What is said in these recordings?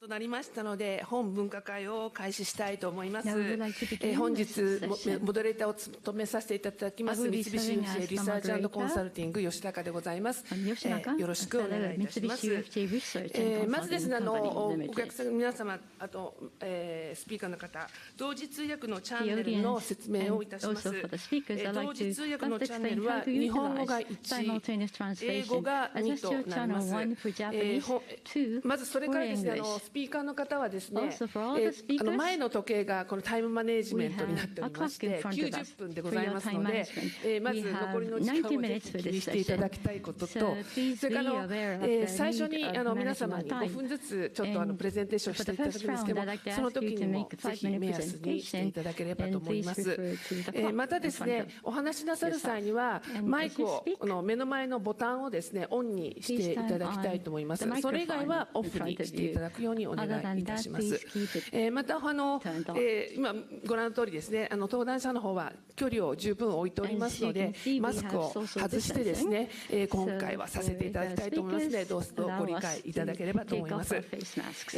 となりましたので、本分科会を開始したいと思います。本日、モデレーターを務めさせていただきます、三菱 UFJ リサーチ&コンサルティング、吉高でございます。よろしくお願いいたします。まずですね、お客さん、皆様、あと、スピーカーの方、同時通訳のチャンネルの説明をいたします。同時通訳のチャンネルは、日本語が1、英語が2となります。まずそれからですね、スピーカーの方はですね、前の時計がこのタイムマネジメントになっておりまして、90分でございますので、まず残りの時間をぜひ気にしていただきたいことと、それから最初に皆様に5分ずつちょっとプレゼンテーションしていただくんですけども、その時にもぜひ目安にしていただければと思います。またですね、お話しなさる際には、マイクを目の前のボタンをですね、オンにしていただきたいと思います。それ以外はオフにしていただくようにお願いいたします。また今ご覧の通りですね、登壇者の方は距離を十分置いておりますので、マスクを外してですね、今回はさせていただきたいと思いますので、どうぞご理解いただければと思います。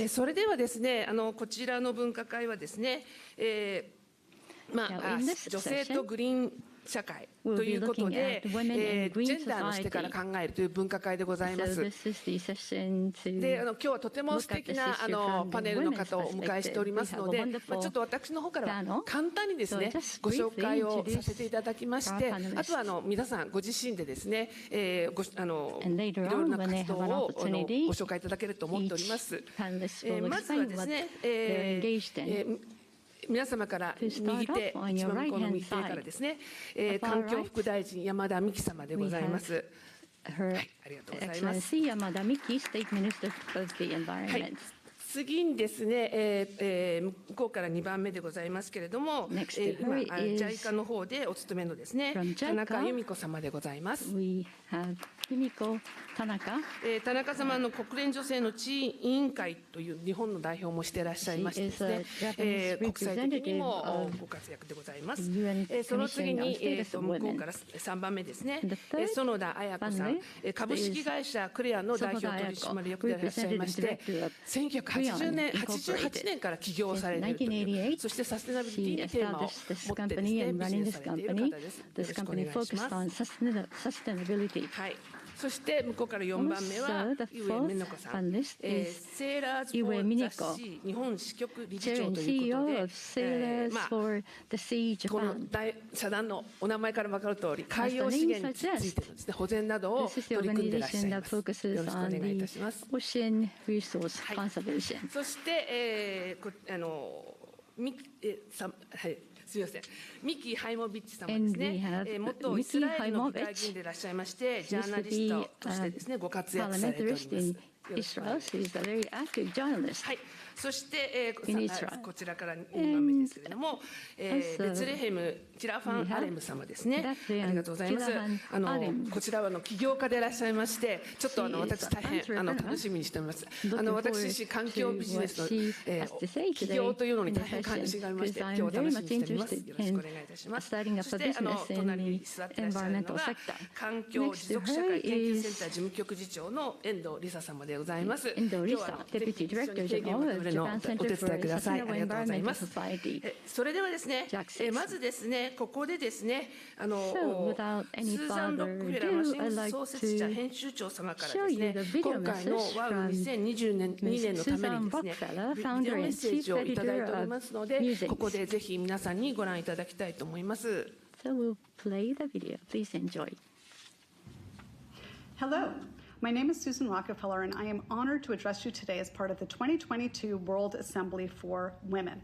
それではですね、こちらの分科会はですね、女性とグリーン社会ということで、ジェンダーの視点から考えるという分科会でございます。で、今日はとても素敵なパネルの方をお迎えしておりますので、ちょっと私の方からは簡単にですね、ご紹介をさせていただきまして、あとは皆さんご自身でですね、いろいろな活動をご紹介いただけると思っております。まずはですね、皆様から右手、一番向こうの右手からですね、環境副大臣山田美樹様でございます。はい、ありがとうございます。次にですね、向こうから2番目でございますけれども、今、JICA の方でお勤めのですね、田中由美子様でございます。田中様の国連女性の地位委員会という日本の代表もしていらっしゃいましてですね、国際的にもご活躍でございます。その次に、向こうから3番目ですね、園田彩子さん、株式会社クレアの代表取締役でいらっしゃいまして、88年から起業されているという、そしてサステナビリティにテーマを持ってですね、ビジネスされている方です。よろしくお願いします。はい。そして向こうから4番目は上美奈子さん、セーラーズ・フォー・ザ・シー日本支局理事長ということで、この社団のお名前から分かる通り、海洋資源についてのですね、保全などを取り組んでいらっしゃいます。よろしくお願いいたします。はい、そして、すみません、ミキ・ハイモビッチ様ですね、元イスラエルの議会議員でいらっしゃいまして、ジャーナリストとしてですね、ご活躍されております。はい。そして、こちらから2番目ですけれども、ベツレヘム・チラファン・アレム様ですね。ありがとうございます。こちらは起業家でいらっしゃいまして、ちょっと私大変楽しみにしております。私自身環境ビジネスの起業というのに大変関心がありまして、今日は楽しみにしております。よろしくお願いいたします。そして隣に座っていらっしゃるのが環境持続社会研究センター事務局次長の遠藤梨沙様でございます。今日はテレビ一緒に経験をまとめるのお手伝いください。ありがとうございます。それではですね、まずですね、ここでですね、スーザン・ロックフェラーマシン創設者編集長様からですね、今回の WAW2022 年のためにですね、ビデオメッセージをいただいておりますので、ここでぜひ皆さんにご覧いただきたいと思います。So we'll play the video. Please enjoy. Hello. My name is Susan Rockefeller, and I am honored to address you today as part of the 2022 World Assembly for Women.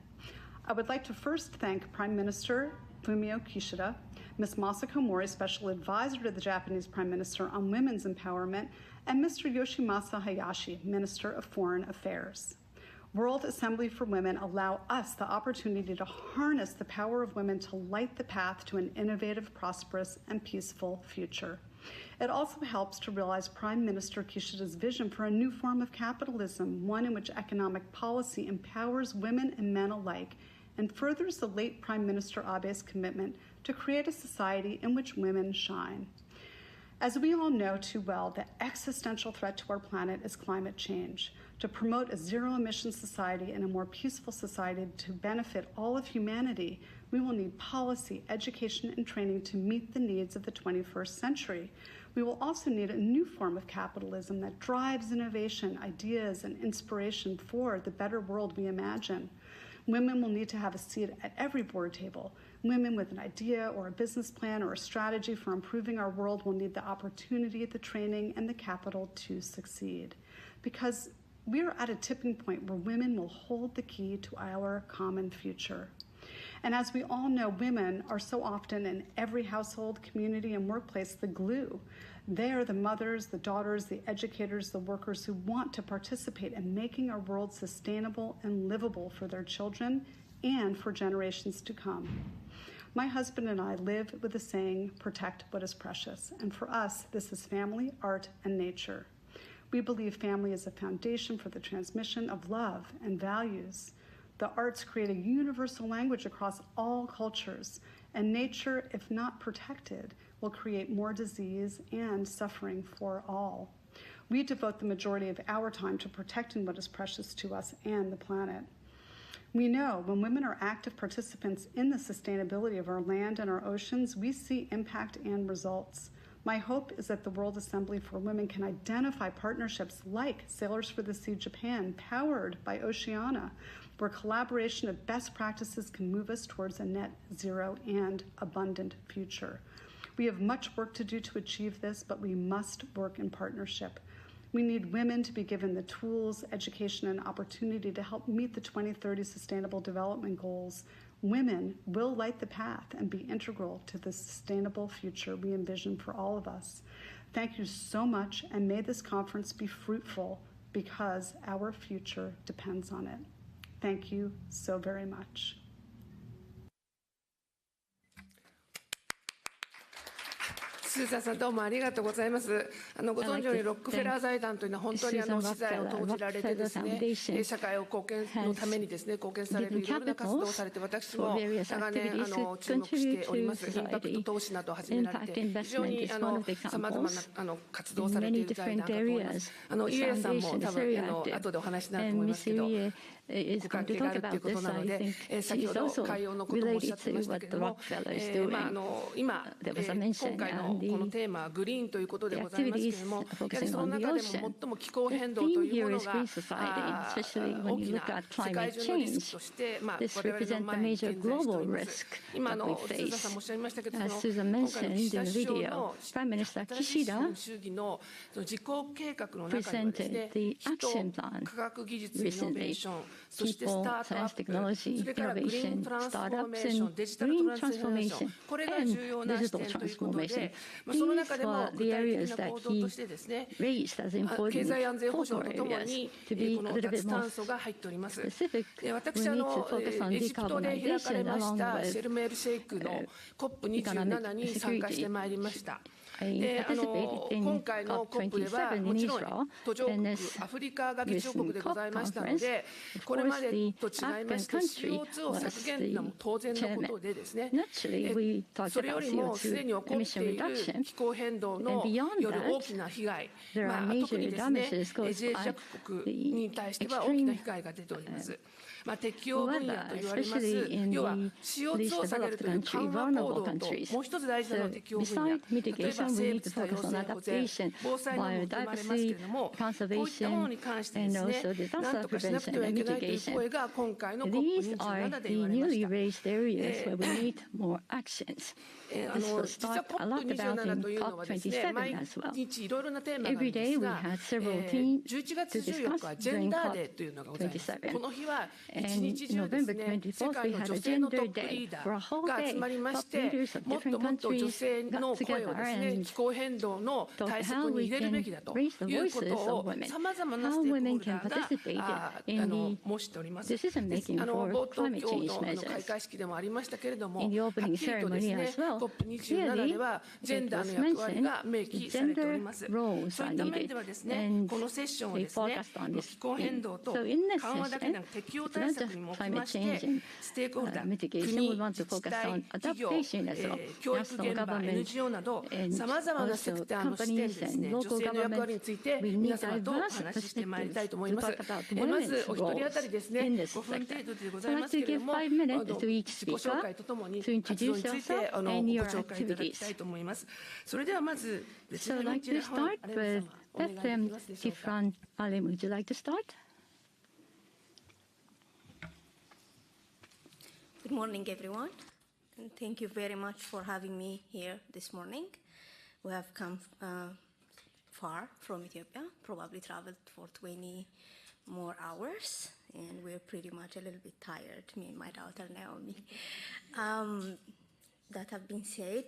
I would like to first thank Prime Minister Fumio Kishida, Ms. Masako Mori, Special Advisor to the Japanese Prime Minister on Women's Empowerment, and Mr. Yoshimasa Hayashi, Minister of Foreign Affairs. World Assembly for Women allow us the opportunity to harness the power of women to light the path to an innovative, prosperous, and peaceful future. It also helps to realize Prime Minister Kishida's vision for a new form of capitalism, one in which economic policy empowers women and men alike, and furthers the late Prime Minister Abe's commitment to create a society in which women shine. As we all know too well, the existential threat to our planet is climate change. To promote a zero-emission society and a more peaceful society to benefit all of humanity, we will need policy, education, and training to meet the needs of the 21st century. We will also need a new form of capitalism that drives innovation, ideas, and inspiration for the better world we imagine. Women will need to have a seat at every board table. Women with an idea or a business plan or a strategy for improving our world will need the opportunity, the training, and the capital to succeed. Because we are at a tipping point where women will hold the key to our common future. And as we all know, women are so often in every household, community, and workplace the glue. They are the mothers, the daughters, the educators, the workers who want to participate in making our world sustainable and livable for their children and for generations to come. My husband and I live with the saying, protect what is precious. And for us, this is family, art, and nature. We believe family is a foundation for the transmission of love and values. The arts create a universal language across all cultures, and nature, if not protected, will create more disease and suffering for all. We devote the majority of our time to protecting what is precious to us and the planet. We know when women are active participants in the sustainability of our land and our oceans, we see impact and results. My hope is that the World Assembly for Women can identify partnerships like Sailors for the Sea Japan, powered by Oceana, where collaboration of best practices can move us towards a net zero and abundant future. We have much work to do to achieve this, but we must work in partnership. We need women to be given the tools, education, and opportunity to help meet the 2030 Sustainable Development Goals. Women will light the path and be integral to the sustainable future we envision for all of us. Thank you so much, and may this conference be fruitful because our future depends on it. Thank you so very much. スーザンさん、どうもありがとうございます。ご存知のようにロックフェラー財団というのは本当に資材を投じられてですね、社会を貢献のためにですね、貢献されるいろいろな活動をされて、私も長年注目しております。インパクト投資などを始められて、非常にさまざまな活動をされている財団かと思います。ゆうやさんも多分後でお話になると思いますけど、ご関係があるということなので、先ほど海洋のこともおっしゃってましたけれども、今回のこのテーマはグリーンということでございますけれども、やはりその中でも最も気候変動というものが大きな世界中のリスクとして我々の前に顕在しております。今スーザさんもおっしゃいましたけど、今回の岸田首相の新しい資本主義の実行計画の中ではですね、人、科学技術、イノベーション、そしてスタートアップ、それからグリーントランスフォーメーション、デジタルトランスフォーメーション、これが重要な視点ということで、その中でも具体的な行動としてですね、経済安全保障とともにこの脱炭素が入っております。私エジプトで開かれましたシェルメールシェイクの COP27 に参加してまいりました。今回の COP ではもちろん途上国アフリカが議長国でございましたので、これまでと違いまして CO2 を削減というのも当然のことでですね、それよりもすでに起こっている気候変動のよる大きな被害、特にですね脆弱国に対しては大きな被害が出ております。適用分野と言われます、要は CO2 を下げるという緩和行動と、もう一つ大事なのは適用分野、例えば生物多様性保全、防災なども含まれますけれども、こういったものに関してですね、なんとかしなくてはいけないという声が今回の COP27 で言われました。実は COP27 というのはですね、毎日いろいろなテーマがあるんですが、11月14日はジェンダーデーというのがございます。この日は一日中ですね、世界の女性のトップリーダーが集まりまして、もっともっと女性の声をですね、気候変動の対策に入れるべきだということをさまざまなステークホルダーが申しております。冒頭今日の開会式でもありましたけれども、はっきりとですね、こ COP27 ではジェンダーの役割が明記されております。そういった面ではですね、このセッションをですね、気候変動と緩和だけでなく適応対策にも置きまして、ステークホルダー、国、自治体、企業、教育現場、NGO など、さまざまなセクターの視点でですね、女性の役割について皆様とお話ししてまいりたいと思います。まずお一人当たりですね、5分程度でございますけれども、自己紹介とともに活動についてご紹介いただきたいと思います。それではまず、So I'd like to start with Bethlehem Tifran Alim. Would you like to start? Good morning, everyone, and thank you very much for having me here this morning. We have come far from Ethiopia, probably traveled for 20 more hours, and we're pretty much a little bit tired, me and my daughter Naomi. That have been said,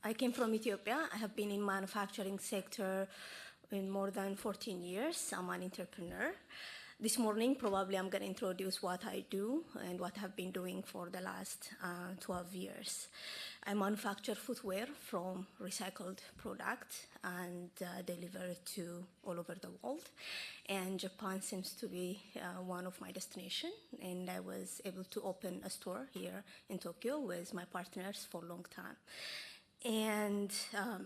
I came from Ethiopia. I have been in manufacturing sector in more than 14 years. I'm an entrepreneur. This morning, probably I'm going to introduce what I do and what I've been doing for the last 12 years. I manufacture footwear from recycled products and deliver it to all over the world. And Japan seems to be one of my destinations. And I was able to open a store here in Tokyo with my partners for a long time. And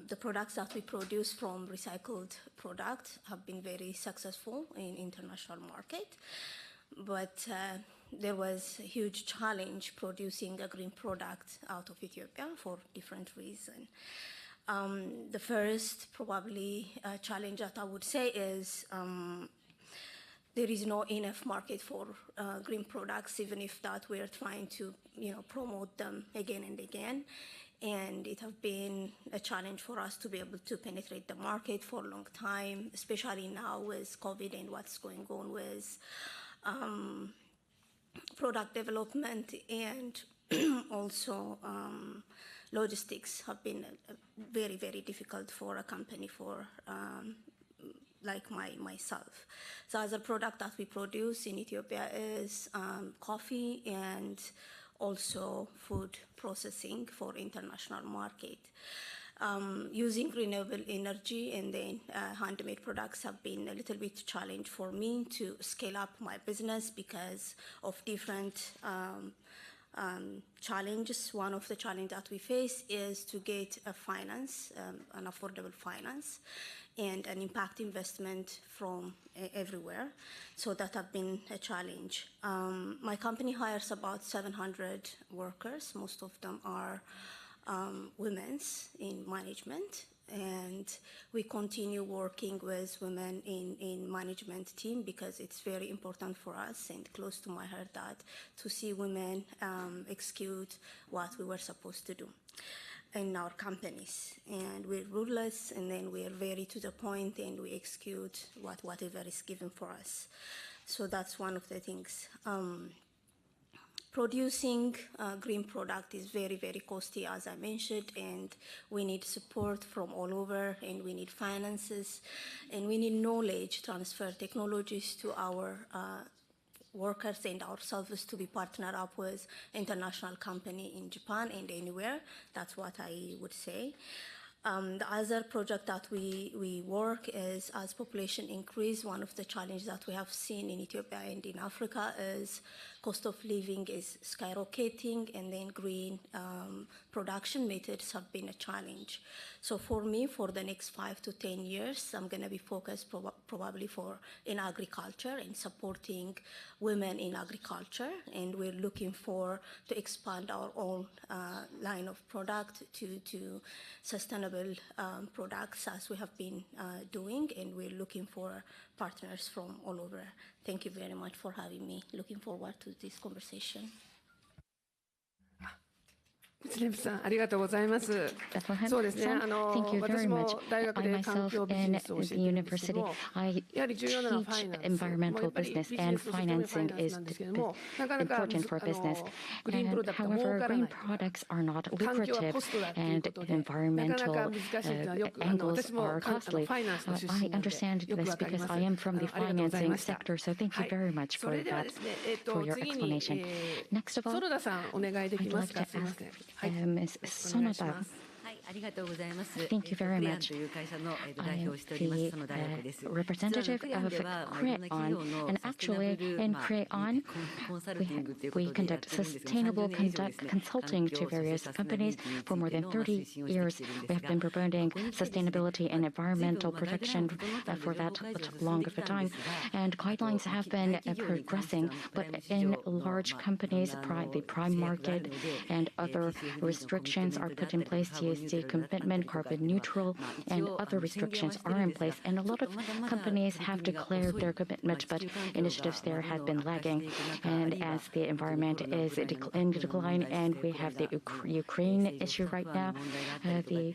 the products that we produce from recycled products have been very successful in international market. But there was a huge challenge producing a green product out of Ethiopia for different reasons. The first probably challenge that I would say is there is no enough market for green products, even if that we're trying to promote them again and again. And it has been a challenge for us to be able to penetrate the market for a long time, especially now with COVID and what's going on with product development and also logistics have been very, very difficult for a company for like myself. So as a product that we produce in Ethiopia is coffee and also food processing for international market. Using renewable energy and then handmade products have been a little bit challenge for me to scale up my business because of different challenges. One of the challenges that we face is to get a finance, an affordable finance, and an impact investment from everywhere. So that have been a challenge. My company hires about 700 workers. Most of them are women in management. And we continue working with women in management team because it's very important for us and close to my heart that to see women execute what we were supposed to do in our companies. And we're ruthless, and then we are very to the point, and we execute whatever is given for us. So that's one of the things. Producing green product is very, very costly, as I mentioned, and we need support from all over, and we need finances, and we need knowledge, transfer technologies to our workers and ourselves to be partnered up with international company in Japan and anywhere. That's what I would say. The other project that we work is as population increase, one of the challenges that we have seen in Ethiopia and in Africa is cost of living is skyrocketing, and then green production methods have been a challenge. So for me, for the next 5 to 10 years, I'm going to be focused probably in agriculture and supporting women in agriculture, and we're looking to expand our own line of product to sustainable products as we have been doing, and we're looking for partners from all over. Thank you very much for having me. Looking forward to this conversation. スネプさん、ありがとうございます。そうですね、私も大学で環境ビジネスを教えているんですけども、やはり重要なのはファイナンス、やっぱりビジネスとしてもファイナンスなんですけれども、なかなかグリーンプロダクトは儲からないとか、環境はコストだということで、なかなか難しいというのはよく、私もファイナンスの出身なのでよくわかります。ありがとうございました。それではですね、次に園田さんお願いできますか。すみません。Ms. Sonoda. Thank you very much. The representative of Crayon, and actually in Crayon, we conduct sustainable consulting to various companies for more than 30 years. We have been promoting sustainability and environmental protection for that long of a time, and guidelines have been progressing, but in large companies, the prime market and other restrictions are put in place. TSD commitment, carbon neutral, and other restrictions are in place. And a lot of companies have declared their commitment, but initiatives there have been lagging. And as the environment is in decline, and we have the Ukraine issue right now, the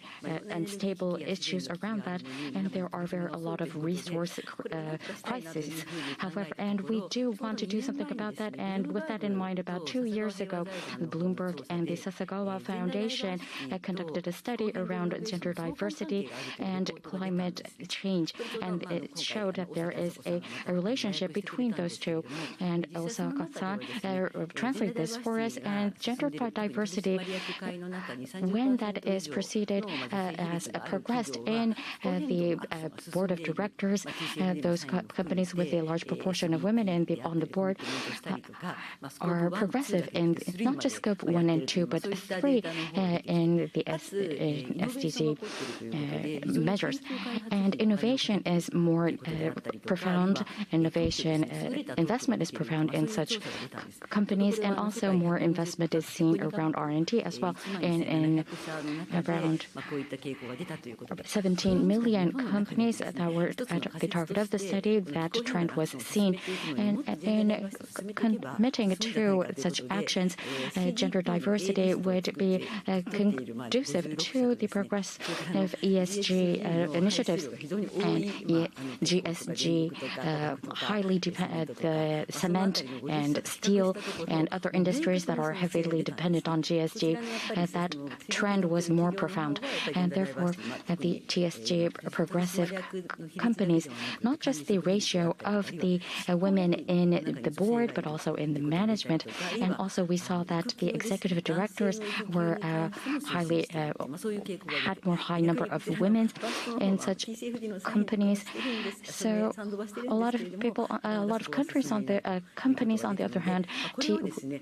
unstable issues around that, and there are a lot of resource crises. However, and we do want to do something about that. And with that in mind, about 2 years ago, Bloomberg and the Sasagawa Foundation conducted a study around gender diversity and climate change, and it showed that there is a relationship between those two. And Osaka-san translate this for us. And gender diversity, when that is proceeded as progressed in the board of directors, those companies with a large proportion of women on the board are progressive in not just scope 1 and 2, but 3 in the SDG measures. And innovation is more profound. Innovation investment is profound in such companies, and also more investment is seen around R&D as well. In around 17 million companies that were at the target of the study, that trend was seen. And in committing to such actions, gender diversity would be conducive to the progress of ESG initiatives. And GSG highly depend the cement and steel and other industries that are heavily dependent on GSG. That trend was more profound, and therefore the TSG progressive companies, not just the ratio of the women in the board, but also in the management. And also we saw that the executive directors were had more high number of women in such companies. So a lot of people, a lot of countries on the companies, on the other hand,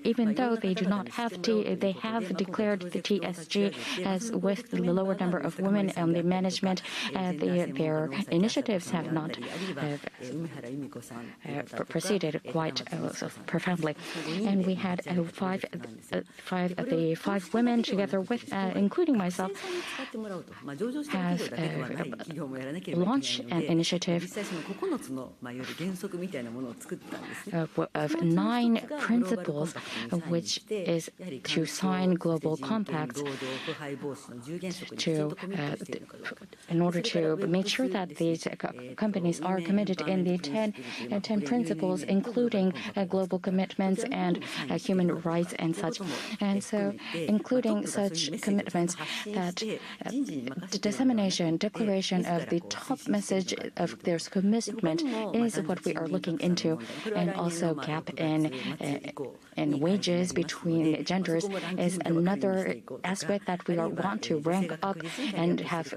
even though they do not have they have declared the TSG as with the lower number of women on the management. Their initiatives have not proceeded quite profoundly. And we had the five women together with, including myself, has launched an initiative of 9 principles, which is to sign global compacts in order to make sure that these companies are committed in the 10 principles, including global commitments and human rights and such. And so, including such commitments, that the dissemination, declaration of the top message of their commitment is what we are looking into, and also gap in wages between genders is another aspect that we want to rank up and have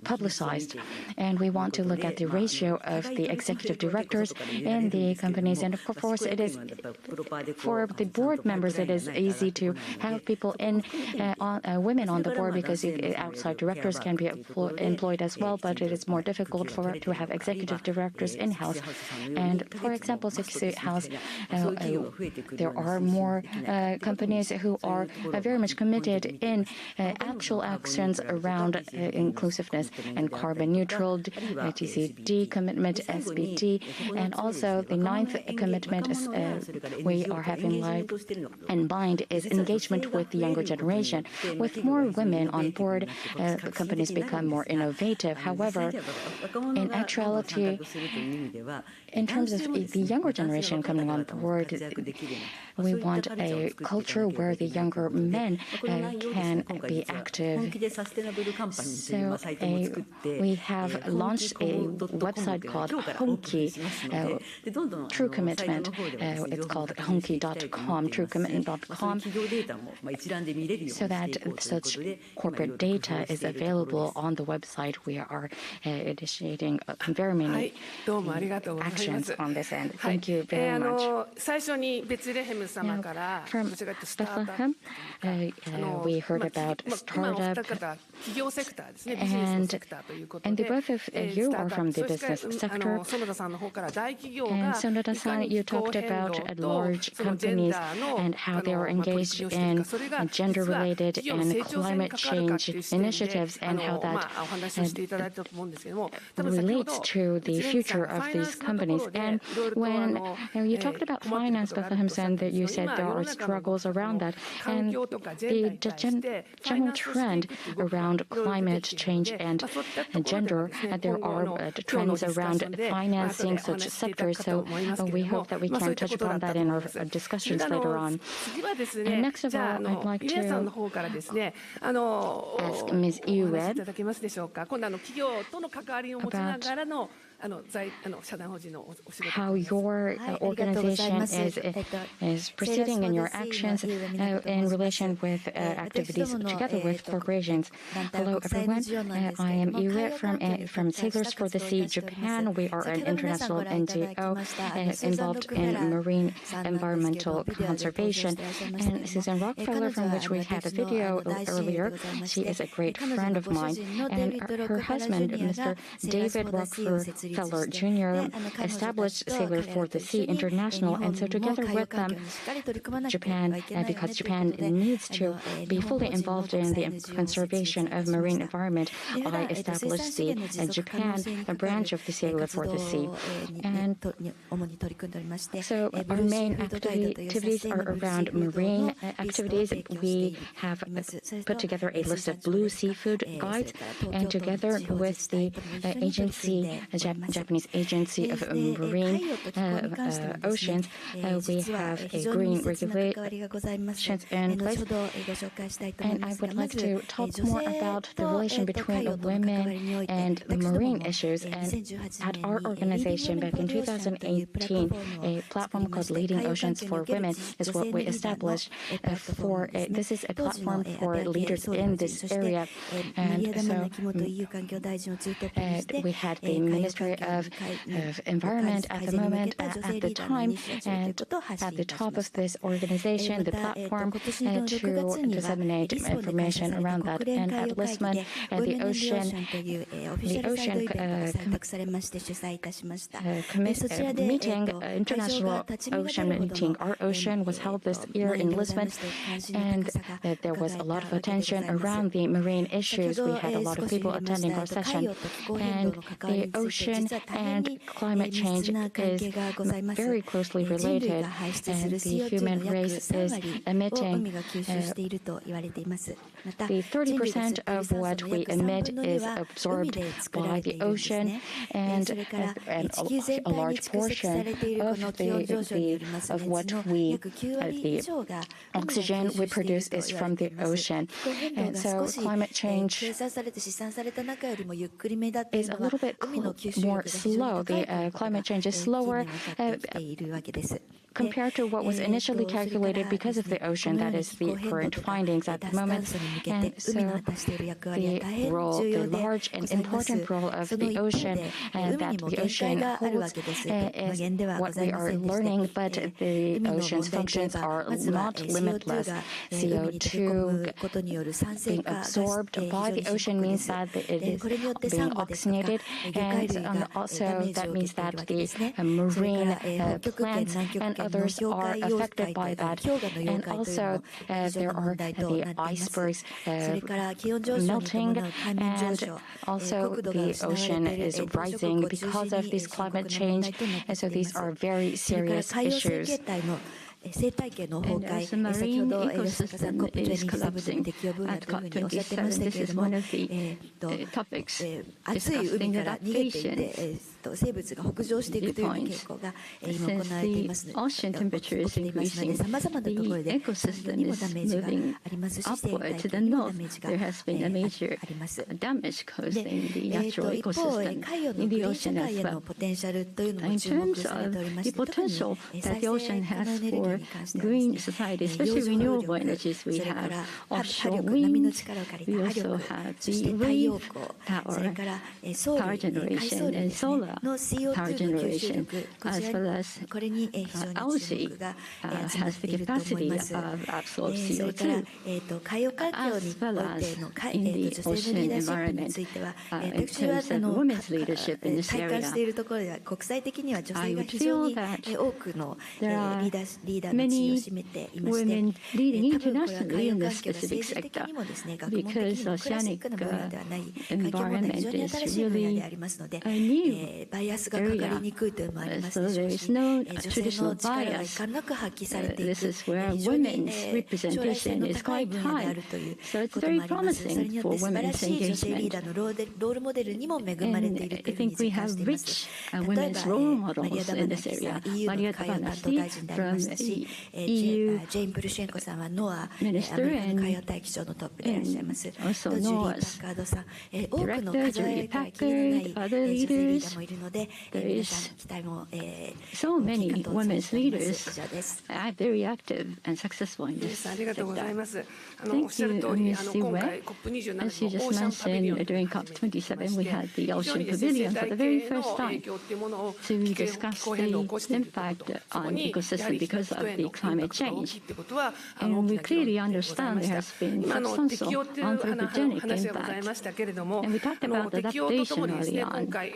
publicized. And we want to look at the ratio of the executive directors in the companies. And of course, it is for the board members, it is easy to have people women on the board, because outside directors can be employed as well, but it is more difficult to have executive directors in-house. And for example, 60 House, there are more companies who are very much committed in actual actions around inclusiveness and carbon neutral, TCD commitment, SBT, and also the 9th commitment we are having in mind is engagement with the younger generation. organization. With more women on board, companies become more innovative. However, in actuality, in terms of the younger generation coming on board, we want a culture where the younger men can be active. So we have launched a website called Honki, True Commitment. It's called honki.com, truecommitment.com, so that such corporate data is available on the website. We are initiating very many actions on this end. Thank you very much. 最初にベツレヘム様から From Bethlehem, we heard about startup, and the both of you are from the business sector. And Sonoda-san, you talked about large companies and how they are engaged in gender-related and climate change initiatives, and how that relates to the future of these companies. And when you talked about finance, Bethlehem-san, that you said there are struggles around that, and the general trend around climate change and gender, there are trends around financing such sectors. So we hope that we can touch upon that in our discussions later on. And next of all, I'd like to ask Ms. Iue how your organization is proceeding in your actions in relation with activities together with corporations. Hello, everyone. I am Iue from Sailors for the Sea, Japan. We are an international NGO involved in marine environmental conservation. And Susan Rockefeller, from which we had a video earlier, she is a great friend of mine. And her husband, Mr. David Rockefeller Jr., established Sailors for the Sea International. And so together with them, Japan, because Japan needs to be fully involved in the conservation of marine environment, I established the Japan branch of the Sailors for the Sea. And so our main activities are around marine activities. We have put together a list of blue seafood guides, and together with the Japanese Agency of Marine Oceans, we have a green regulations in place. And I would like to talk more about the relation between women and marine issues. And at our organization back in 2018, a platform called Leading Oceans for Women is what we established. This is a platform for leaders in this area. And so we had the Ministry of Environment at the moment, at the time, and at the top of this organization, the platform to disseminate information around that. And at Lisbon, the ocean meeting, international ocean meeting, our ocean was held this year in Lisbon, and there was a lot of attention around the marine issues. We had a lot of people attending our session, and the ocean and climate change is very closely related, and the human race is emitting the 30% of what we emit is absorbed by the ocean, and a large portion of what the oxygen we produce is from the ocean. And so climate change is a little bit more slow. The climate change is slower compared to what was initially calculated because of the ocean. That is the current findings at the moment. And so the large and important role of the ocean that the ocean holds is what we are learning, but the ocean's functions are not limitless. CO2 being absorbed by the ocean means that it is being oxygenated, and also that means that the marine plants and others are affected by that. And also there are the icebergs melting, and also the ocean is rising because of this climate change. And so these are very serious issues. 生態系の崩壊、先ほど吉高さん COP27 の適用分野というふうにおっしゃってましたけれども、熱い海から逃げていって生物が北上していくというような傾向が今行われていますので、さまざまなところで産業にもダメージがありますし、生態系にもダメージがあります。一方、海洋のグリーン社会へのポテンシャルというのも注目されておりまして、特に再生可能エネルギーに関してはgreen society, especially renewable energies. We have offshore wind, we also have the wave power, power generation, and solar power generation, as well as algae has the capacity of absorb CO2, as well as in the ocean environment. In terms of women's leadership in this area, 体感しているところでは国際的には女性が非常に多くのリーダーの地位を占めていまして、多分これは海洋環境の政治的にもですね、学問的にもクラシックな分野ではない環境問題、非常に新しい分野でありますので、バイアスがかかりにくいというのもありますでしょうし、女性の力が遺憾なく発揮されていく、非常に将来性の高い分野であるということもあります。それによって素晴らしい女性リーダーのロールモデルにも恵まれているというふうに実感しています。例えばマリア・ダバナシさん、EU の海洋担当大臣でありますし、ジェイン・プルシェンコさんはNOAA、アメリカの海洋大気庁のトップでいらっしゃいます。ジュリー・パッカードさん、多くの数えたらきりのない女性リーダーもいるので、皆さん期待もso many women's leaders are very active and successful in this ありがとうございます。おっ Thank しゃる you, 通り、 Ms. 今 Wei. 回 COP27 のオ As you ー just シャンパビリオン mentioned, という during のがありまして、 COP27, we had the 非常 Ocean にですね、 Pavilion 生 for the 態 very 系の first 影 time 響っていうものを to 気 discuss 候変動を起 the こしているということ impact そこ on にやは ecosystem り because 人 of へ the のイン climate パクトが大きい change. ってことは大 And き we な議論 clearly でござい understand ま there した。 has been 今適用 substantial という anthropogenic 話がございま impact. したけれども、 And we talked about 適用とともにですね、 adaptation early on. 今回、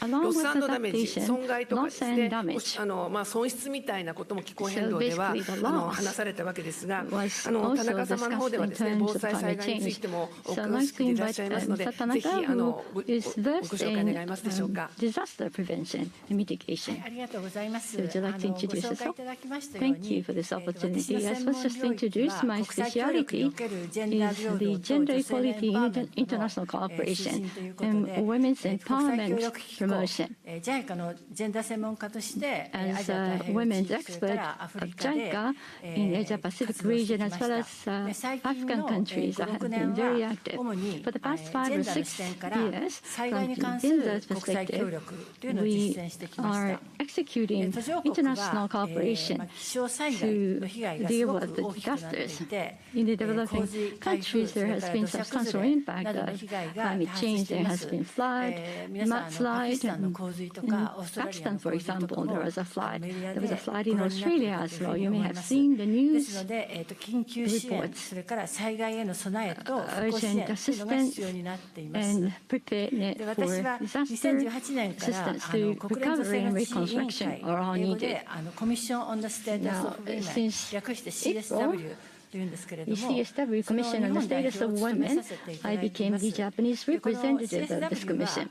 Along ロ with ス&ダメージ、 adaptation, 損害とかです loss ね、 and damage. 損失みたいなことも気候変動で So は basically the loss 話されたわけですが、 was 田 also 中様の方ではですね、 discussed in 防 terms of 災災 climate 害につい change. てもお So I'd 詳 like し to くいらっ invite しゃいますので、 Mr. ぜひ Tanaka, ご who is 紹 versed 介願い in ますでしょうか。 disaster prevention and mitigation. ありがとうございます。 Would you like to ご introduce 紹介 yourself? いただきましたよう Thank you に、 for this 私の opportunity. 専 I 門 was just 領域 introduced は my 国際協力に specialty おけるジェンダー is 平 the 等と gender 女性のエン equality パワー in メントの international 推 cooperation 進ということ and で、 women's 国際協 empowerment 力機構 promotion. JICA のジェンダー専門家としてア As ジア a 太平洋 women's 地域、それか expert らアフ of リカで JICA in Asia Pacific 活動して region き as ま well した as で最近 African の countries, I 5、6 have 年 been very は active. 主に For the past ジ 5 or ェンダーの 6視点から years, 災害 from に the 関する gender 国際協 perspective, 力というのを実 we 践してきまし are た。 executing 途上国は international cooperation 気象災害 to の被害がす deal ご with く大きくなってい disasters. て、 In the 洪 developing 水、台風、 countries, そ there れ has から been 土砂 substantial 崩れ impact などの of 被害が climate 多発し change. てい There ま has す。 been flood, 皆さんパキ mudslide, スタンの and 洪水と in かオーストラリア Pakistan, の for 洪水とか example, も there was a flood. メディア There was a で flood in ご覧になってい Australia ると as いうふ well. うに You 思 may い have ます。 seen the で news すので、緊急支援、 reports. それから災害への備えと復興支 Urgent 援というのが必要になっています and preparedness で for 私は disaster 2018年から assistance to 国連女性 recovery の and 地位委員 reconstruction 会 are all 英語 needed. でコミッション・オン・ザ・ステータス・オ Now, ブ・ウィメン since 略して April, CSW というんですけれど the も、 CSW その Commission 日 on the 本代 status 表を of 務め women, させていただ I いてい became ま the す。 Japanese でこの representative of this CSW は commission.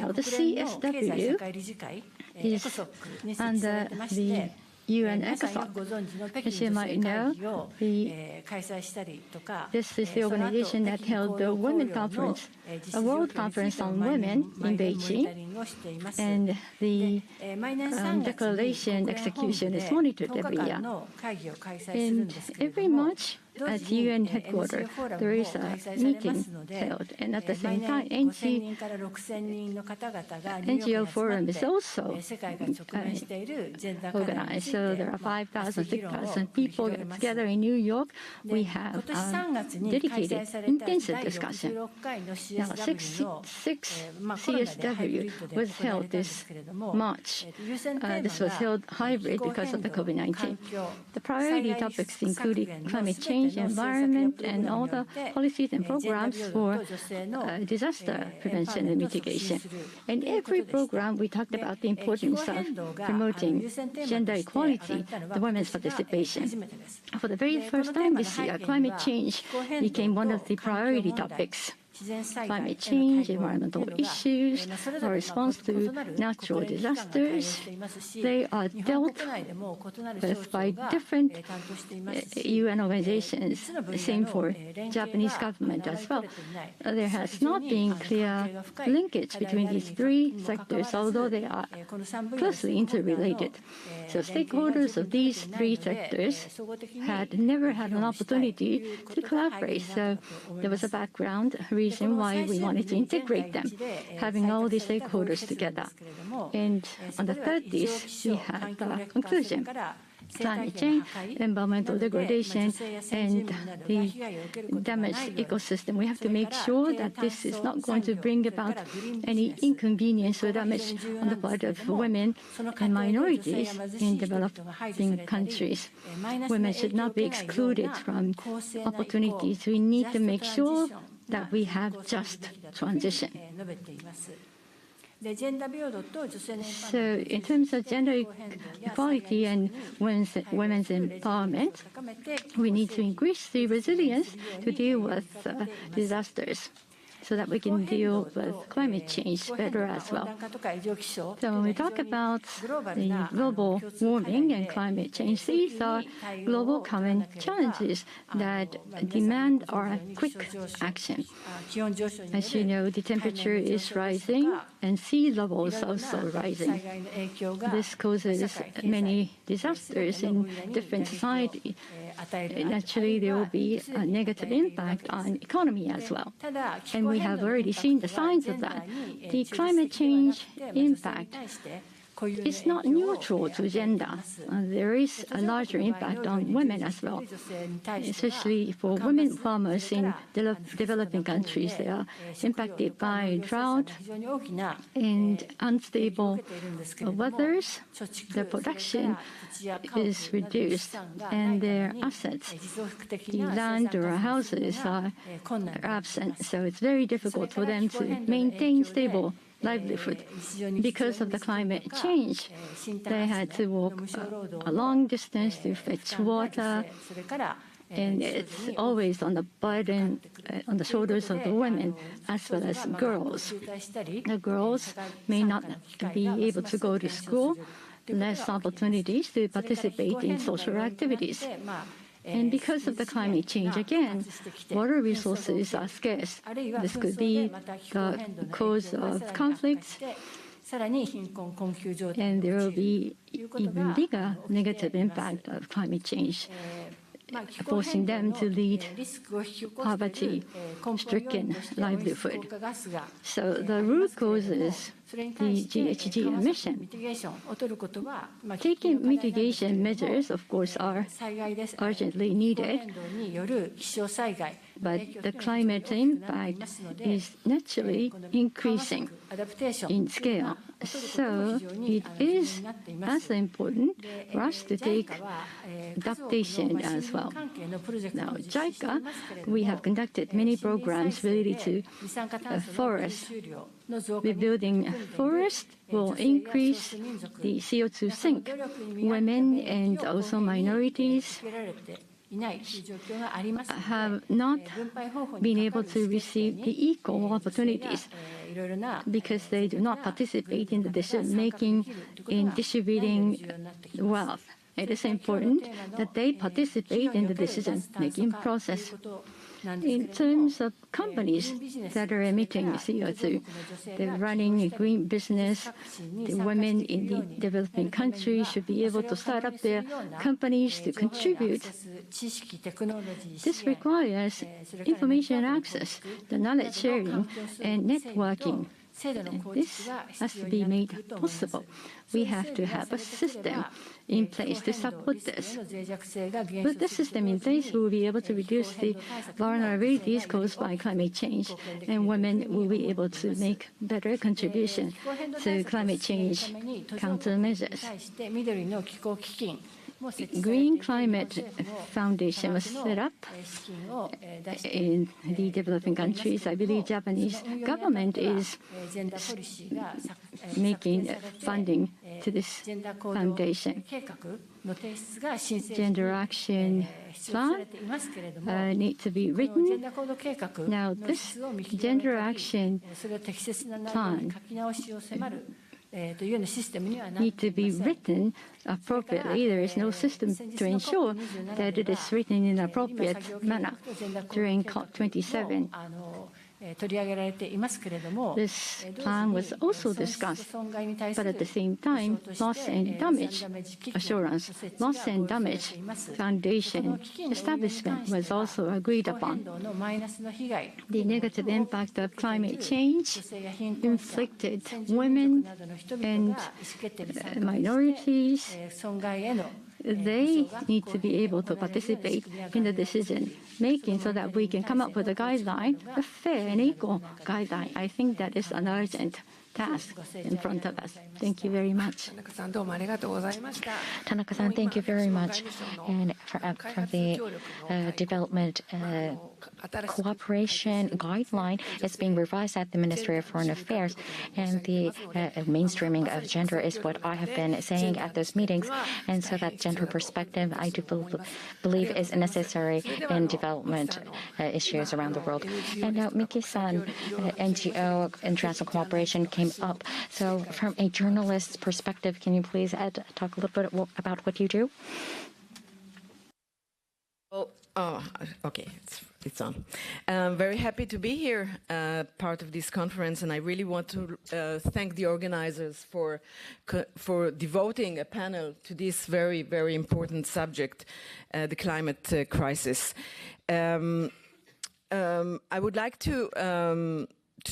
Now, the 国連の経済社 CSW 会理事会 is エコソックに設置され under てまし the て、 UN 皆さんよ ECOSOC. くご存知の北 As 京 you 女 might 性会 know, 議を the 開催したりとか、 this is the その後 organization that 北京 held 公 the 用 Women 公用の Conference, 実 a 施 World 状況につい Conference ても on 毎 Women 年 in モニタ Beijing, リングをしています。 and the 毎年3月に declaration 国連本部 execution で is monitored 10 every 日 year. 間の会議を開催するん And ですけれ every ども、 March 同 at 時に UN NGO headquarters, フォーラ there ムも is 開 a 催されま meeting すので、 held, and at the 毎 same 年 time, 5000人から6000人の方々がニューヨークに NGO 集まっ Forum is て also 世界が直面しているジェンダー課題に organized. つい So て there are 5,000, 議論を 6,000 繰り people 広げ get ます。 together in New York. で We 今 have 年3月に開 dedicated, 催された intensive 第 discussion. 66回の Now, CSW の、6コロナでハイブリ CSW ッドで was 行われ held たんです this けれども、 March. 優先テーマ This was held が hybrid 気候 because of the 変動、 COVID-19. 環境、 The 災 priority 害 topics 削 included 減の climate すべての change, 政策や environment, プログ and ラム all におい the て policies and ジェンダー programs 平等 for と女性の disaster エンパワー prevention メ and ントを促進 mitigation. する In ということ every でした。 program, we talked about the 気候 importance 変 of 動が promoting 優先テーマ gender として上が equality, ったのは the 今 women's 年が participation. 初めてです。 For the very でこの first テー time マの this 背 year, 景に climate は change 気候変動 became one of と the 環境 priority 問題、 topics. climate change, environmental issues, or response to natural disasters. They are dealt with by different UN organizations. Same for Japanese government as well. There has not been clear linkage between these three sectors, although they are closely interrelated. So stakeholders of these three sectors had never had an opportunity to collaborate. So there was a background reason why we wanted to integrate them, having all the stakeholders together. And on the 30th, we had the conclusion. Climate change, environmental degradation, and the damaged ecosystem. We have to make sure that this is not going to bring about any inconvenience or damage on the part of women and minorities in developing countries. Women should not be excluded from opportunities. We need to make sure that we have just transition. So in terms of gender equality and women's empowerment, we need to increase the resilience to deal with disasters, so that we can deal with climate change better as well. So when we talk about the global warming and climate change, these are global common challenges that demand our quick action. As you know, the temperature is rising and sea level is also rising. This causes many disasters in different societies. Naturally, there will be a negative impact on economy as well. And we have already seen the signs of that. The climate change impact is not neutral to gender. There is a larger impact on women as well, especially for women farmers in developing countries. They are impacted by drought and unstable weathers. Their production is reduced, and their assets, the land or houses, are absent. So it's very difficult for them to maintain stable livelihood. Because of the climate change, they had to walk a long distance to fetch water, and it's always on the burden, on the shoulders of the women as well as girls. The girls may not be able to go to school, less opportunities to participate in social activities. And because of the climate change, again, water resources are scarce. This could be the cause of conflicts, and there will be even bigger negative impact of climate change, forcing them to lead poverty-stricken livelihood. So the root causes the GHG emission. Taking mitigation measures, of course, are urgently needed, but the climate impact is naturally increasing in scale. So it is as important for us to take adaptation as well. Now, JICA, we have conducted many programs related to forests. Rebuilding forests will increase the CO2 sink. Women and also minorities have not been able to receive the equal opportunities because they do not participate in the decision-making in distributing wealth. It is important that they participate in the decision-making process. In terms of companies that are emitting CO2, they're running a green business. The women in the developing countries should be able to start up their companies to contribute. This requires information access, the knowledge sharing, and networking. And this has to be made possible. We have to have a system in place to support this. With the system in place, we will be able to reduce the vulnerabilities caused by climate change, and women will be able to make better contribution to climate change countermeasures. Green Climate Foundation was set up in the developing countries. I believe Japanese government is making funding to this ジェンダー行動 foundation. 計画の提出が申請 Gender action 必要とされていますけれども、 need to be このジェン written. ダー行動計画 Now, の this 質を見極め gender る限 action り、それを適切な内容に書き直しを迫るというようなシステムにはなっ need て to い be ません。 written appropriately. There is no system to ensure that it is written in an appropriate manner during COP27. 取り上げられていますけれども、 This plan was also discussed, but at the same time, loss and damage assurance, loss and damage foundation establishment was also agreed upon. The negative impact of climate change inflicted women and minorities. They need to be able to participate in the decision making so that we can come up with a guideline, a fair and equal guideline. I think that is an urgent task in front of us. Thank you very much. 田中さんどうもありがとうございました。 Tanaka-san, thank you very much. And for the development cooperation guideline is being revised at the Ministry of Foreign Affairs, and the mainstreaming of gender is what I have been saying at those meetings, and so that gender perspective I do believe is necessary in development issues around the world. And now Miki-san, NGO international cooperation came up. So from a journalist's perspective, can you please talk a little bit about what you do? Well, okay, it's on. I'm very happy to be here, part of this conference, and I really want to thank the organizers for devoting a panel to this very, very important subject, the climate crisis. I would like to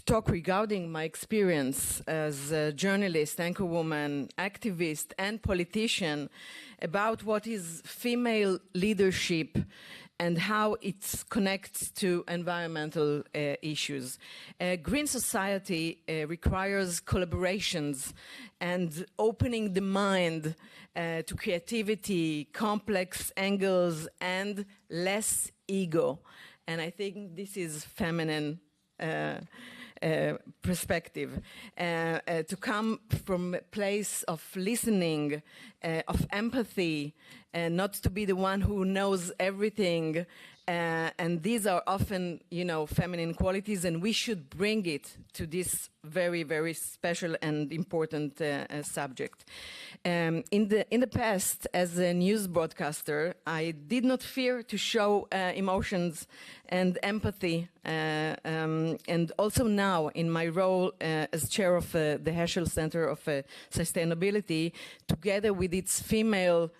talk regarding my experience as a journalist, anchorwoman, activist, and politician about what is female leadership and how it connects to environmental issues. Green society requires collaborations and opening the mind to creativity, complex angles, and less ego. And I think this is feminine perspective, to come from a place of listening, of empathy, not to be the one who knows everything. And these are often, feminine qualities, and we should bring it to this very, very special and important subject. In the past, as a news broadcaster, I did not fear to show emotions and empathy, and also now in my role as chair of the Heschel Center of Sustainability, together with its female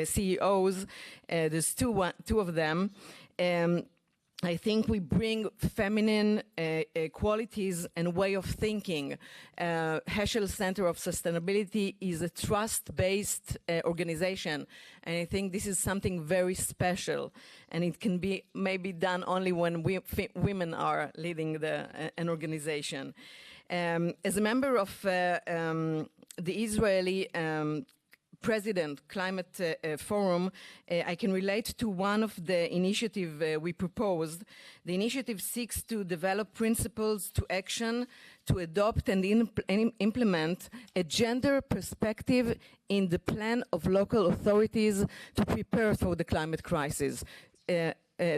CEOs, there's two of them. I think we bring feminine qualities and way of thinking. Heschel Center of Sustainability is a trust-based organization, and I think this is something very special, and it can be maybe done only when women are leading an organization. As a member of the Israeli President Climate Forum, I can relate to one of the initiatives we proposed. The initiative seeks to develop principles to action to adopt and implement a gender perspective in the plan of local authorities to prepare for the climate crisis.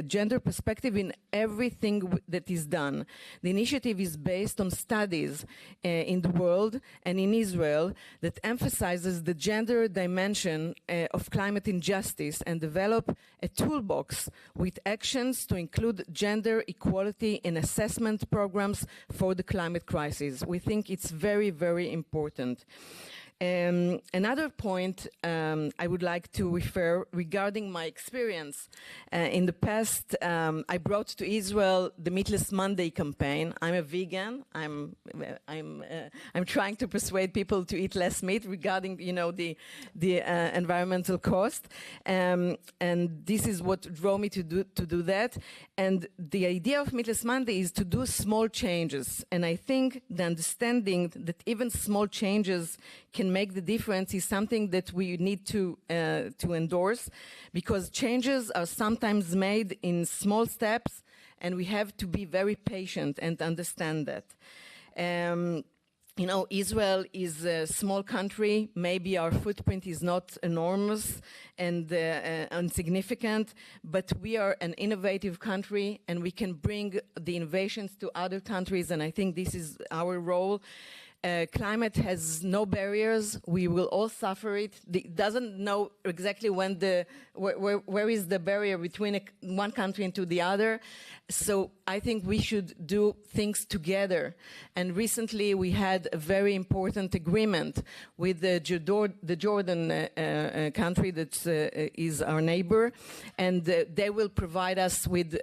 Gender perspective in everything that is done. The initiative is based on studies in the world and in Israel that emphasizes the gender dimension of climate injustice and develop a toolbox with actions to include gender equality in assessment programs for the climate crisis. We think it's very, very important. Another point I would like to refer regarding my experience. In the past, I brought to Israel the Meatless Monday campaign. I'm a vegan. I'm trying to persuade people to eat less meat regarding, the environmental cost. And this is what drove me to do that. And the idea of Meatless Monday is to do small changes. And I think the understanding that even small changes can make the difference is something that we need to endorse, because changes are sometimes made in small steps, and we have to be very patient and understand that. you know, Israel is a small country. Maybe our footprint is not enormous and insignificant, but we are an innovative country and we can bring the innovations to other countries, and I think this is our role. Climate has no barriers. We will all suffer it. It doesn't know exactly when where is the barrier between one country and to the other. So I think we should do things together. And recently we had a very important agreement with the Jordan country that is our neighbor, and they will provide us with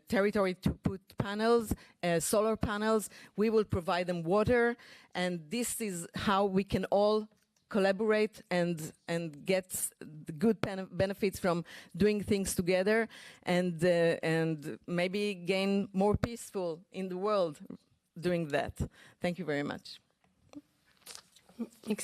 territory to put panels, solar panels. We will provide them water, and this is how we can all collaborate and get the good benefits from doing things together, and maybe gain more peaceful in the world doing that. Thank you very much. Thank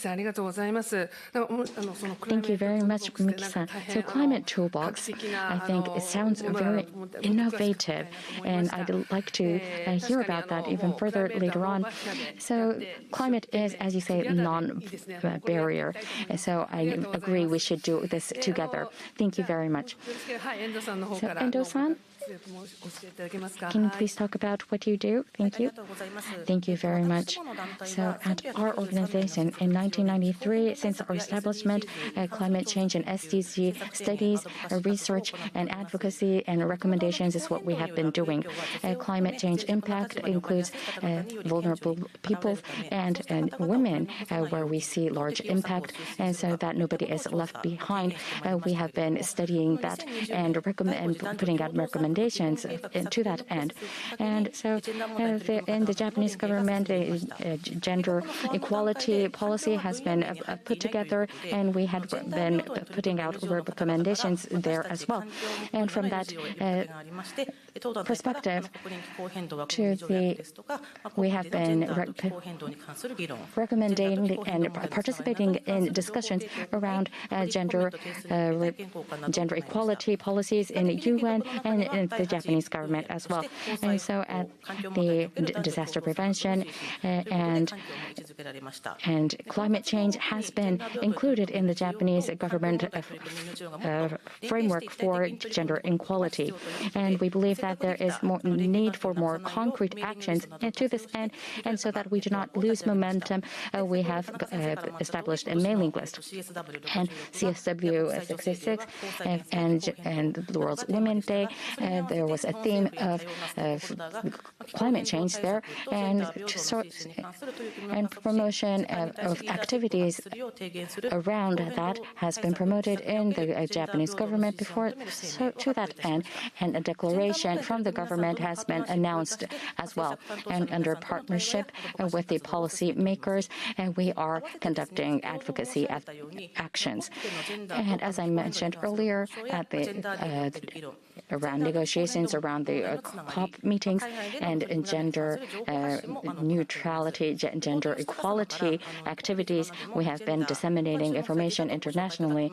you very much, Miki-san. So Climate Toolbox, I think it sounds very innovative, and I'd like to hear about that even further later on. So climate is, as you say, non-barrier. So I agree we should do this together. Thank you very much. So Endo-san, can you please talk about what you do? Thank you. Thank you very much. So at our organization in 1993, since our establishment, climate change and SDG studies, research and advocacy and recommendations is what we have been doing. Climate change impact includes vulnerable people and women, where we see large impact, and so that nobody is left behind. We have been studying that and putting out recommendations to that end. And so in the Japanese government, gender equality policy has been put together, and we had been putting out recommendations there as well. And from that perspective, we have been recommending and participating in discussions around gender equality policies in the UN and in the Japanese government as well. And so at the disaster prevention and climate change has been included in the Japanese government framework for gender equality. And we believe that there is more need for more concrete actions, and to this end, and so that we do not lose momentum, we have established a mailing list. And CSW 66 and the World's Women's Day, there was a theme of climate change there, and promotion of activities around that has been promoted in the Japanese government before. So to that end, and a declaration from the government has been announced as well. And under partnership with the policy makers, we are conducting advocacy actions. And as I mentioned earlier, at around negotiations around the COP meetings and in gender neutrality, gender equality activities, we have been disseminating information internationally.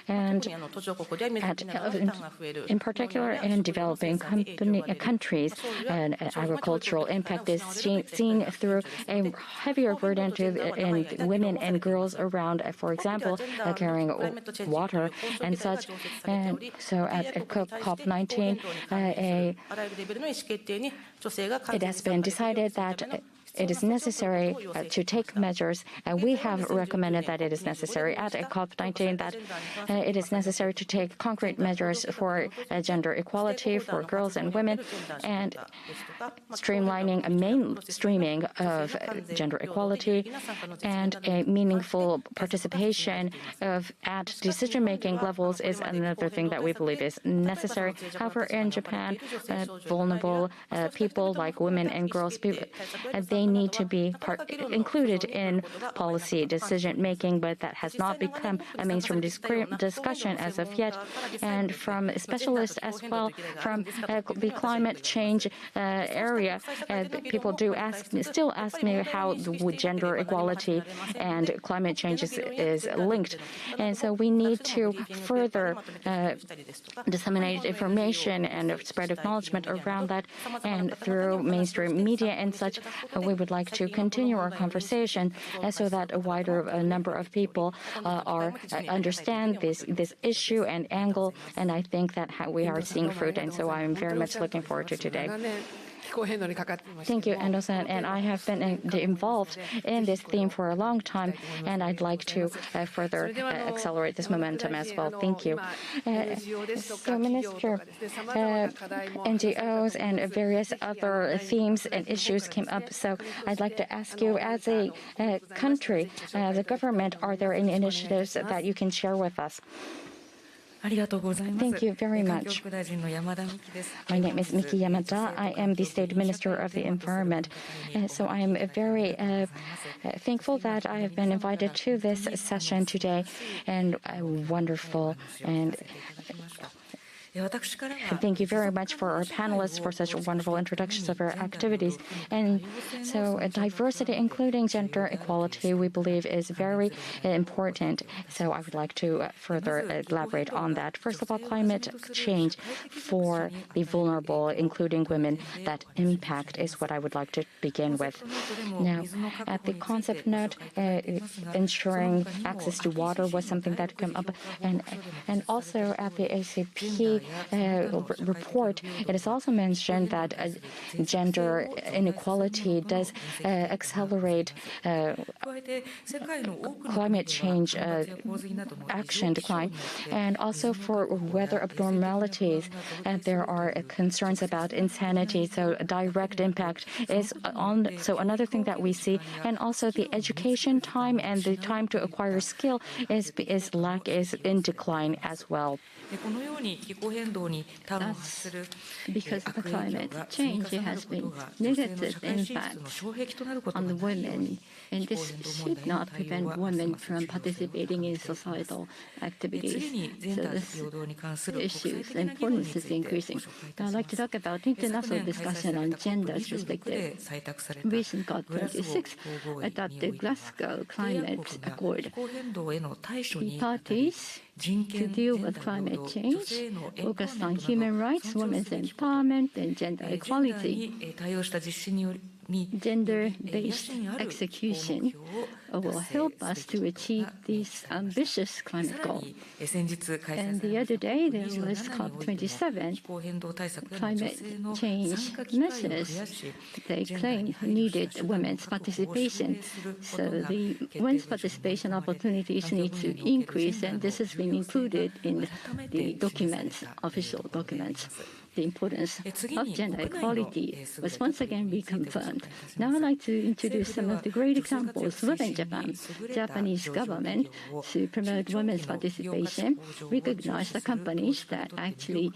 And in particular, in developing countries, agricultural impact is seen through a heavier burden in women and girls around, for example, carrying water and such. And so at COP19, it has been decided that it is necessary to take measures, and we have recommended that it is necessary at COP19 that it is necessary to take concrete measures for gender equality for girls and women, and streamlining a mainstreaming of gender equality and a meaningful participation at decision-making levels is another thing that we believe is necessary. However, in Japan, vulnerable people like women and girls, they need to be included in policy decision-making, but that has not become a mainstream discussion as of yet. And from specialists as well, from the climate change area, people still ask me how gender equality and climate change is linked. And so we need to further disseminate information and spread acknowledgement around that, and through mainstream media and such, we would like to continue our conversation so that a wider number of people understand this issue and angle, and I think that we are seeing fruit, and so I'm very much looking forward to today. Thank you, Endo-san. And I have been involved in this theme for a long time, and I'd like to further accelerate this momentum as well. Thank you. So, Minister, NGOs and various other themes and issues came up. So I'd like to ask you, as a country, the government, are there any initiatives that you can share with us? Thank you very much. My name is Miki Yamada. I am the State Minister of the Environment. So I am very thankful that I have been invited to this session today, and wonderful and thank you very much for our panelists for such wonderful introductions of our activities. And so diversity, including gender equality, we believe is very important. So I would like to further elaborate on that. First of all, climate change for the vulnerable, including women, that impact is what I would like to begin with. Now, at the concept note, ensuring access to water was something that came up. And also at the ACP report, it is also mentioned that gender inequality does accelerate climate change action decline. And also for weather abnormalities, there are concerns about insanity, so direct impact is on. So another thing that we see, and also the education time and the time to acquire skill is in decline as well. That's because of the climate change, there has been negative impact on the women, and this should not prevent women from participating in societal activities. So this issue's importance is increasing. Now, I'd like to talk about international discussion on gender's perspective. Recent COP26 adopted Glasgow Climate Accord. The parties to deal with climate change focused on human rights, women's empowerment, and gender equality. Gender-based execution will help us to achieve this ambitious climate goal. And the other day, there was COP27, climate change measures. They claimed needed women's participation. So the women's participation opportunities need to increase, and this has been included in the documents, official documents. The importance of gender equality was once again reconfirmed. Now I'd like to introduce some of the great examples within Japan. Japanese government, to promote women's participation, recognized the companies that actually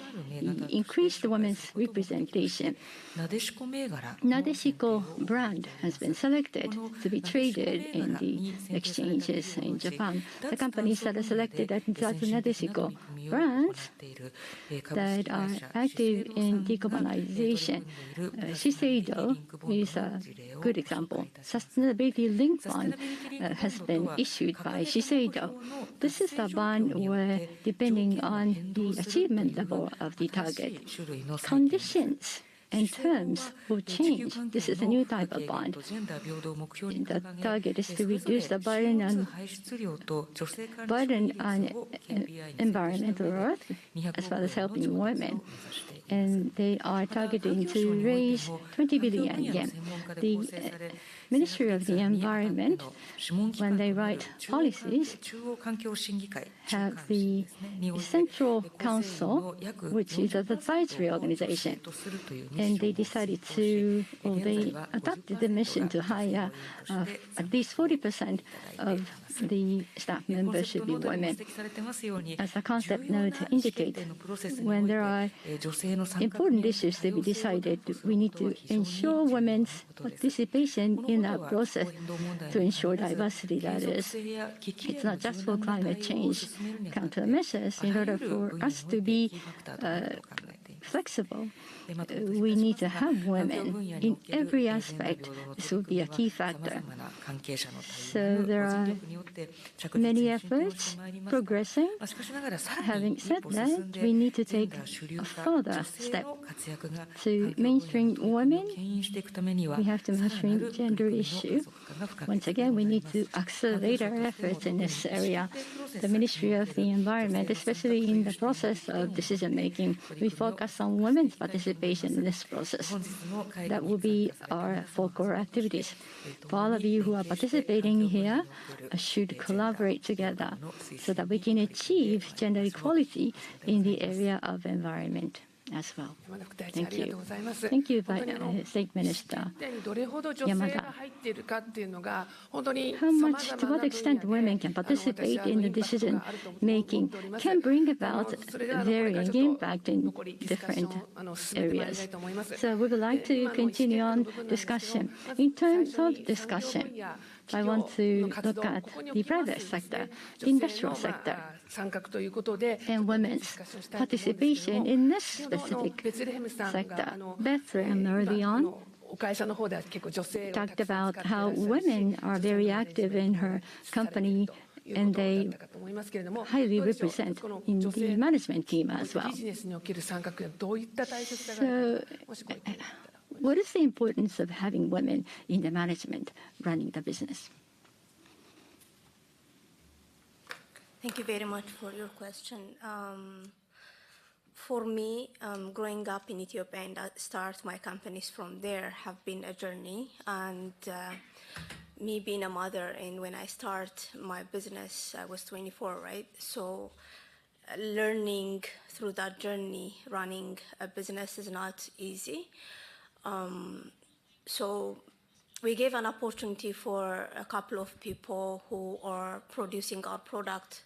increased the women's representation. Nadeshiko brand has been selected to be traded in the exchanges in Japan. The companies that are selected as Nadeshiko brands that are active in decarbonization. Shiseido is a good example. Sustainability-linked bond has been issued by Shiseido. This is the bond where, depending on the achievement level of the target, conditions and terms will change. This is a new type of bond. The target is to reduce the burden on environmental earth, as well as helping women. And they are targeting to raise 20 billion yen. The Ministry of the Environment, when they write policies, have the Central Council, which is an advisory organization. And they decided to, or they adopted the mission to hire at least 40% of the staff members should be women. As the concept note indicates, when there are important issues to be decided, we need to ensure women's participation in that process to ensure diversity, that is. It's not just for climate change countermeasures. In order for us to be flexible. We need to have women in every aspect. This will be a key factor. So there are many efforts progressing. Having said that, we need to take a further step to mainstream women. We have to mainstream gender issue. Once again, we need to accelerate our efforts in this area. The Ministry of the Environment, especially in the process of decision making, we focus on women's participation in this process. That will be our focal activities. For all of you who are participating here, should collaborate together so that we can achieve gender equality in the area of environment as well. Thank you. Thank you, State Minister Yamada. How much, to what extent women can participate in the decision making can bring about varying impact in different areas. So we would like to continue on discussion. In terms of discussion, I want to look at the private sector, the industrial sector, and women's participation in this specific sector. Bethlehem early on talked about how women are very active in her company and they highly represent in the management team as well. So, what is the importance of having women in the management running the business? Thank you very much for your question. For me, growing up in Ethiopia and start my companies from there have been a journey. And me being a mother, and when I start my business, I was 24, right? So learning through that journey, running a business is not easy. So we gave an opportunity for a couple of people who are producing our product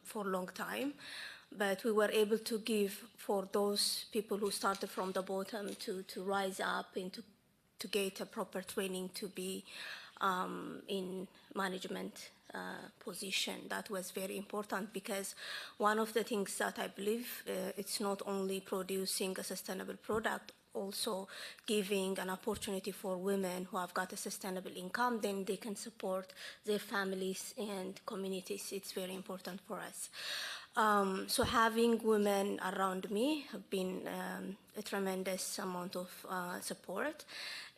for a long time, but we were able to give for those people who started from the bottom to rise up and to get a proper training to be in management position. That was very important because one of the things that I believe it's not only producing a sustainable product, also giving an opportunity for women who have got a sustainable income, then they can support their families and communities. It's very important for us. So having women around me have been a tremendous amount of support.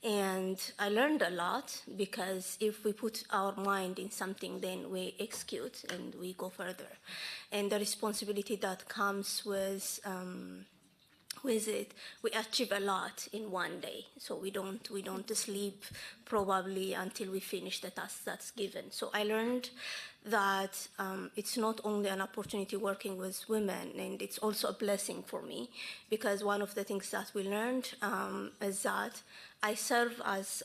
And I learned a lot because if we put our mind in something, then we execute and we go further. And the responsibility that comes with it, we achieve a lot in one day. So we don't sleep probably until we finish the task that's given. So I learned that it's not only an opportunity working with women, and it's also a blessing for me, because one of the things that we learned is that I serve as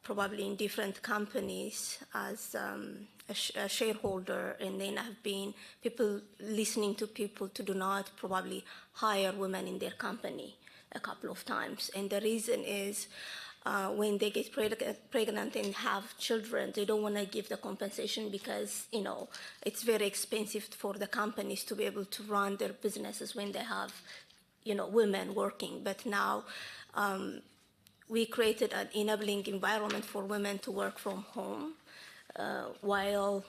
probably in different companies as a shareholder, and then I've been people listening to people to do not probably hire women in their company a couple of times. And the reason is when they get pregnant and have children, they don't want to give the compensation because, you know, it's very expensive for the companies to be able to run their businesses when they have, you know, women working. But now we created an enabling environment for women to work from home while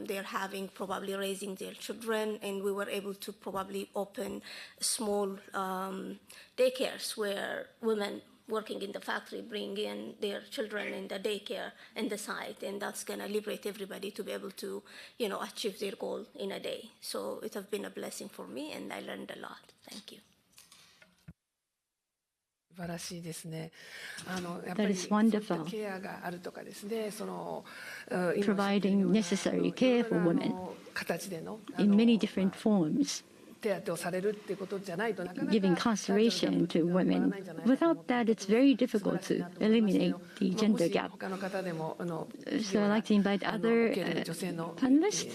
they're having probably raising their children, and we were able to probably open small daycares where women working in the factory bring in their children in the daycare and the site, and that's going to liberate everybody to be able to, you know, achieve their goal in a day. So it has been a blessing for me, and I learned a lot. Thank you. That is wonderful. Providing necessary care for women in many different forms, giving consideration to women. Without that, it's very difficult to eliminate the gender gap. So I'd like to invite other panelists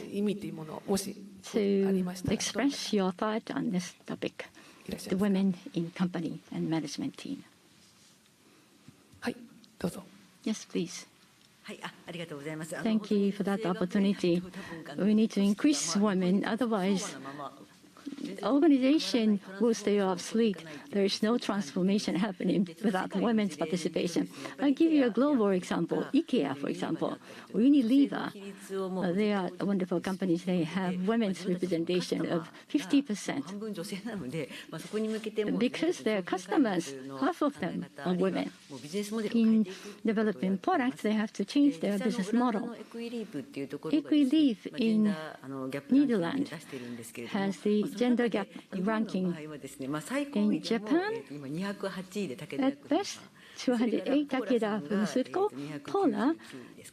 to express your thought on this topic. The women in company and management team. Yes, please. Thank you for that opportunity. We need to increase women, otherwise organization will stay obsolete. There is no transformation happening without women's participation. I'll give you a global example. IKEA, for example, or Unilever. They are wonderful companies. They have women's representation of 50%. Because their customers, half of them are women. In developing products, they have to change their business model. Equileaf in Netherlands has the gender gap ranking. In Japan, at best, 208, Takeda Pharmaceutical, Polar,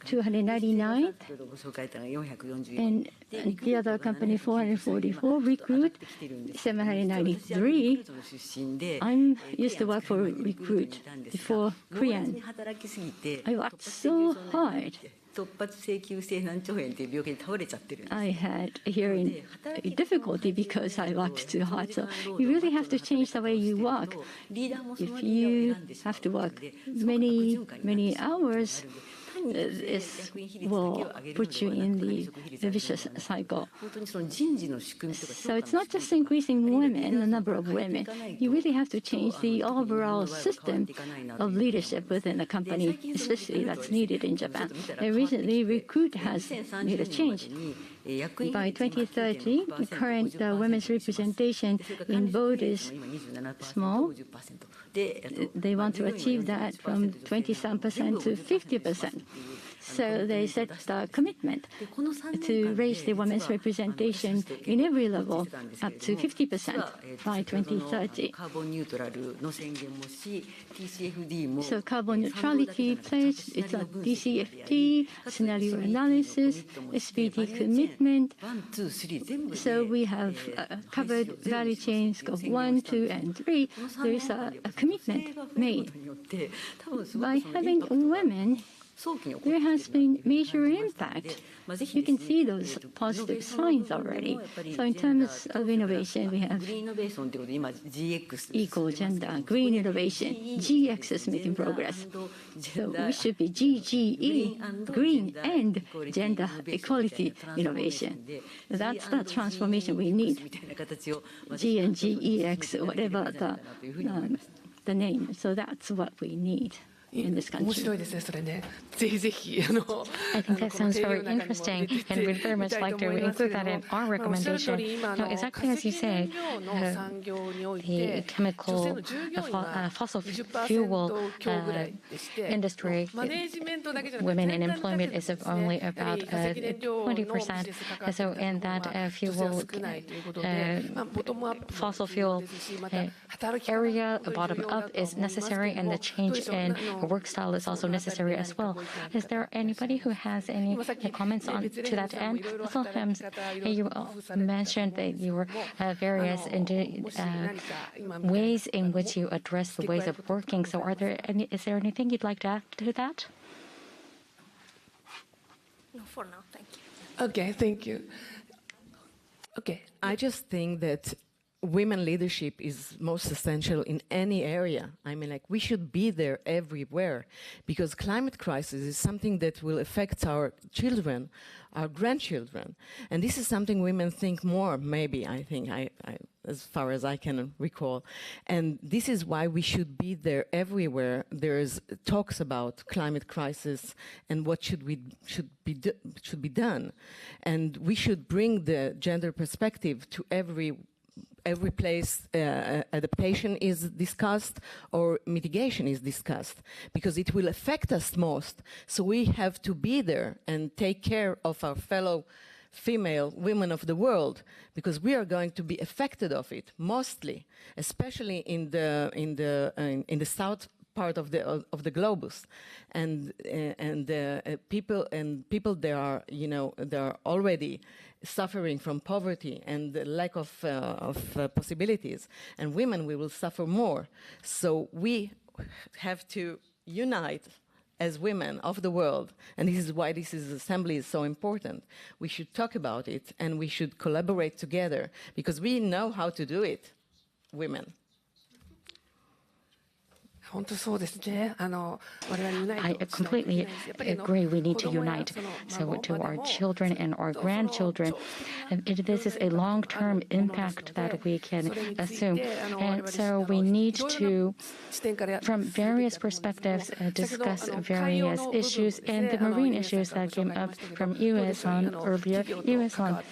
299, and the other company, 444, Recruit, 793. I used to work for Recruit before Korean. I worked so hard. I had hearing difficulty because I worked too hard. So you really have to change the way you work. If you have to work many hours, this will put you in the vicious cycle. So it's not just increasing women, the number of women. You really have to change the overall system of leadership within the company, especially that's needed in Japan. And recently, Recruit has made a change. By 2030, the current women's representation in board is small. They want to achieve that from 27% to 50%. So they set a commitment to raise the women's representation in every level up to 50% by 2030. So carbon neutrality pledge, it's a DCFT, scenario analysis, SPT commitment. So we have covered value chains Scope 1, 2, and 3. There is a commitment made. By having women, there has been major impact. You can see those positive signs already. So in terms of innovation, we have equal gender, green innovation, GX is making progress. So we should be GGE, green and gender equality innovation. That's the transformation we need. G and GEX, whatever the name. So that's what we need. In this country. I think that sounds very interesting, and we'd very much like to include that in our recommendation. Now, exactly as you say, the chemical, fossil fuel industry, women in employment is only about 20%. So in that fuel, fossil fuel area, bottom up is necessary, and the change in work style is also necessary as well. Is there anybody who has any comments on to that end? Also, you mentioned that you were various ways in which you address the ways of working. So, is there anything you'd like to add to that? No, for now, thank you. Okay, thank you. Okay, I just think that women leadership is most essential in any area. I mean, like, we should be there everywhere, because climate crisis is something that will affect our children, our grandchildren. And this is something women think more, maybe, I think, as far as I can recall. And this is why we should be there everywhere. There's talks about climate crisis and what should be done. And we should bring the gender perspective to every place adaptation is discussed or mitigation is discussed, because it will affect us most. So we have to be there and take care of our fellow female women of the world, because we are going to be affected of it mostly, especially in the south part of the globus, and people there are, they are already suffering from poverty and the lack of possibilities, and women, we will suffer more. So we have to unite as women of the world, and this is why this assembly is so important. We should talk about it, and we should collaborate together, because we know how to do it, women. 本当そうですね。我々ユナイト I completely agree. We need to unite. So to our children and our grandchildren, this is a long-term impact that we can assume. And so we need to, from various perspectives, discuss various issues and the marine issues that came up from US-on earlier. US-on.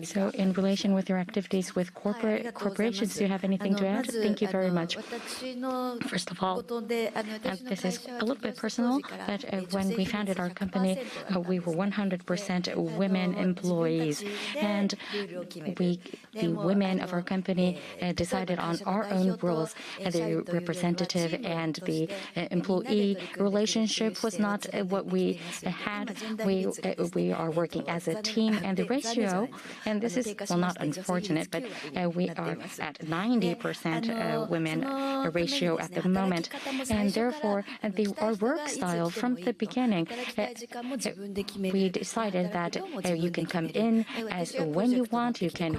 So in relation with your activities with corporations, do you have anything to add? Thank you very much. First of all, this is a little bit personal, but when we founded our company, we were 100% women employees. And the women of our company decided on our own rules. The representative and the employee relationship was not what we had. We are working as a team, and the ratio, and this is, well, not unfortunate, but we are at 90% women ratio at the moment. And therefore, our work style from the beginning, we decided that you can come in as when you want, you can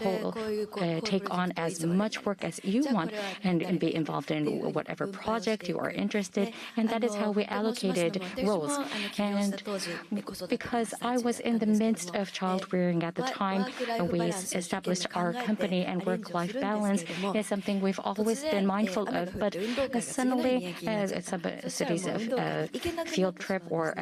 take on as much work as you want and be involved in whatever project you are interested, and that is how we allocated roles. And because I was in the midst of child rearing at the time, we established our company, and work-life balance is something we've always been mindful of. But suddenly, somebody's field trip or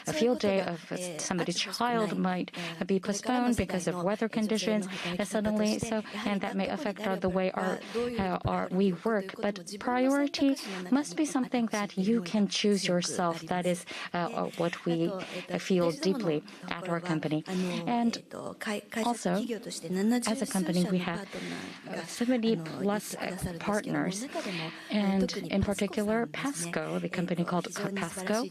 a field day of somebody's child might be postponed because of weather conditions suddenly. So, and that may affect the way we work. But priority must be something that you can choose yourself. That is what we feel deeply at our company. And also, as a company, we have 70 plus partners, and in particular, PASCO, the company called PASCO,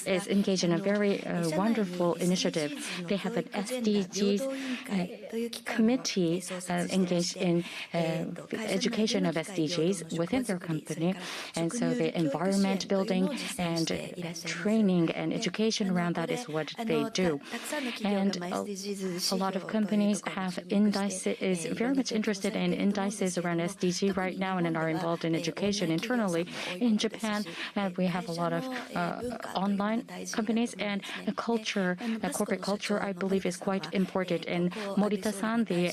is engaged in a very wonderful initiative. They have an SDGs committee engaged in education of SDGs within their company, and so the environment building and training and education around that is what they do. And a lot of companies have is very much interested in indices around SDG right now and are involved in education internally. In Japan, we have a lot of online companies, and corporate culture, I believe, is quite important. And Morita-san, the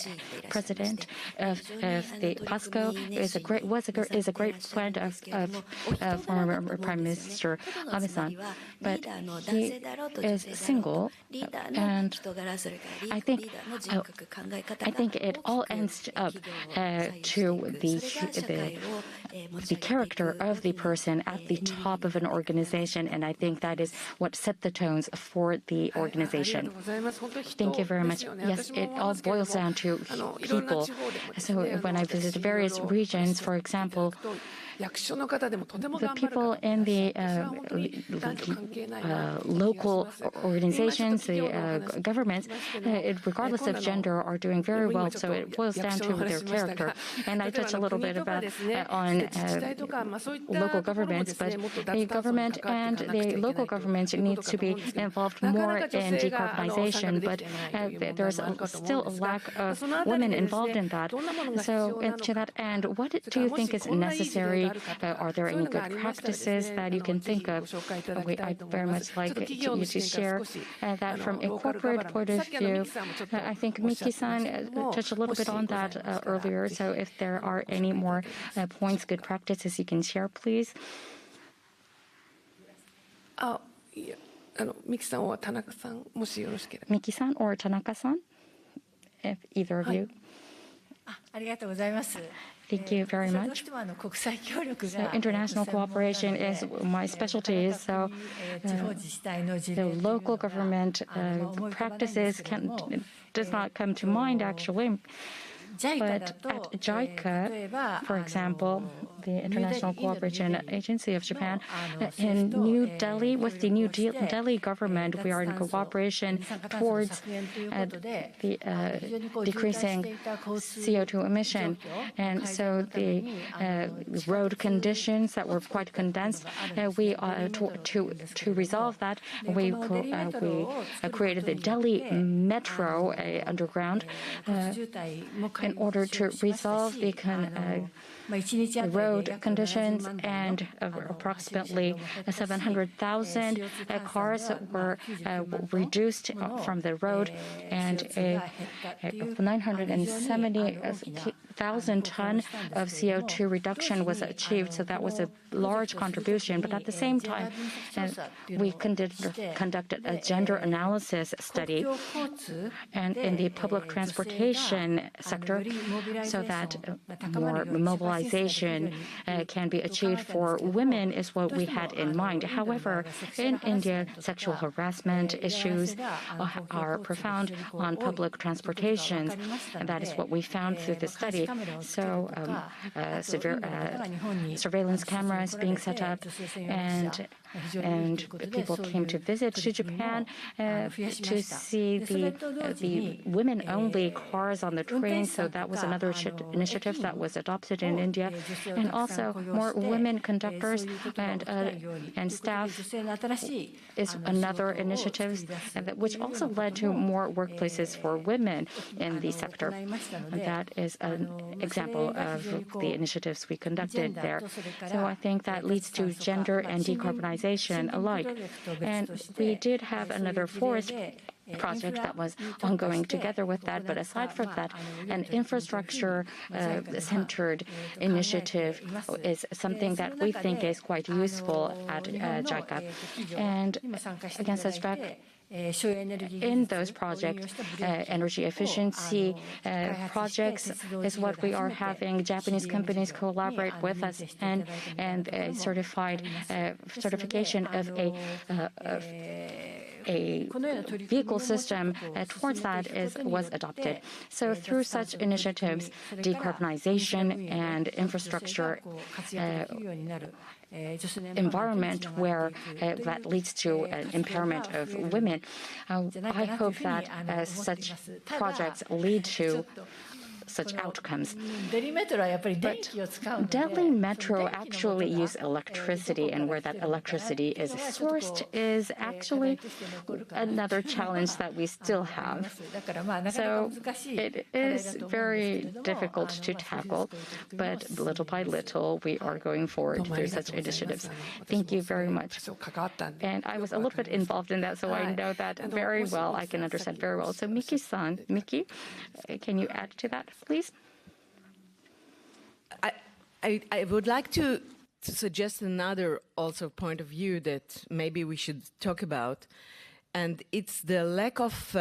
president of the PASCO, is a great friend of former Prime Minister Abe-san. But he is single, and I think it all ends up to the character of the person at the top of an organization, and I think that is what set the tones for the organization. Thank you very much. Yes, it all boils down to people. So when I visit various regions, for example, the people in the local organizations, the governments, regardless of gender, are doing very well. So it boils down to their character. And I touched a little bit about on local governments, but the government and the local governments need to be involved more in decarbonization. But there's still a lack of women involved in that. So to that end, what do you think is necessary? Are there any good practices that you can think of? I'd very much like you to share that from a corporate point of view. I think Miki-san touched a little bit on that earlier. So if there are any more points, good practices you can share, please. Miki-san or Tanaka-san, もしよろしければ。Miki-san or Tanaka-san, if either of you. ありがとうございます。Thank you very much. So international cooperation is my specialty. So the local government practices does not come to mind actually. But at JICA, for example, the International Cooperation Agency of Japan, in New Delhi, with the New Delhi government, we are in cooperation towards the decreasing CO2 emission. And so the road conditions that were quite condensed, to resolve that, we created the Delhi Metro underground in in order to resolve the road conditions, and approximately 700,000 cars were reduced from the road, and 970,000 tons of CO2 reduction was achieved. So that was a large contribution. But at the same time, we conducted a gender analysis study and in the public transportation sector, so that more mobilization can be achieved for women is what we had in mind. However, in India, sexual harassment issues are profound on public transportation, and that is what we found through the study. So surveillance cameras being set up, and people came to visit to Japan to see the women-only cars on the train. So that was another initiative that was adopted in India, and also more women conductors and staff is another initiative, which also led to more workplaces for women in the sector. And that is an example of the initiatives we conducted there. So I think that leads to gender and decarbonization alike. And we did have another forest project that was ongoing together with that. But aside from that, an infrastructure-centered initiative is something that we think is quite useful at JICA. And against such back, in those projects, energy efficiency projects is what we are having. Japanese companies collaborate with us, and a certification of a vehicle system towards that was adopted. So through such initiatives, decarbonization and infrastructure environment where that leads to an empowerment of women, I hope that such projects lead to such outcomes. But Delhi Metro actually use electricity, and where that electricity is sourced is actually another challenge that we still have. So it is very difficult to tackle, but little by little we are going forward through such initiatives. Thank you very much. And I was a little bit involved in that, so I know that very well. I can understand very well. So Miki-san, can you add to that, please? I would like to suggest another also point of view that maybe we should talk about, and it's the lack of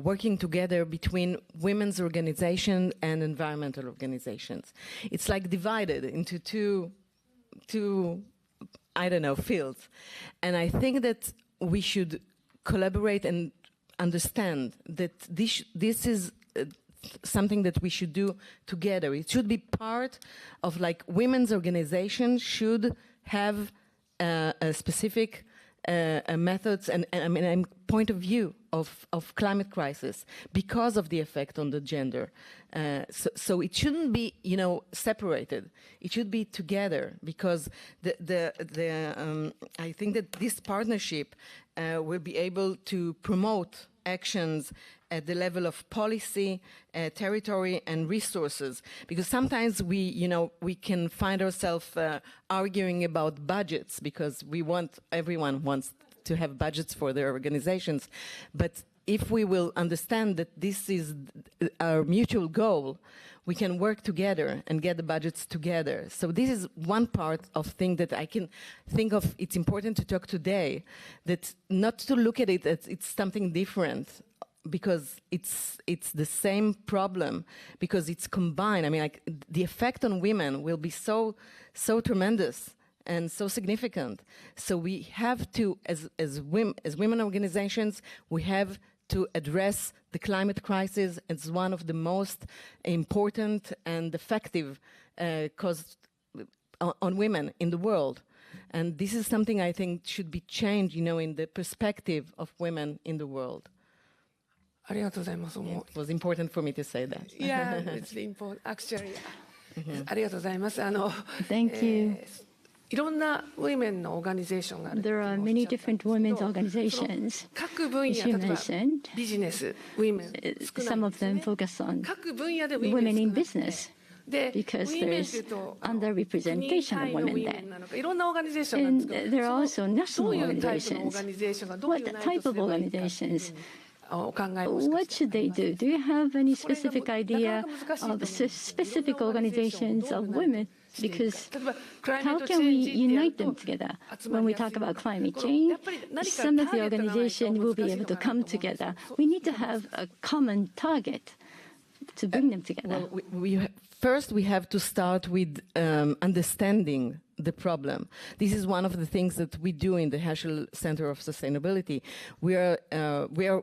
working together between women's organizations and environmental organizations. It's like divided into two I don't know, fields. And I think that we should collaborate and understand that this is something that we should do together. It should be part of, like, women's organizations should have a specific methods and point of view of climate crisis because of the effect on the gender. So it shouldn't be, separated. It should be together, because I think that this partnership will be able to promote actions at the level of policy, territory, and resources. Because sometimes we can find ourselves arguing about budgets, because everyone wants to have budgets for their organizations. But if we will understand that this is our mutual goal, we can work together and get the budgets together. So this is one part of thing that I can think of. It's important to talk today, that not to look at it as it's something different, because it's the same problem, because it's combined. I mean, like, the effect on women will be so tremendous and so significant. So we have to, as women organizations, we have to address the climate crisis. It's one of the most important and effective cause on women in the world. And this is something I think should be changed, in the perspective of women in the world. It was important for me to say that. Yeah, it's important. Actually, ありがとうございます。Thank you. いろんなウィメンのオーガニゼーションがある。There are many different women's organizations. 各分野、例えばビジネス、ウィメン、少ないんですね。 Some of them focus on 各分野でウィメ women ン in 少なくて business で、 because ウィメンっていう there's と、 underrepresentation of 国単位のウ women ィメ there. ンなのか、いろんなオーガニゼーションがあるん And ですけ there ど、 are そ also のど national ういうタイプのオー organizations. ガニゼーションがどう What いう内 type 容 of すればいいかっていうふうに organizations? お考えを What して should they do? Do you have any specific idea of specific organizations of women? Because how can we unite them together? When we talk about climate change, some of the organizations will be able to come together. We need to have a common target to bring them together. Well, first, we have to start with understanding the problem. This is one of the things that we do in the Heschel Center of Sustainability. We are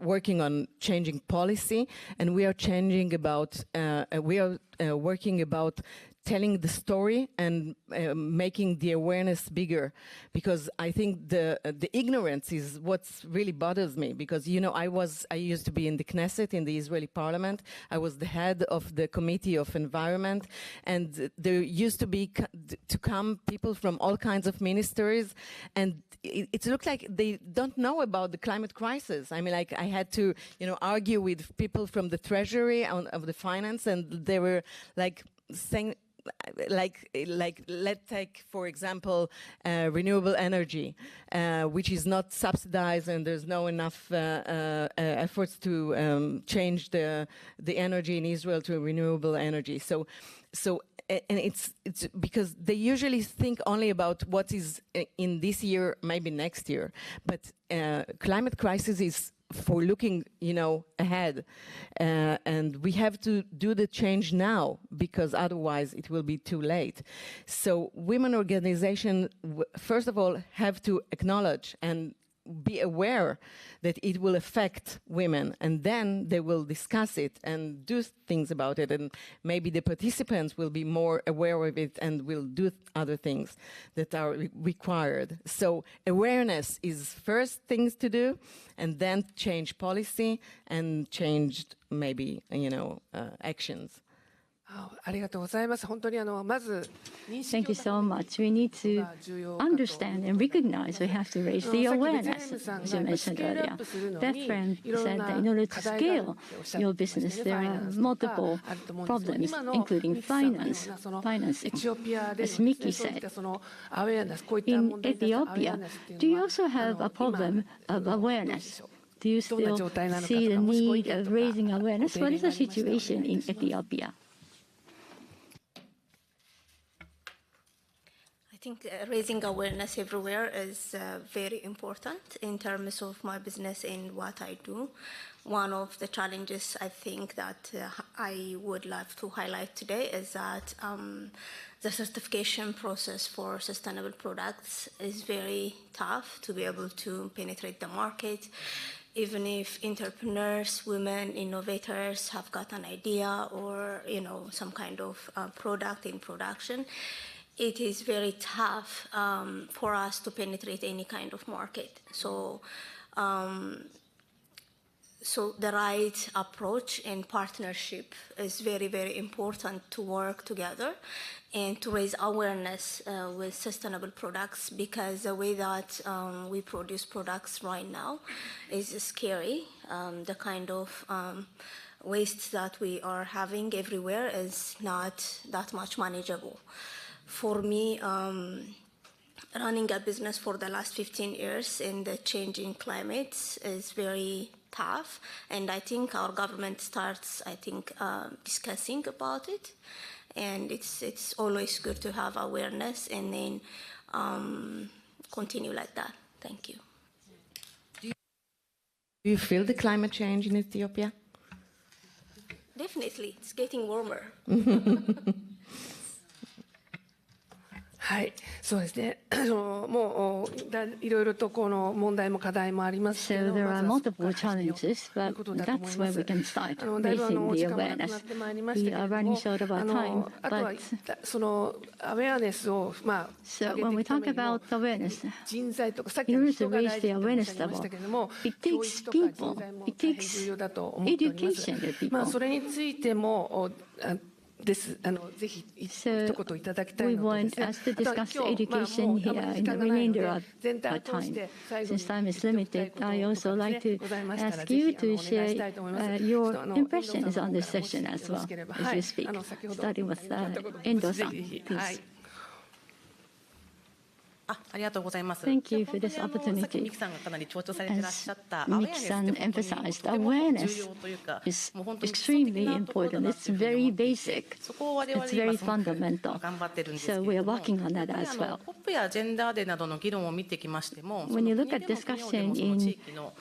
working on changing policy, and we are working about telling the story and making the awareness bigger, because I think the ignorance is what really bothers me. Because I used to be in the Knesset, in the Israeli Parliament. I was the head of the Committee of Environment, and there used to be to come people from all kinds of ministries, and it looked like they don't know about the climate crisis. I mean, like I had to argue with people from the Treasury of the finance, and they were like saying, like let's take for example renewable energy, which is not subsidized, and there's no enough efforts to change the energy in Israel to renewable energy. So and it's because they usually think only about what is in this year, maybe next year, but climate crisis is for looking, ahead, and we have to do the change now, because otherwise it will be too late. So women organizations, first of all, have to acknowledge and be aware that it will affect women, and then they will discuss it and do things about it, and maybe the participants will be more aware of it and will do other things that are required. So awareness is first things to do, and then change policy and change maybe actions. ありがとうございます。本当にまず認識を Thank you so much. We need to understand and recognize we have to raise the awareness, as you mentioned earlier. That friend said that in order to scale your business, there are multiple problems, including financing. As Mickey said, in Ethiopia, do you also have a problem of awareness? Do you still see the need of raising awareness? What is the situation in Ethiopia? I think raising awareness everywhere is very important in terms of my business and what I do. One of the challenges I think that I would like to highlight today is that the certification process for sustainable products is very tough to be able to penetrate the market. Even if entrepreneurs, women, innovators have got an idea or some kind of product in production, it is very tough for us to penetrate any kind of market. So the right approach and partnership is very, very important to work together and to raise awareness with sustainable products, because the way that we produce products right now is scary. The kind of waste that we are having everywhere is not that much manageable. For me, running a business for the last 15 years in the changing climate is very tough, and I think our government starts, discussing about it, and it's always good to have awareness and then continue like that. Thank you. Do you feel the climate change in Ethiopia? Definitely, it's getting warmer. はい、そうですね。もういろいろとこの問題も課題もありますけど、So there are multiple challenges, but that's where we can start raising the awareness. We are running short of our time, あとは but そのアウェアネスをso when we talk about awareness, 人材とかさっき in の order 人 to が raise 大 the 事とおっ awareness しゃいましたけれども、 level, it 教 takes 育とか人 people, 材も it 大変 takes 重要だと思っております。 education of people. それについてもですぜひ一言いただきた we いのと want ですね us to discuss education here in the remainder of 全 our 体を通し time. て最後に Since time is limited, I also like to ございましたら ask ぜ you ひ to お願いしたいと思います。 share ちょ your っと遠藤 impressions さん on の this 方からもし session よ as ろ well しければ as you speak. 先ほど Starting with ちょっとご Endo-san, ぜひ please. はい。ありがとうございます。 Thank you for this さっき opportunity. ミキさんがかなり強調されていらっしゃった As Miki-san emphasized, awareness is extremely important. It's very basic. It's very fundamental. So we are working on that as well. ポップやジェンダーデーなどの議論を見てきましても、 When you look at discussion in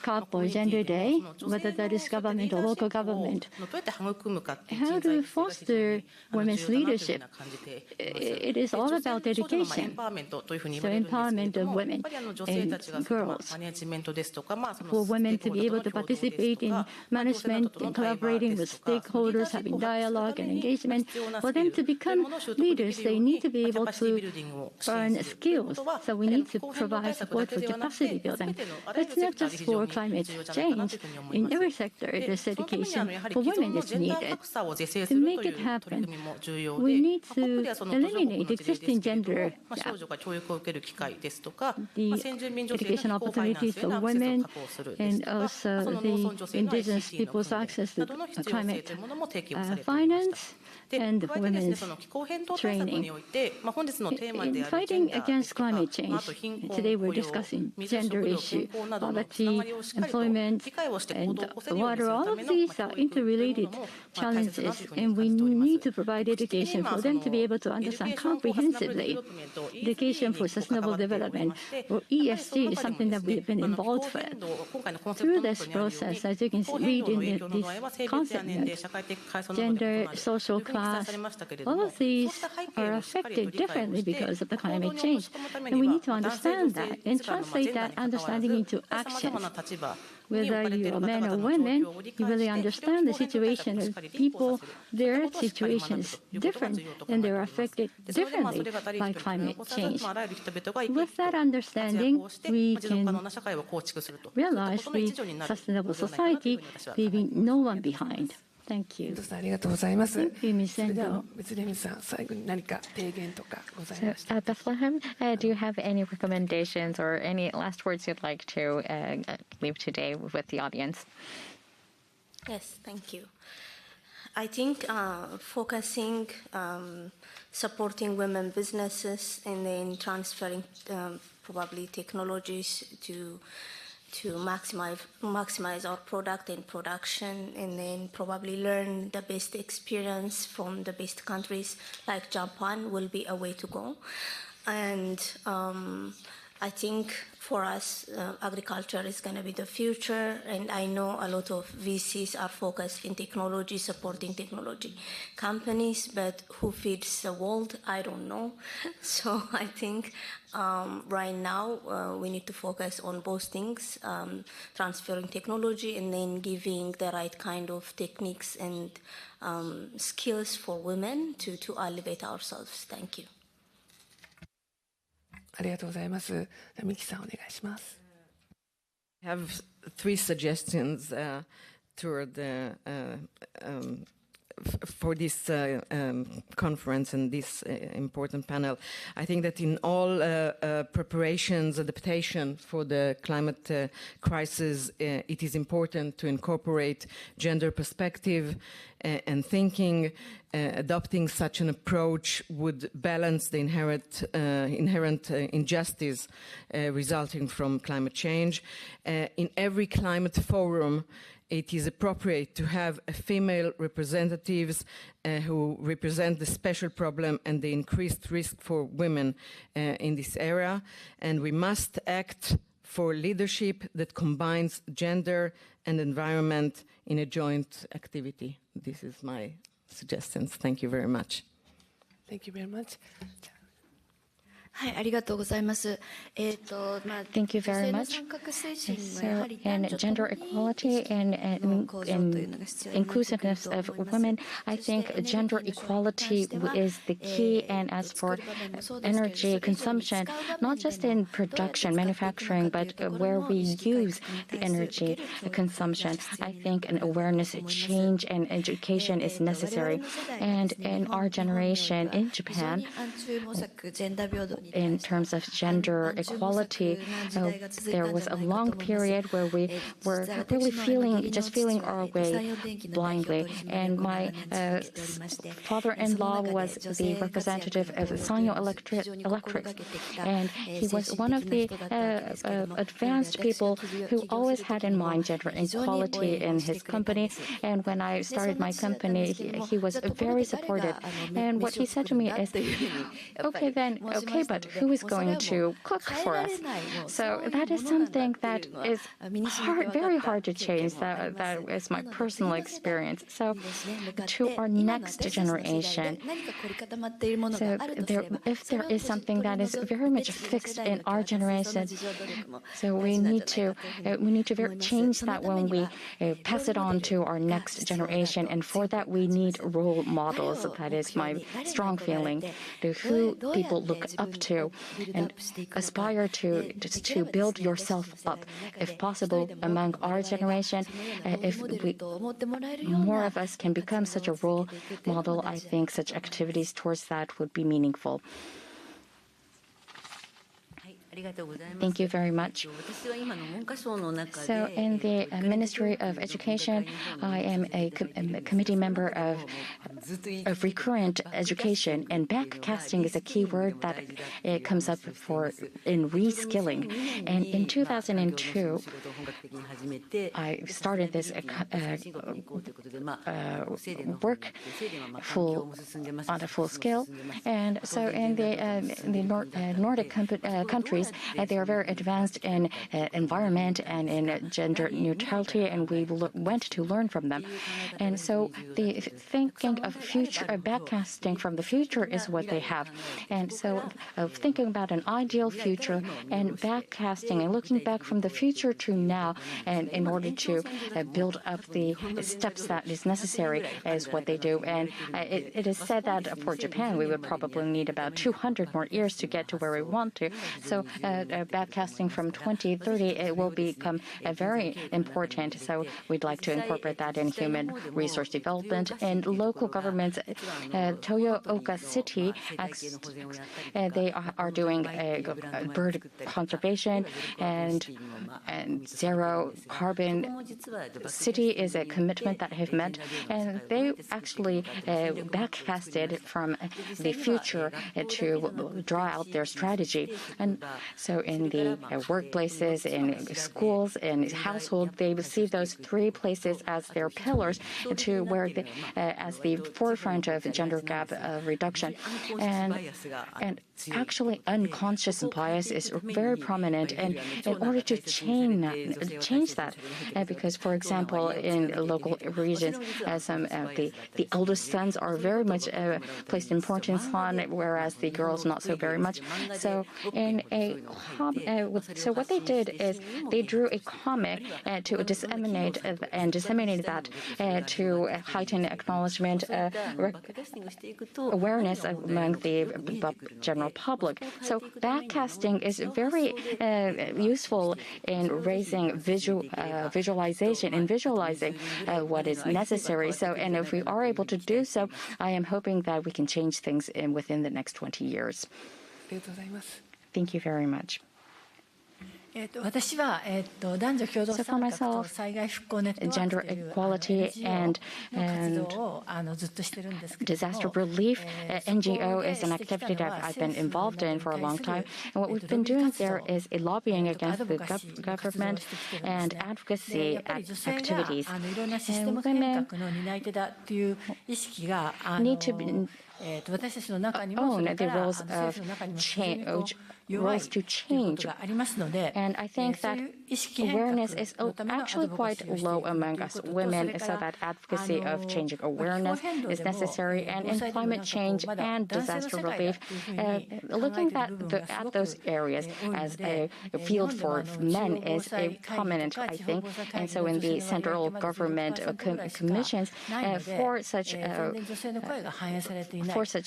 COP or Gender Day, whether that is government or local government, どうやって育むかっていう how 人材 to foster women's 重要だなというふう leadership, な感じています。 it is all about 女性のエン education. パワーメントというふうに言 So われるんですけれ empowerment ど of も、や women っぱり女性 and たちが girls. マネジメントですとか、その For women to be able to participate in management and collaborating with stakeholders, having dialogue and engagement, for them to become leaders, they need to be able to earn skills. So we need to provide support for capacity building. But it's not just for climate change. In every sector, this education for women is needed. To make it happen, we need to eliminate existing gender gaps. 少女が教育を受ける機会ですとか、 The 先住民女性の educational 気候ファイナン opportunities スへの for アクセスを women 確保するです and とか、 also その農村女 the 性の indigenous ICT の people's 訓練 access な to どの必要性 climate というものも提供されておりました。 finance で、 and 加えてですね、 women's その気候変動対策において、本日のテーマ In である fighting ジェンダー against climate ですと change, か、あと貧困、 today we're 雇用、 discussing 水、 gender 食料、 issue, 健康などのつなが poverty, りをしっかりと employment, 理解をして行 and 動を起こせるようにする water. た All め of の these 教 are 育という interrelated のも大切だなと challenges, いうふうに and 感 we じております。 need to provide education for them to be able to understand comprehensively. Education for sustainable development, or ESG, is something that we've been involved with. Through this process, as you can read in this concept note, gender, social class, all of these are affected differently because of the climate change. And we need to understand that and translate that understanding into actions. Whether you are men or women, you really understand the situation of people, their situation is different and they're affected differently by climate change. With that understanding, we can realize the sustainable society, leaving no one behind. Thank you. ありがとうございます。 Thank you, Ms. それでは Endo. 別レミさん、最後に何か提言とかござい So, ました。 Bethlehem, do you have any recommendations or any last words you'd like to leave today with the audience? Yes, thank you. I think focusing, supporting women businesses and then transferring probably technologies to maximize our product and production, and then probably learn the best experience from the best countries like Japan will be a way to go. And I think for us, agriculture is going to be the future, and I know a lot of VCs are focused in technology, supporting technology companies, but who feeds the world, I don't know. So I think right now we need to focus on both things, transferring technology and then giving the right kind of techniques and skills for women to elevate ourselves. Thank you. ありがとうございます。ミキさんお願いします。I have three suggestions toward for this conference and this important panel. I think that in all preparations, adaptation for the climate crisis, it is important to incorporate gender perspective and thinking. Adopting such an approach would balance the inherent injustice resulting from climate change. In every climate forum, it is appropriate to have female representatives who represent the special problem and the increased risk for women in this area. And we must act for leadership that combines gender and environment in a joint activity. This is my suggestions. Thank you very much. Thank you very much. はい、ありがとうございます。Thank you very much. So, in gender equality and inclusiveness of women, I think gender equality is the key. And as for energy consumption, not just in production, manufacturing, but where we use the energy consumption, I think an awareness change and education is necessary. And in our generation in Japan, in terms of gender equality, there was a long period where we were really feeling our way blindly. And my father-in-law was the representative of Sanyo Electric, and he was one of the advanced people who always had in mind gender equality in his company. And when I started my company, he was very supportive. And what he said to me is, okay, but who is going to cook for us? So that is something that is very hard to change. That is my personal experience. So to our next generation, so if there is something that is very much fixed in our generation, so we need to change that when we pass it on to our next generation. And for that, we need role models. That is my strong feeling. Who people look up to and aspire to build yourself up, if possible, among our generation. If more of us can become such a role model, I think such activities towards that would be meaningful. Thank you very much. So in the Ministry of Education, I am a committee member of recurrent education, and backcasting is a key word that it comes up in reskilling. And in 2002, I started this work on a full scale. And so in the Nordic countries, they are very advanced in environment and in gender neutrality, and we went to learn from them. And so the thinking of future backcasting from the future is what they have. And so thinking about an ideal future and backcasting and looking back from the future to now, and in order to build up the steps that is necessary is what they do. And it is said that for Japan, we would probably need about 200 more years to get to where we want to. So backcasting from 2030, it will become very important. So we'd like to incorporate that in human resource development and local governments. Toyooka City, they are doing bird conservation and zero carbon city is a commitment that have met, and they actually backcasted from the future to draw out their strategy. And so in the workplaces, in schools, in households, they see those three places as their pillars to where as the forefront of gender gap reduction. And actually unconscious bias is very prominent, and in order to change that, because for example in local regions, the eldest sons are very much placed importance on, whereas the girls not so very much. So so what they did is they drew a comic to disseminate that to heighten acknowledgement, awareness among the general public. So backcasting is very useful in raising visualization and visualizing what is necessary. So, and if we are able to do so, I am hoping that we can change things within the next 20 years. Thank you very much. So for myself, gender equality and disaster relief NGO is an activity that I've been involved in for a long time. And what we've been doing there is a lobbying against the government and advocacy activities. And women need to 私たちの中にもそれから政府の中にも非常に弱いということがありますので、 And I think that awareness is actually quite low among us women, so that advocacy of changing awareness is necessary. And in climate change and disaster relief, looking at those areas as a field for men is prominent, I think. And so in the central government commissions, for such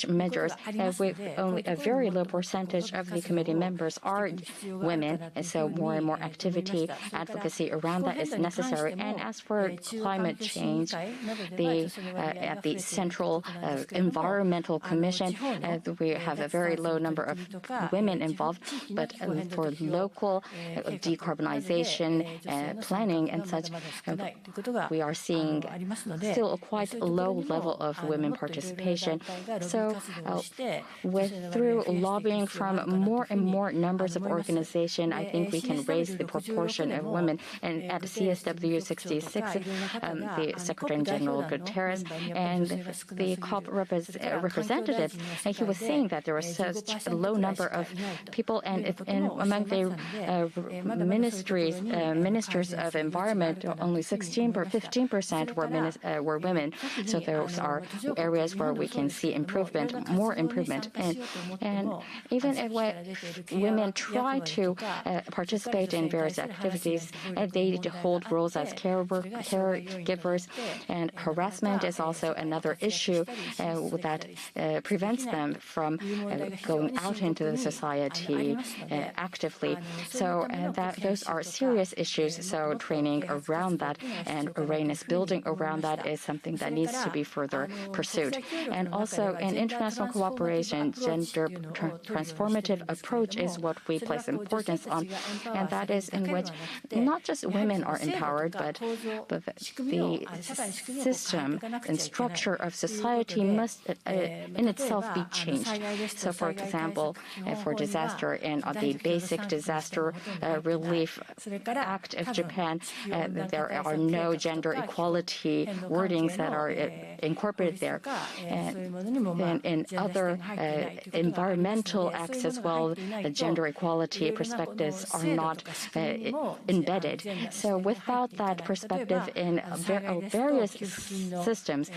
measures, with only a very low percentage of the committee members are women, and so more and more activity, advocacy around that is necessary. And as for climate change, at the Central Environmental Commission, we have a very low number of women involved, but for local decarbonization planning and such, we are seeing still a quite low level of women participation. So through lobbying from more and more numbers of organizations, I think we can raise the proportion of women. And at CSW 66, the Secretary General Guterres and the COP representative, he was saying that there was such a low number of people, and among the ministers of environment, only 16 or 15% were women. So those are areas where we can see improvement, more improvement. And even if women try to participate in various activities, they hold roles as caregivers, and harassment is also another issue that prevents them from going out into the society actively. So those are serious issues. So training around that and awareness building around that is something that needs to be further pursued. And also in international cooperation, gender transformative approach is what we place importance on, and that is in which not just women are empowered, but the system and structure of society must in itself be changed. So for example, for disaster and the Basic Disaster Relief Act of Japan, there are no gender equality wordings that are incorporated there. And in other environmental acts as well, the gender equality perspectives are not embedded. So without that perspective in various systems,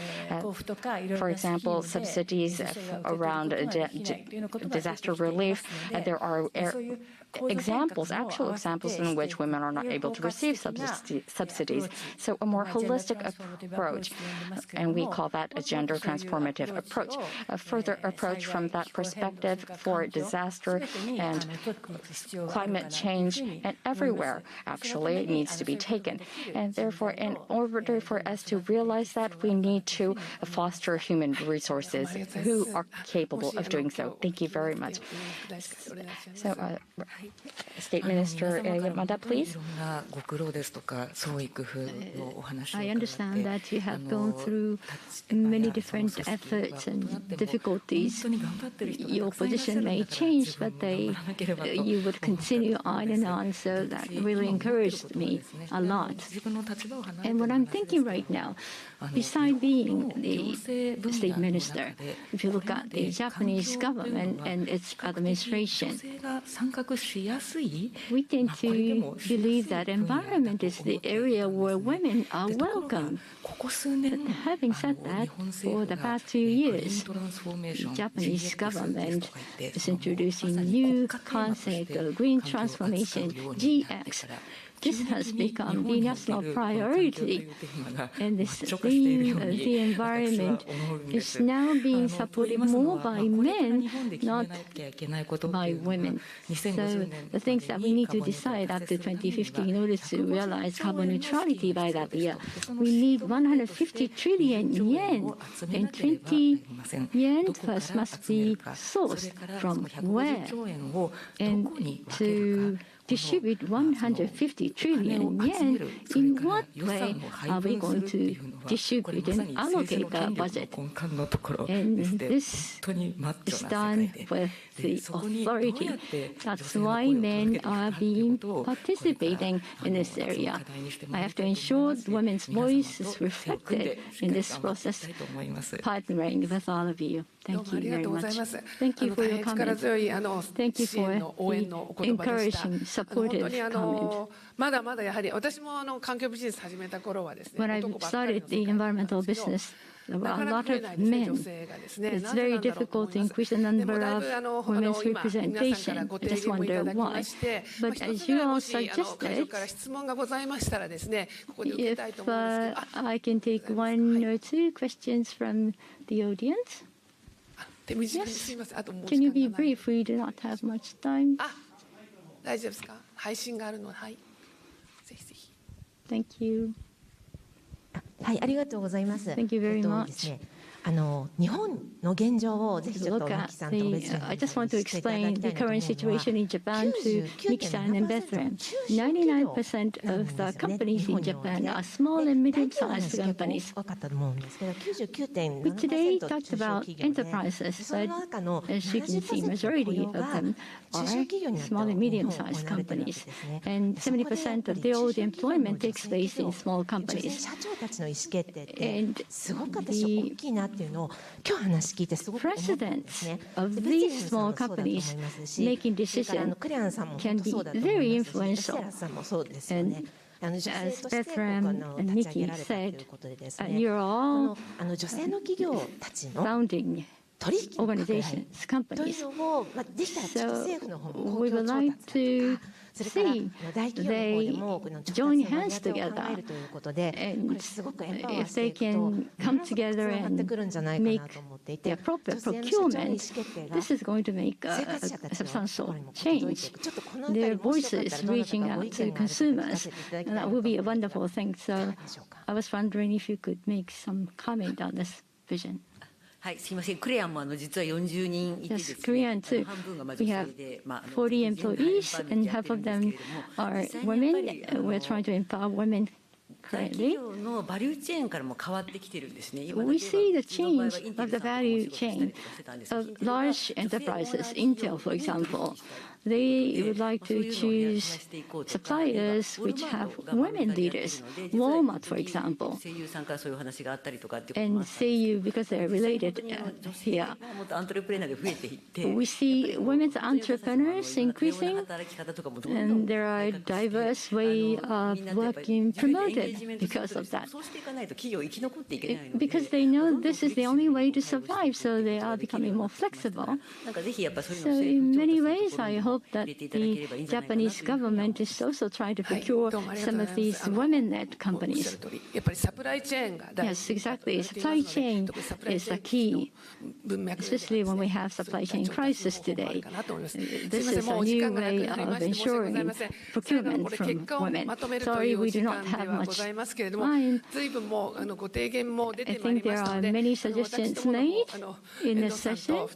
for example, subsidies around disaster relief, there are actual examples in which women are not able to receive subsidies. So a more holistic approach, and we call that a gender transformative approach. A further approach from that perspective for disaster and climate change and everywhere actually needs to be taken. And therefore, in order for us to realize that, we need to foster human resources who are capable of doing so. Thank you very much. So, State Minister Yamada, please. I understand that you have gone through many different efforts and difficulties. Your position may change, but you would continue on and on, so that really encouraged me a lot. And what I'm thinking right now, besides being the state minister, if you look at the Japanese government and its administration, we tend to believe that environment is the area where women are welcome. But having said that, for the past 2 years, the Japanese government is introducing new concept of green transformation, GX. This has become the national priority, and this theme of the environment is now being supported more by men, not by women. So the things that we need to decide after 2050 in order to realize carbon neutrality by that year, we need 150 trillion yen, and 20 yen plus must be sourced from where, and to distribute 150 trillion yen, in what way are we going to distribute and allocate the budget? And this is done with the authority. That's why men are being participating in this area. I have to ensure women's voice is reflected in this process, partnering with all of you. Thank you very much. Thank you for your comments. Thank you for the encouraging, supportive comment. まだまだやはり私も環境ビジネス始めた頃はですね、 When I 男ばっかり started the environmental business, there were a lot of men. It's very difficult to increase the number of women's representation. I just wonder why. But as you all suggested, if I can take one or two questions from the audience. Yes. Can you be brief? We do not have much time. 大丈夫ですか？配信があるので、はい。ぜひぜひ。Thank you. はい、ありがとうございます。Thank you very much. ですね、日本の現状をぜひちょっとミキさんと別に I just want to explain the current situation in Japan to Miki-san and Bethlehem. 99% of the companies in Japan are small and medium-sized companies. 多かったと思うんですけど、99.7% We today talked about enterprises, but as you can see, majority of them are small and medium-sized companies, and 70% of the old employment takes place in small companies. 社長たちの意思決定ってすごく私大きいなっていうのを今日話聞いてすごく思ったんですね。 of these small companies making decisions can be very influential. And as Bethlehem and Nikki said, you're all founding organizations, companies. So we would like to see they join hands together, and if they can come together and make the appropriate procurement, this is going to make a substantial change. Their voices reaching out to consumers, and that will be a wonderful thing. So I was wondering if you could make some comment on this vision. はい、すみません。クレアンも実は40人いてですね。Yes, Korean too. We have 40 employees, and half of them are women. We're trying to empower women currently. We see the change of the value chain of large enterprises. Intel, for example, they would like to choose suppliers which have women leaders. Walmart, for example, and Seiyu, because they're related here. We see women's entrepreneurs increasing, and there are diverse ways of working promoted because of that. Because they know this is the only way to survive, so they are becoming more flexible. So in many ways, I hope that the Japanese government is also trying to procure some of these women-led companies. Yes, exactly. Supply chain is the key, especially when we have supply chain crisis today. This is a new way of ensuring procurement from women. Sorry, we do not have much time. I think there are many suggestions made in this session,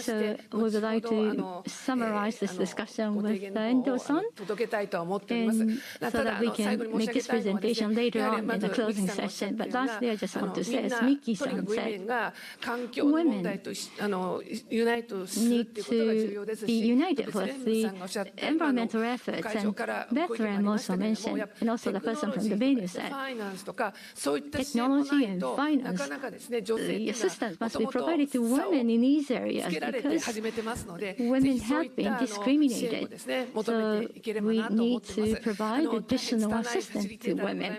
so we would like to summarize this discussion with Endo-san, and so that we can make this presentation later on in the closing session. But lastly, I just want to say, as Miki-san said, women need to be united with the environmental efforts, and Bethlehem also mentioned, and also the person from the venue said, technology and finance, the assistance must be provided to women in these areas because women have been discriminated. So we need to provide additional assistance to women.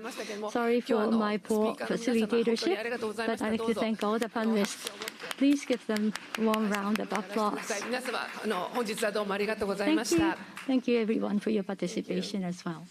Sorry for my poor facilitatorship, but I'd like to thank all the panelists. Please give them one round of applause. Thank you. Thank you everyone for your participation as well.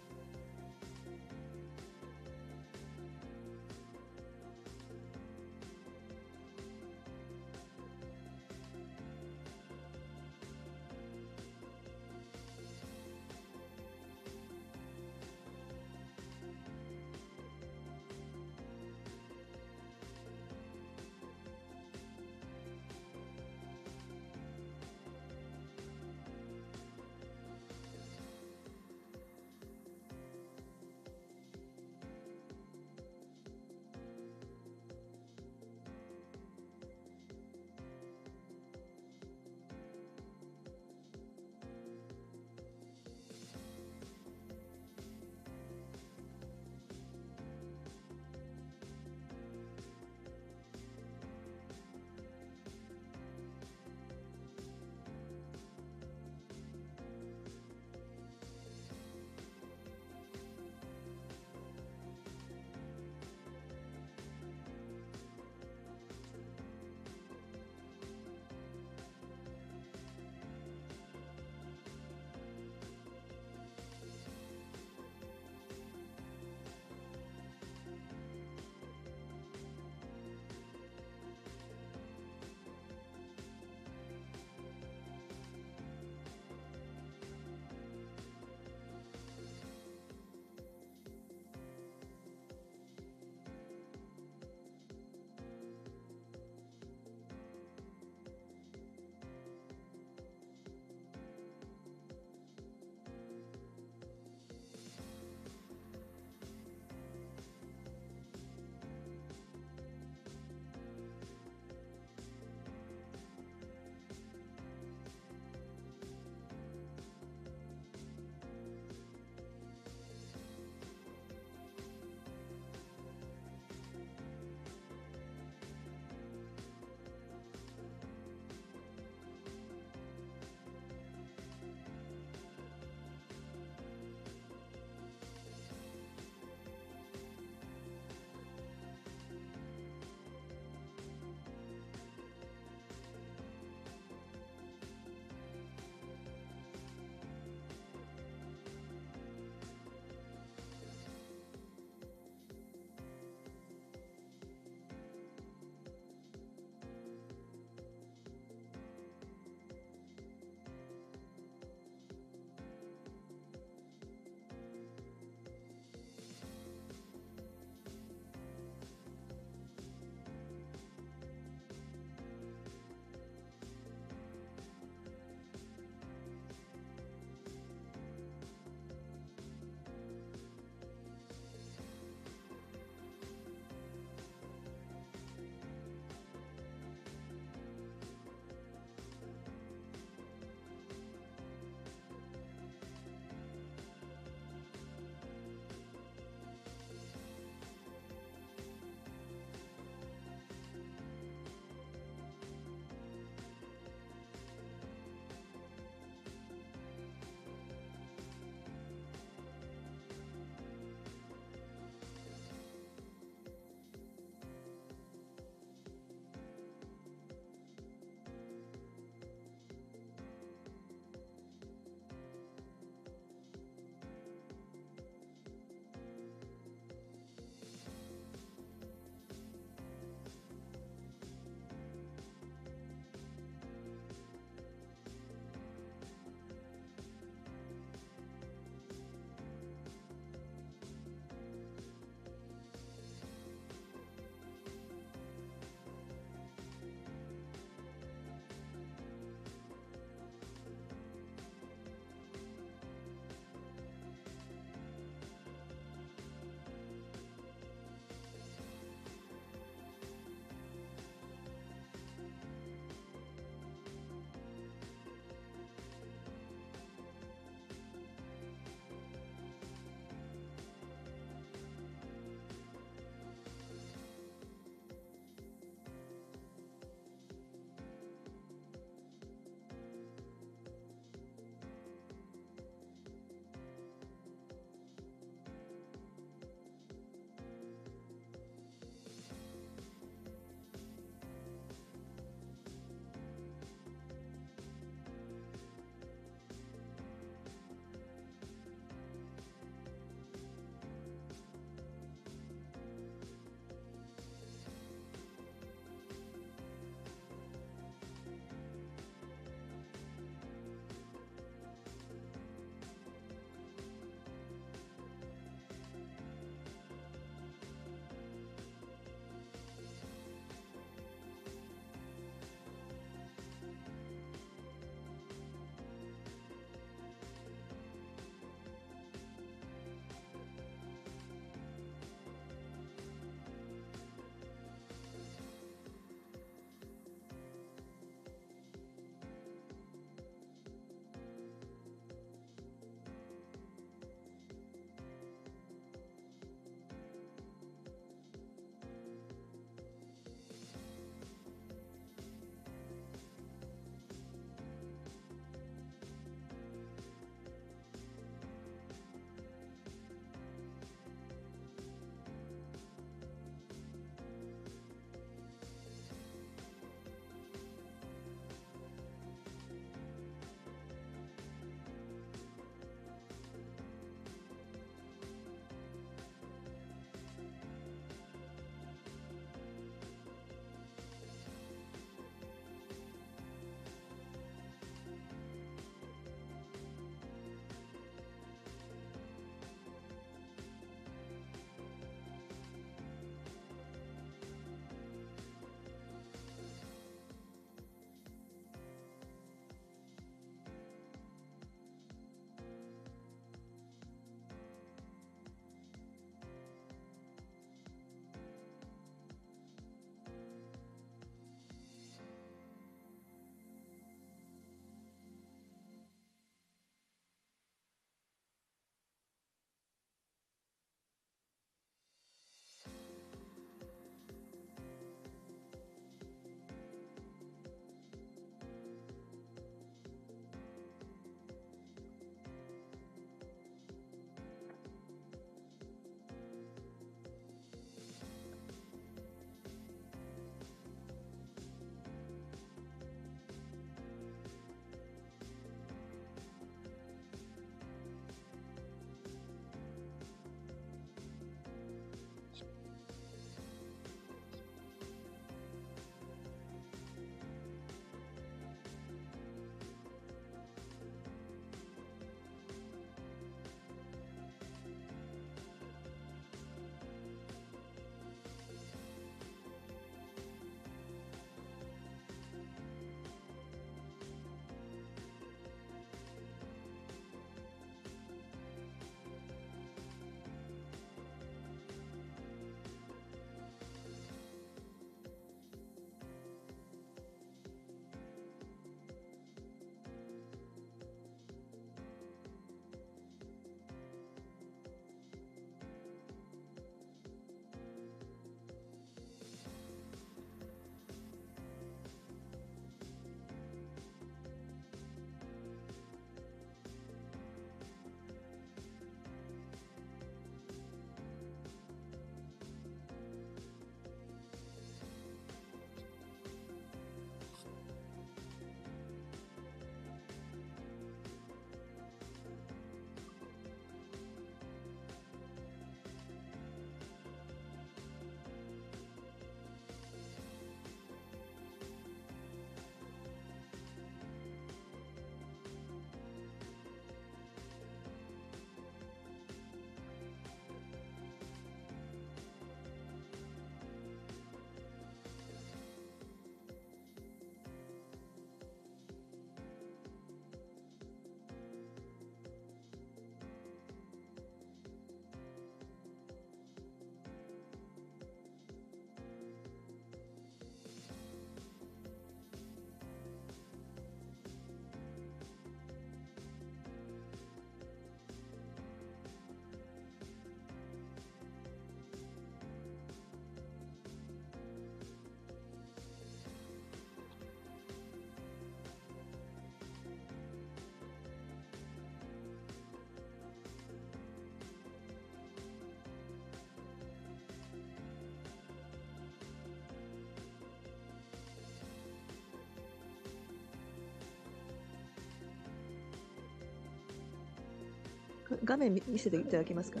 画面見せていただけますか。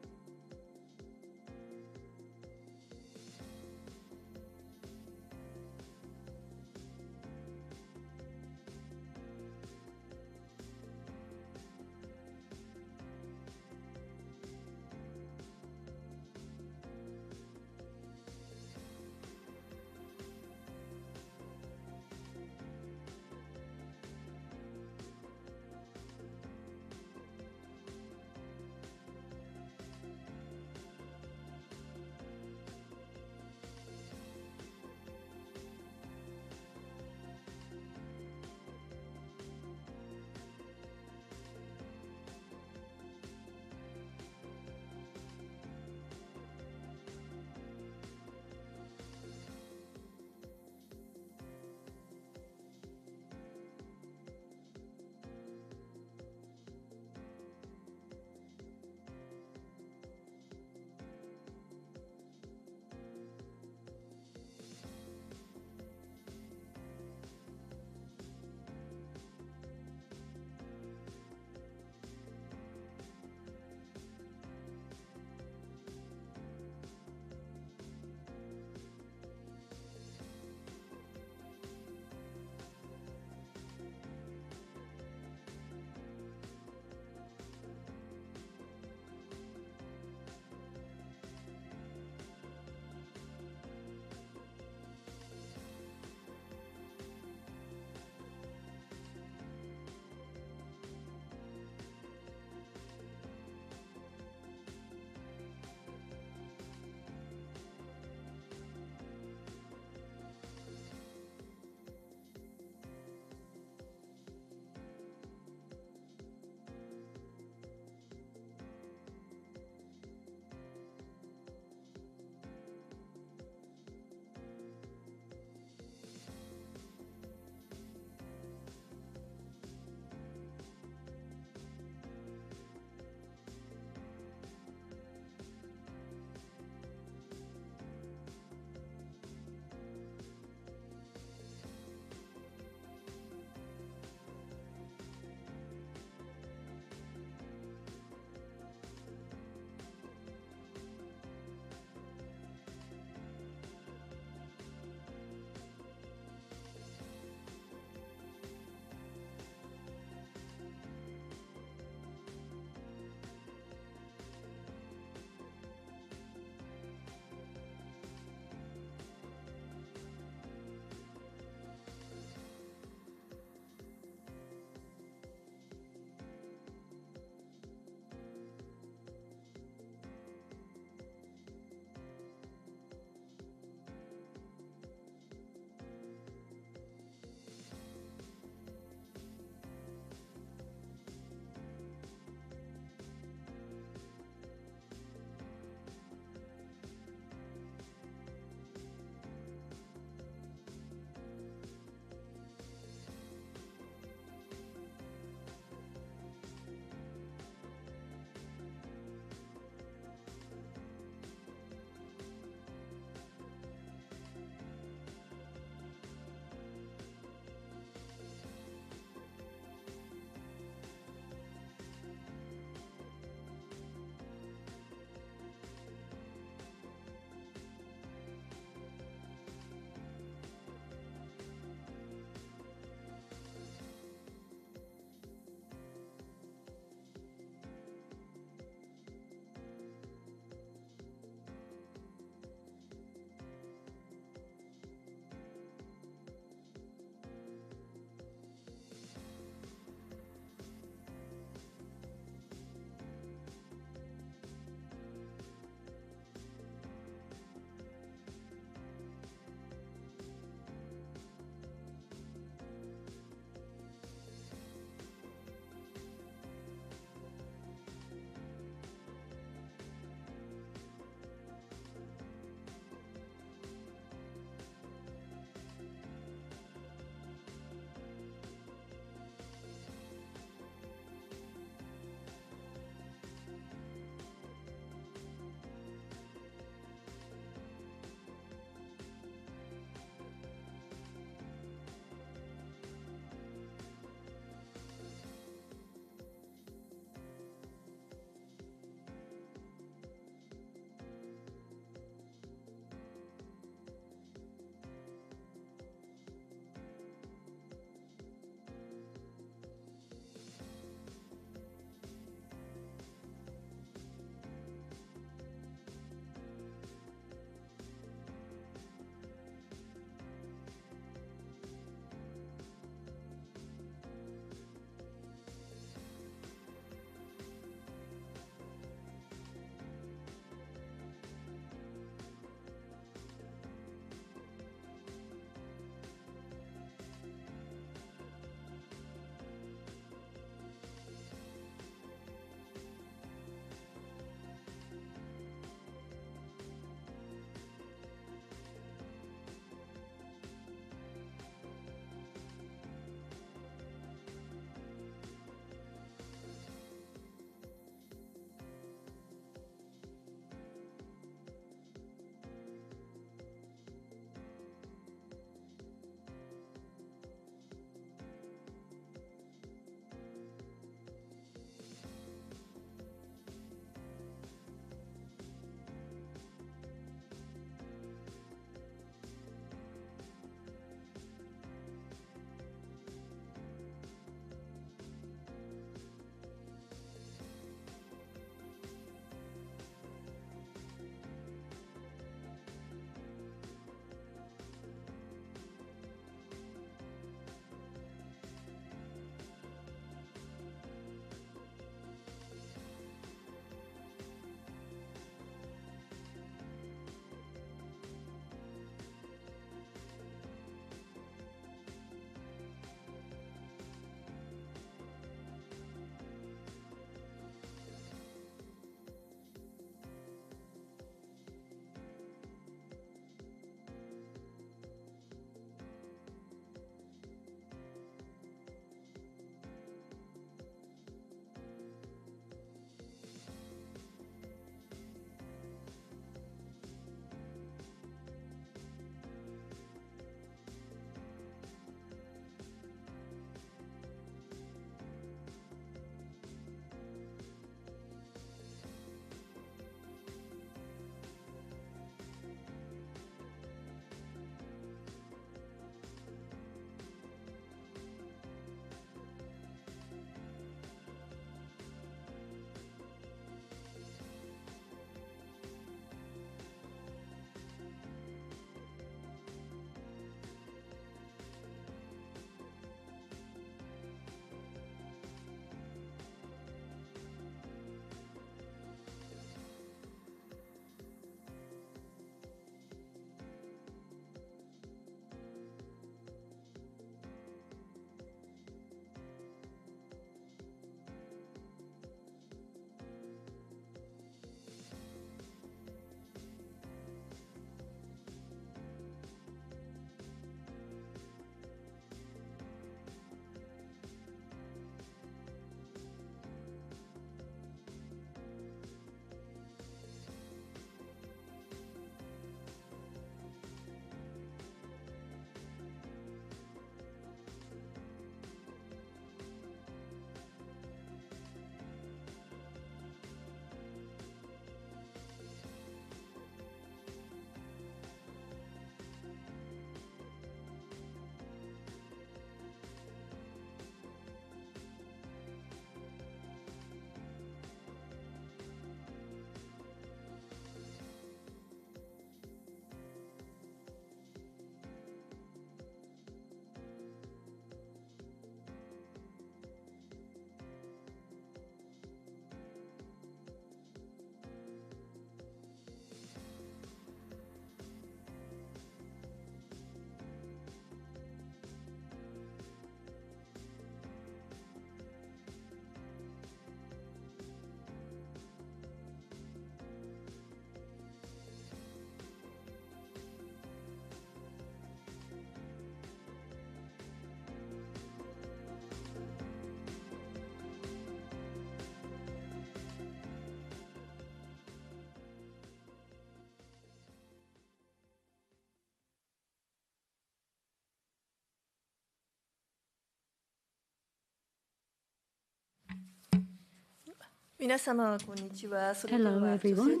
Hello, everyone.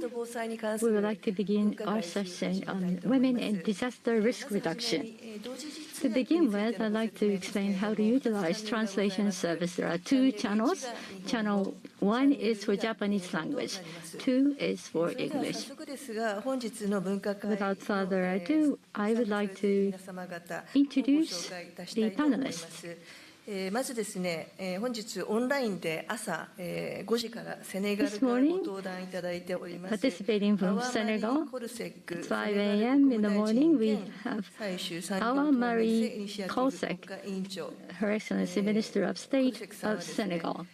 We would like to begin our session on women and disaster risk reduction. To begin with, I'd like to explain how to utilize translation service. There are two channels. Channel 1 is for Japanese language. 2 is for English. Without further ado, I would like to introduce the panelists. まずですね、本日オンラインで朝5時からセネガル This から morning, ご登壇いただいております。 participating from Senegal, at 5 a.m. in the morning, we have our Marie Kosek, Her Excellency Minister of State of Senegal.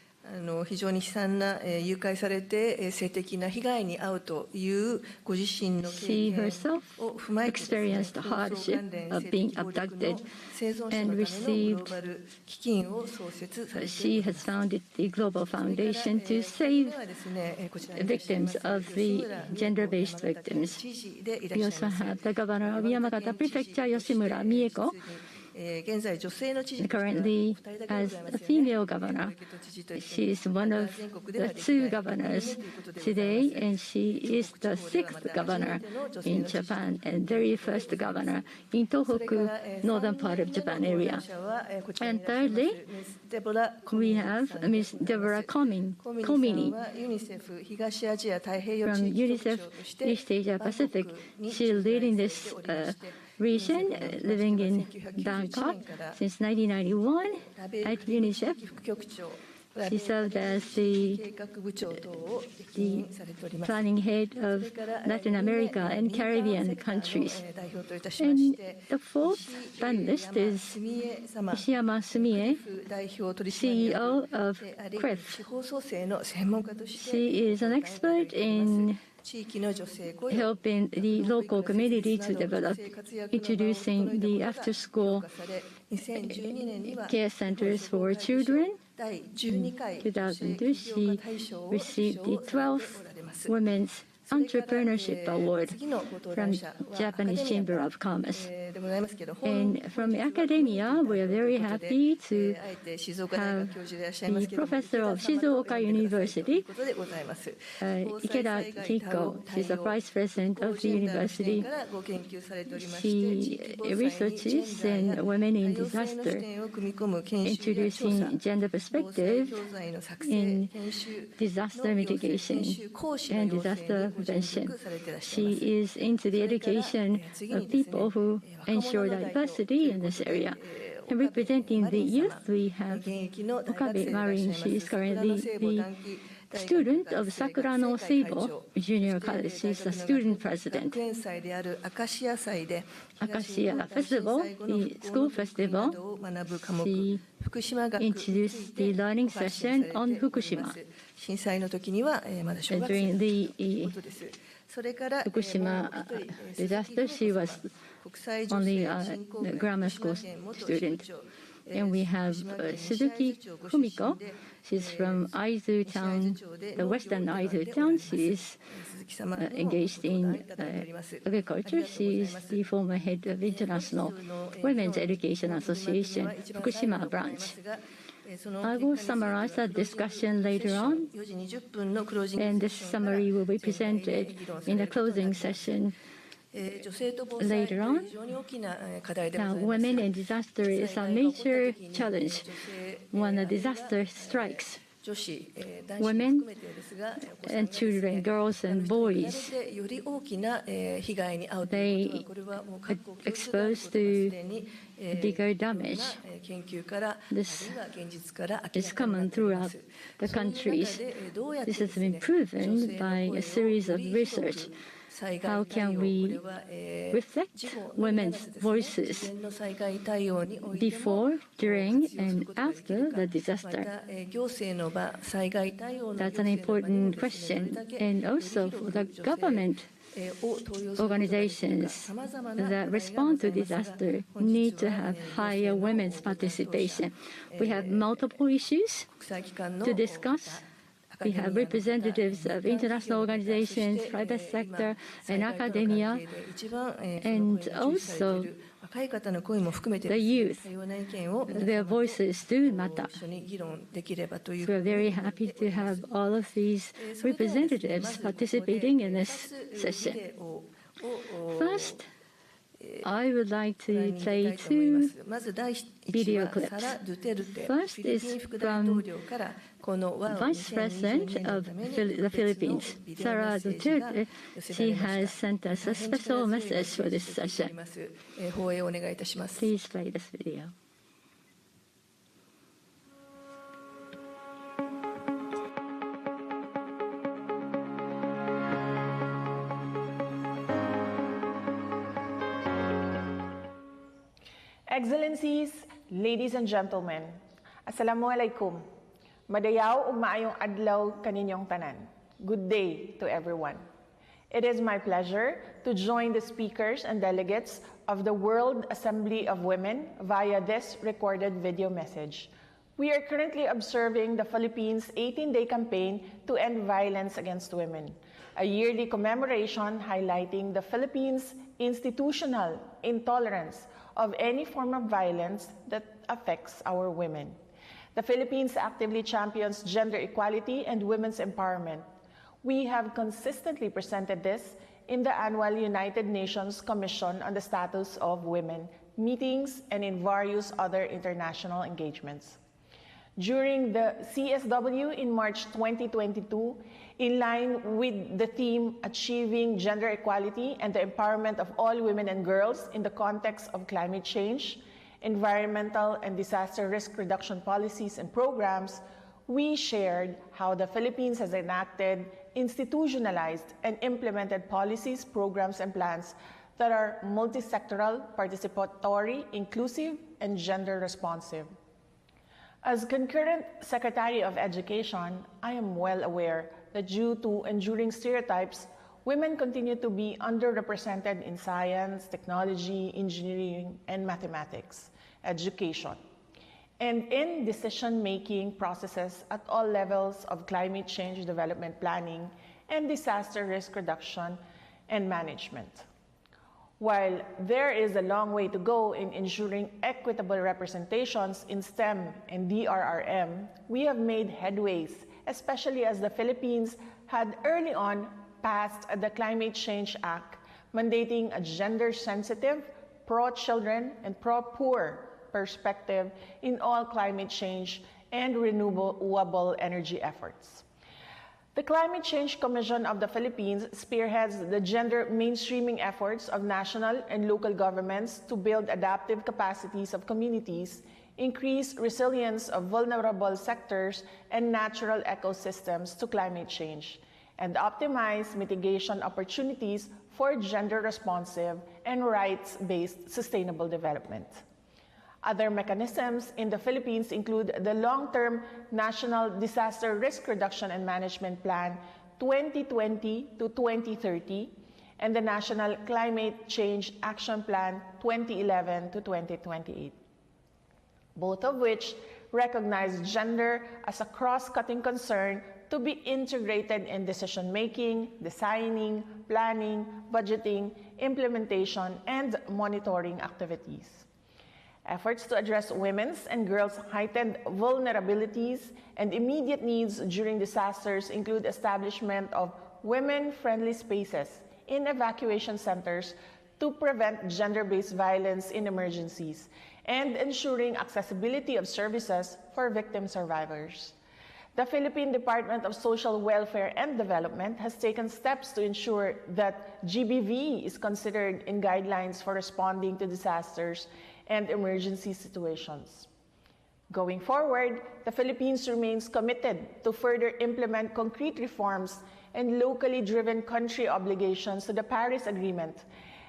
非常に悲惨な誘拐されて性的な被害に遭うというご自身の経験を踏まえて、experienced the hardship of being abducted and received. She has founded the global foundation to save victims of the gender-based victims. We also have the governor of Yamagata Prefecture, Yoshimura Mieko. Currently, as a female governor, she is one of the 2 governors today, and she is the 6th governor in Japan and very first governor in Tohoku, northern part of Japan area. And thirdly, we have Ms. Deborah Comini from UNICEF East Asia Pacific. She is leading this region, living in Bangkok since 1991 at UNICEF. She served as the planning head of Latin America and Caribbean countries. And the 4th panelist is Ishiyama Sumie, CEO of CREF. She is an expert in helping the local community to develop, introducing the after-school care centers for children. In 2002, she received the 12th Women's Entrepreneurship Award from Japanese Chamber of Commerce. And from academia, we are very happy to have the professor of Shizuoka University, Ikeda Kiko. She's the vice president of the university. She researches in women in disaster, introducing gender perspective in disaster mitigation and disaster prevention. She is into the education of people who ensure diversity in this area. And representing the youth, we have Okabe Marin. She is currently the student of Sakurano Seibo Junior College. She's the student president. Acacia Festival, the school festival, she introduced the learning session on Fukushima. During the Fukushima disaster, she was only a grammar school student. And we have Suzuki Fumiko. She's from Aizu town, the western Aizu town. She is engaged in agriculture. She is the former head of International Women's Education Association, Fukushima branch. I will summarize the discussion later on, and this summary will be presented in the closing session later on. Now, women in disaster is a major challenge. When a disaster strikes, women and children, girls and boys, they are exposed to bigger damage. This is common throughout the countries. This has been proven by a series of research. How can we reflect women's voices before, during, and after the disaster? That's an important question. And also for the government organizations that respond to disaster need to have higher women's participation. We have multiple issues to discuss. We have representatives of international organizations, private sector, and academia, and also the youth. Their voices do matter. We are very happy to have all of these representatives participating in this session. First, I would like to play two video clips. First is from Vice President of the Philippines, Sara Duterte. She has sent us a special message for this session. Please play this video. Excellencies, ladies and gentlemen, Assalamualaikum. Madayaw ug maayong adlaw kaninyong tanan. Good day to everyone. It is my pleasure to join the speakers and delegates of the World Assembly of Women via this recorded video message. We are currently observing the Philippines' 18-day campaign to end violence against women, a yearly commemoration highlighting the Philippines' institutional intolerance of any form of violence that affects our women. The Philippines actively champions gender equality and women's empowerment. We have consistently presented this in the annual United Nations Commission on the Status of Women meetings and in various other international engagements. During the CSW in March 2022, in line with the theme Achieving Gender Equality and the Empowerment of All Women and Girls in the Context of Climate Change, Environmental and Disaster Risk Reduction Policies and Programs, we shared how the Philippines has enacted, institutionalized, and implemented policies, programs, and plans that are multi-sectoral, participatory, inclusive, and gender responsive. As concurrent Secretary of Education, I am well aware that due to enduring stereotypes, women continue to be underrepresented in science, technology, engineering, and mathematics education, and in decision-making processes at all levels of climate change development planning and disaster risk reduction and management. While there is a long way to go in ensuring equitable representations in STEM and DRRM, we have made headways, especially as the Philippines had early on passed the Climate Change Act, mandating a gender-sensitive, pro-children, and pro-poor perspective in all climate change and renewable energy efforts. The Climate Change Commission of the Philippines spearheads the gender mainstreaming efforts of national and local governments to build adaptive capacities of communities, increase resilience of vulnerable sectors and natural ecosystems to climate change, and optimize mitigation opportunities for gender-responsive and rights-based sustainable development. Other mechanisms in the Philippines include the long-term National Disaster Risk Reduction and Management Plan 2020 to 2030 and the National Climate Change Action Plan 2011 to 2028, both of which recognize gender as a cross-cutting concern to be integrated in decision-making, designing, planning, budgeting, implementation, and monitoring activities. Efforts to address women's and girls' heightened vulnerabilities and immediate needs during disasters include establishment of women-friendly spaces in evacuation centers to prevent gender-based violence in emergencies and ensuring accessibility of services for victim survivors. The Philippine Department of Social Welfare and Development has taken steps to ensure that GBV is considered in guidelines for responding to disasters and emergency situations. Going forward, the Philippines remains committed to further implement concrete reforms and locally driven country obligations to the Paris Agreement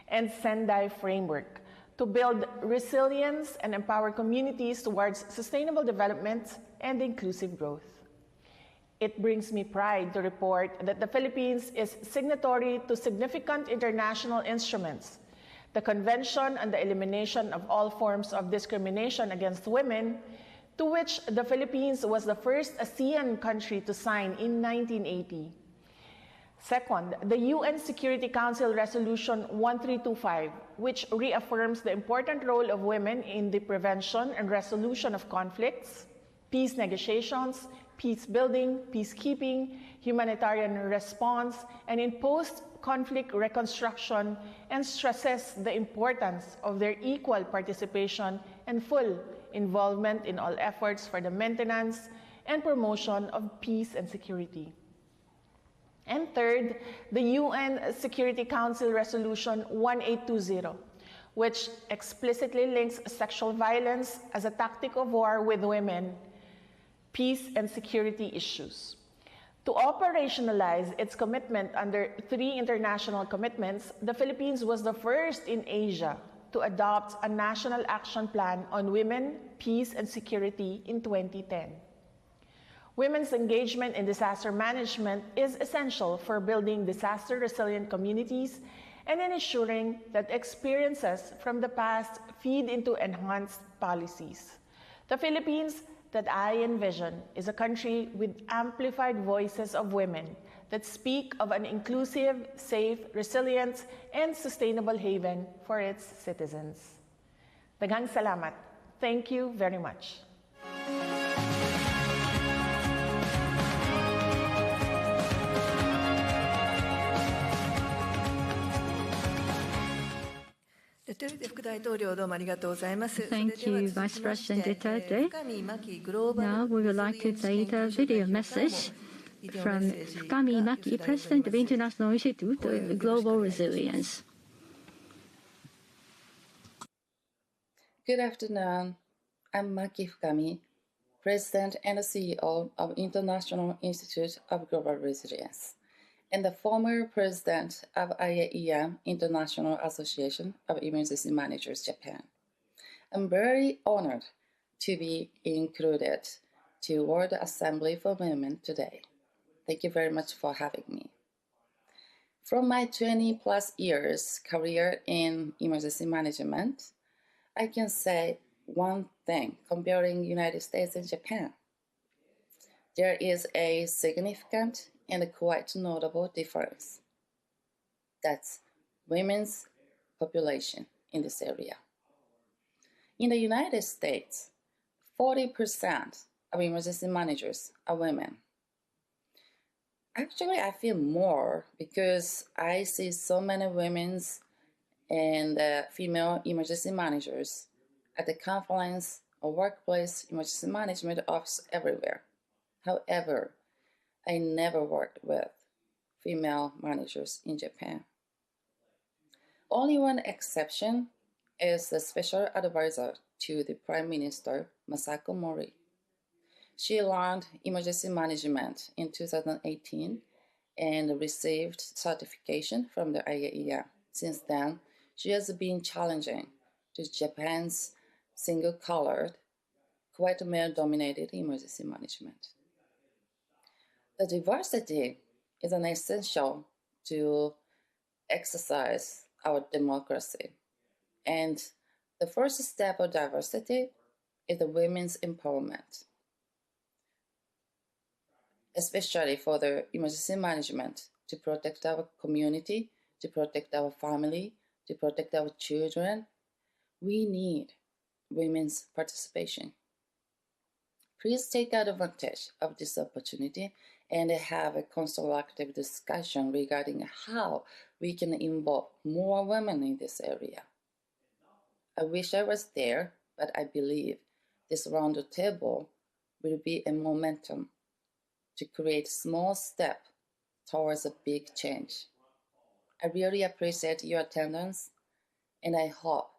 and Sendai Framework to build resilience and empower communities towards sustainable development and inclusive growth. It brings me pride to report that the Philippines is signatory to significant international instruments, the Convention on the Elimination of All Forms of Discrimination Against Women, to which the Philippines was the first ASEAN country to sign in 1980. Second, the UN Security Council Resolution 1325, which reaffirms the important role of women in the prevention and resolution of conflicts, peace negotiations, peace building, peacekeeping, humanitarian response, and in post-conflict reconstruction, and stresses the importance of their equal participation and full involvement in all efforts for the maintenance and promotion of peace and security. And third, the UN Security Council Resolution 1820, which explicitly links sexual violence as a tactic of war with women, peace and security issues. To operationalize its commitment under 3 international commitments, the Philippines was the first in Asia to adopt a national action plan on women, peace, and security in 2010. Women's engagement in disaster management is essential for building disaster-resilient communities and in ensuring that experiences from the past feed into enhanced policies. The Philippines that I envision is a country with amplified voices of women that speak of an inclusive, safe, resilient, and sustainable haven for its citizens. Daghang salamat. Thank you very much. Thank you, Vice President Duterte. Now we would like to play the video message from Fukami Maki, President of International Institute of Global Resilience. Good afternoon. I'm Maki Fukami, President and CEO of International Institute of Global Resilience, and the former president of IAEA, International Association of Emergency Managers, Japan. I'm very honored to be included to World Assembly for Women today. Thank you very much for having me. From my 20-plus years career in emergency management, I can say one thing comparing United States and Japan. There is a significant and quite notable difference. That's women's population in this area. In the United States, 40% of emergency managers are women. Actually, I feel more because I see so many women and female emergency managers at the conference or workplace emergency management office everywhere. However, I never worked with female managers in Japan. Only one exception is the special advisor to the Prime Minister, Masako Mori. She learned emergency management in 2018 and received certification from the IAEA. Since then, she has been challenging to Japan's single-colored, quite male-dominated emergency management. The diversity is an essential to exercise our democracy. And the first step of diversity is the women's empowerment, especially for the emergency management to protect our community, to protect our family, to protect our children. We need women's participation. Please take advantage of this opportunity and have a constructive discussion regarding how we can involve more women in this area. I wish I was there, but I believe this round table will be a momentum to create a small step towards a big change. I really appreciate your attendance, and I hope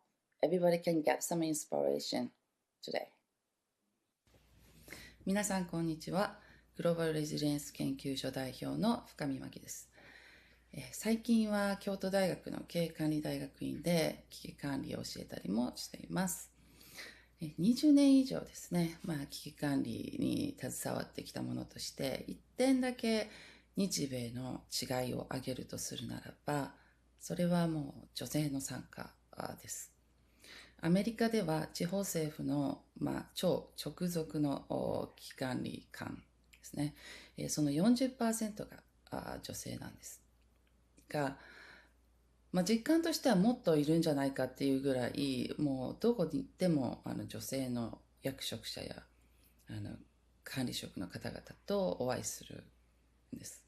everybody can get some inspiration today. 皆さんこんにちは。グローバルレジリエンス研究所代表の深見真希です。最近は京都大学の経営管理大学院で危機管理を教えたりもしています。20年以上ですね、危機管理に携わってきたものとして1点だけ日米の違いを挙げるとするならば、それはもう女性の参加です。アメリカでは地方政府の、超直属の危機管理官ですね、その 40% が女性なんですが、実感としてはもっといるんじゃないかっていうぐらい、もうどこに行っても女性の役職者や管理職の方々とお会いするんです。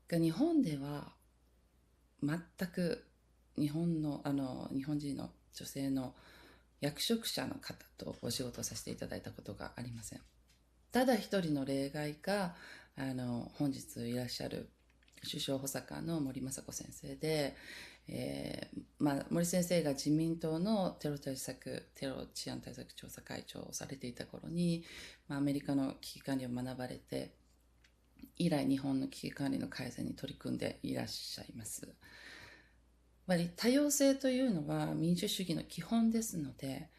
が日本では全く日本人の女性の役職者の方とお仕事をさせていただいたことがありません。ただ一人の例外が本日いらっしゃる首相補佐官の森雅子先生で、森先生が自民党のテロ治安対策調査会長をされていた頃に、アメリカの危機管理を学ばれて以来日本の危機管理の改善に取り組んでいらっしゃいます。多様性というのは民主主義の基本ですので、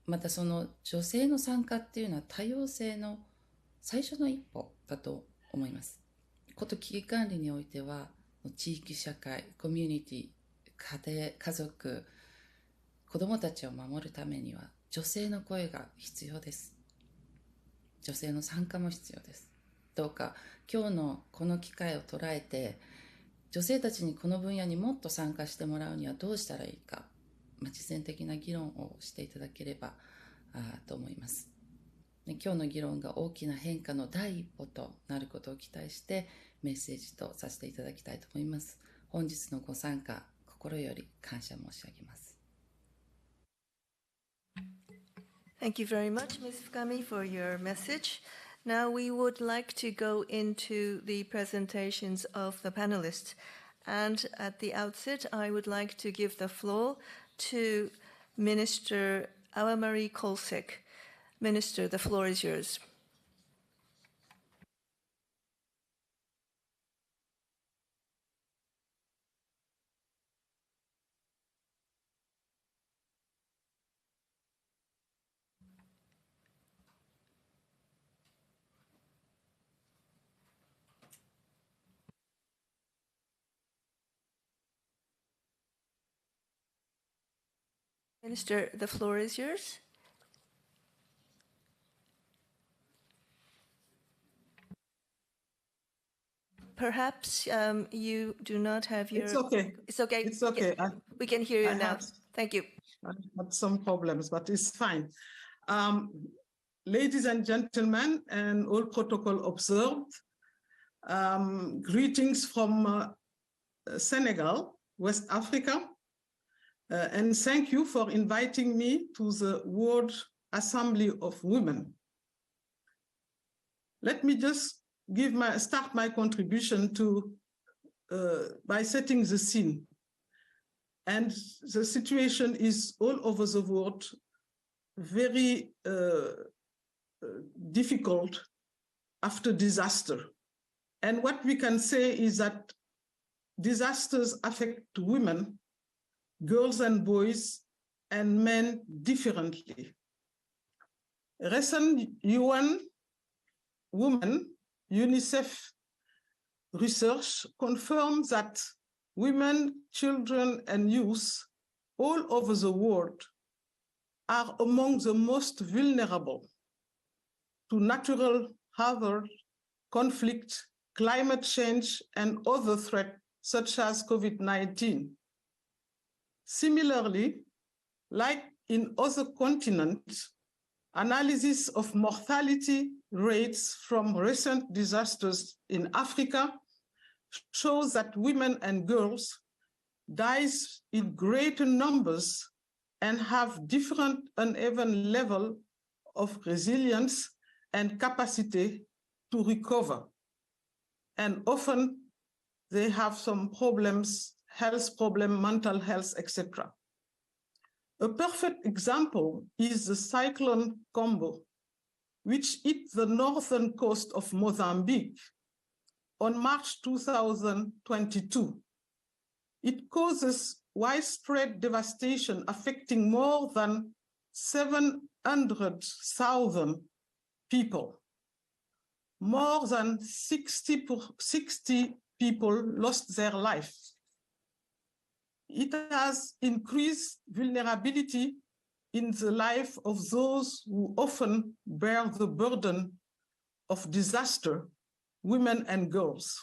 またその女性の参加っていうのは多様性の最初の一歩だと思います。危機管理においては地域社会、コミュニティ、家庭、家族、子どもたちを守るためには女性の声が必要です。女性の参加も必要です。どうか今日のこの機会を捉えて、女性たちにこの分野にもっと参加してもらうにはどうしたらいいか、実践的な議論をしていただければと思います。今日の議論が大きな変化の第一歩となることを期待してメッセージとさせていただきたいと思います。本日のご参加、心より感謝申し上げます。Thank you very much, Ms. Fukami, for your message. Now we would like to go into the presentations of the panelists. And at the outset, I would like to give the floor to Minister Awamari Kolsek. Minister, the floor is yours. Minister, the floor is yours. Perhaps you do not have your... It's okay. It's okay. It's okay. We can hear you now. Thank you. I had some problems, but it's fine. Ladies and gentlemen, and all protocol observed, greetings from Senegal, West Africa, and thank you for inviting me to the World Assembly of Women. Let me just start my contribution by setting the scene. And the situation is all over the world very difficult after disaster. And what we can say is that disasters affect women, girls and boys, and men differently. Recent UN Women UNICEF research confirms that women, children, and youth all over the world are among the most vulnerable to natural hazards, conflict, climate change, and other threats such as COVID-19. Similarly, like in other continents, analysis of mortality rates from recent disasters in Africa shows that women and girls die in greater numbers and have different uneven level of resilience and capacity to recover. And often they have some problems, health problem, mental health, etc. A perfect example is the cyclone Combo, which hit the northern coast of Mozambique on March 2022. It causes widespread devastation affecting more than 700,000 people. More than 60 people lost their life. it has increased vulnerability in the life of those who often bear the burden of disaster, women and girls.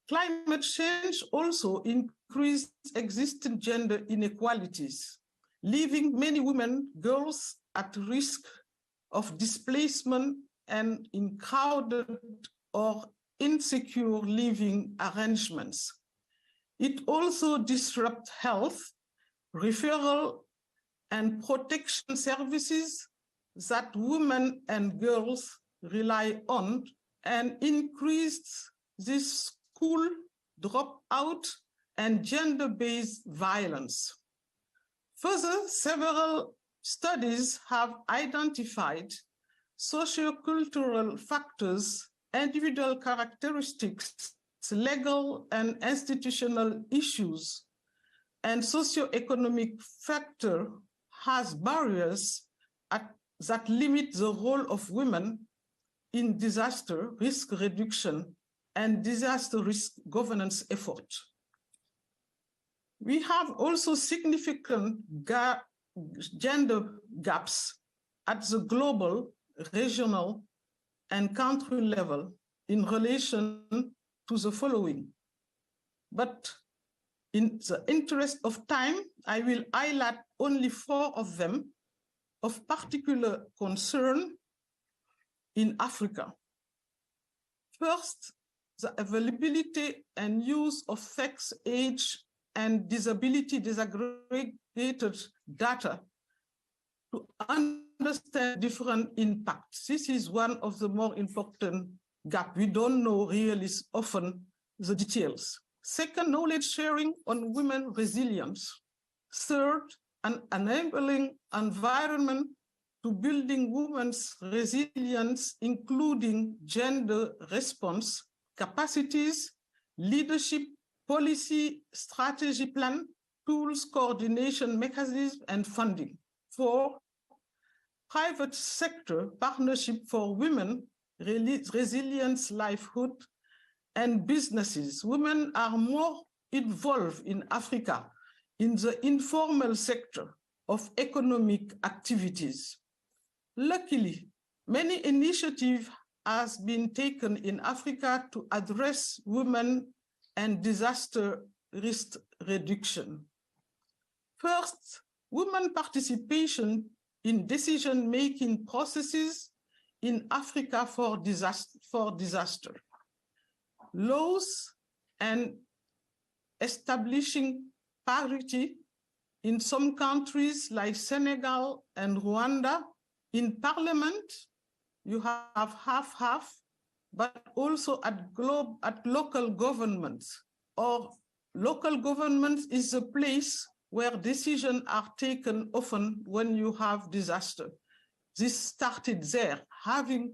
Climate change also increased existing gender inequalities, leaving many women, girls at risk of displacement and in crowded or insecure living arrangements. It also disrupts health, referral, and protection services that women and girls rely on, and increased this school dropout and gender-based violence. Further, several studies have identified sociocultural factors, individual characteristics, legal and institutional issues, and socioeconomic factors as barriers that limit the role of women in disaster risk reduction and disaster risk governance efforts. We have also significant gender gaps at the global, regional, and country level in relation to the following. But in the interest of time, I will highlight only 4 of them of particular concern in Africa. First, the availability and use of sex, age, and disability disaggregated data to understand different impacts. This is one of the more important gaps. We don't know really often the details. Second, knowledge sharing on women resilience. Third, an enabling environment to building women's resilience, including gender response, capacities, leadership, policy, strategy plan, tools, coordination mechanisms, and funding. 4, private sector partnership for women, resilience, livelihood, and businesses. Women are more involved in Africa in the informal sector of economic activities. Luckily, many initiatives have been taken in Africa to address women and disaster risk reduction. First, women participation in decision-making processes in Africa for disaster. Laws and establishing parity in some countries like Senegal and Rwanda. In parliament, you have half-half, but also at local governments. Or local governments is a place where decisions are taken often when you have disaster. This started there. Having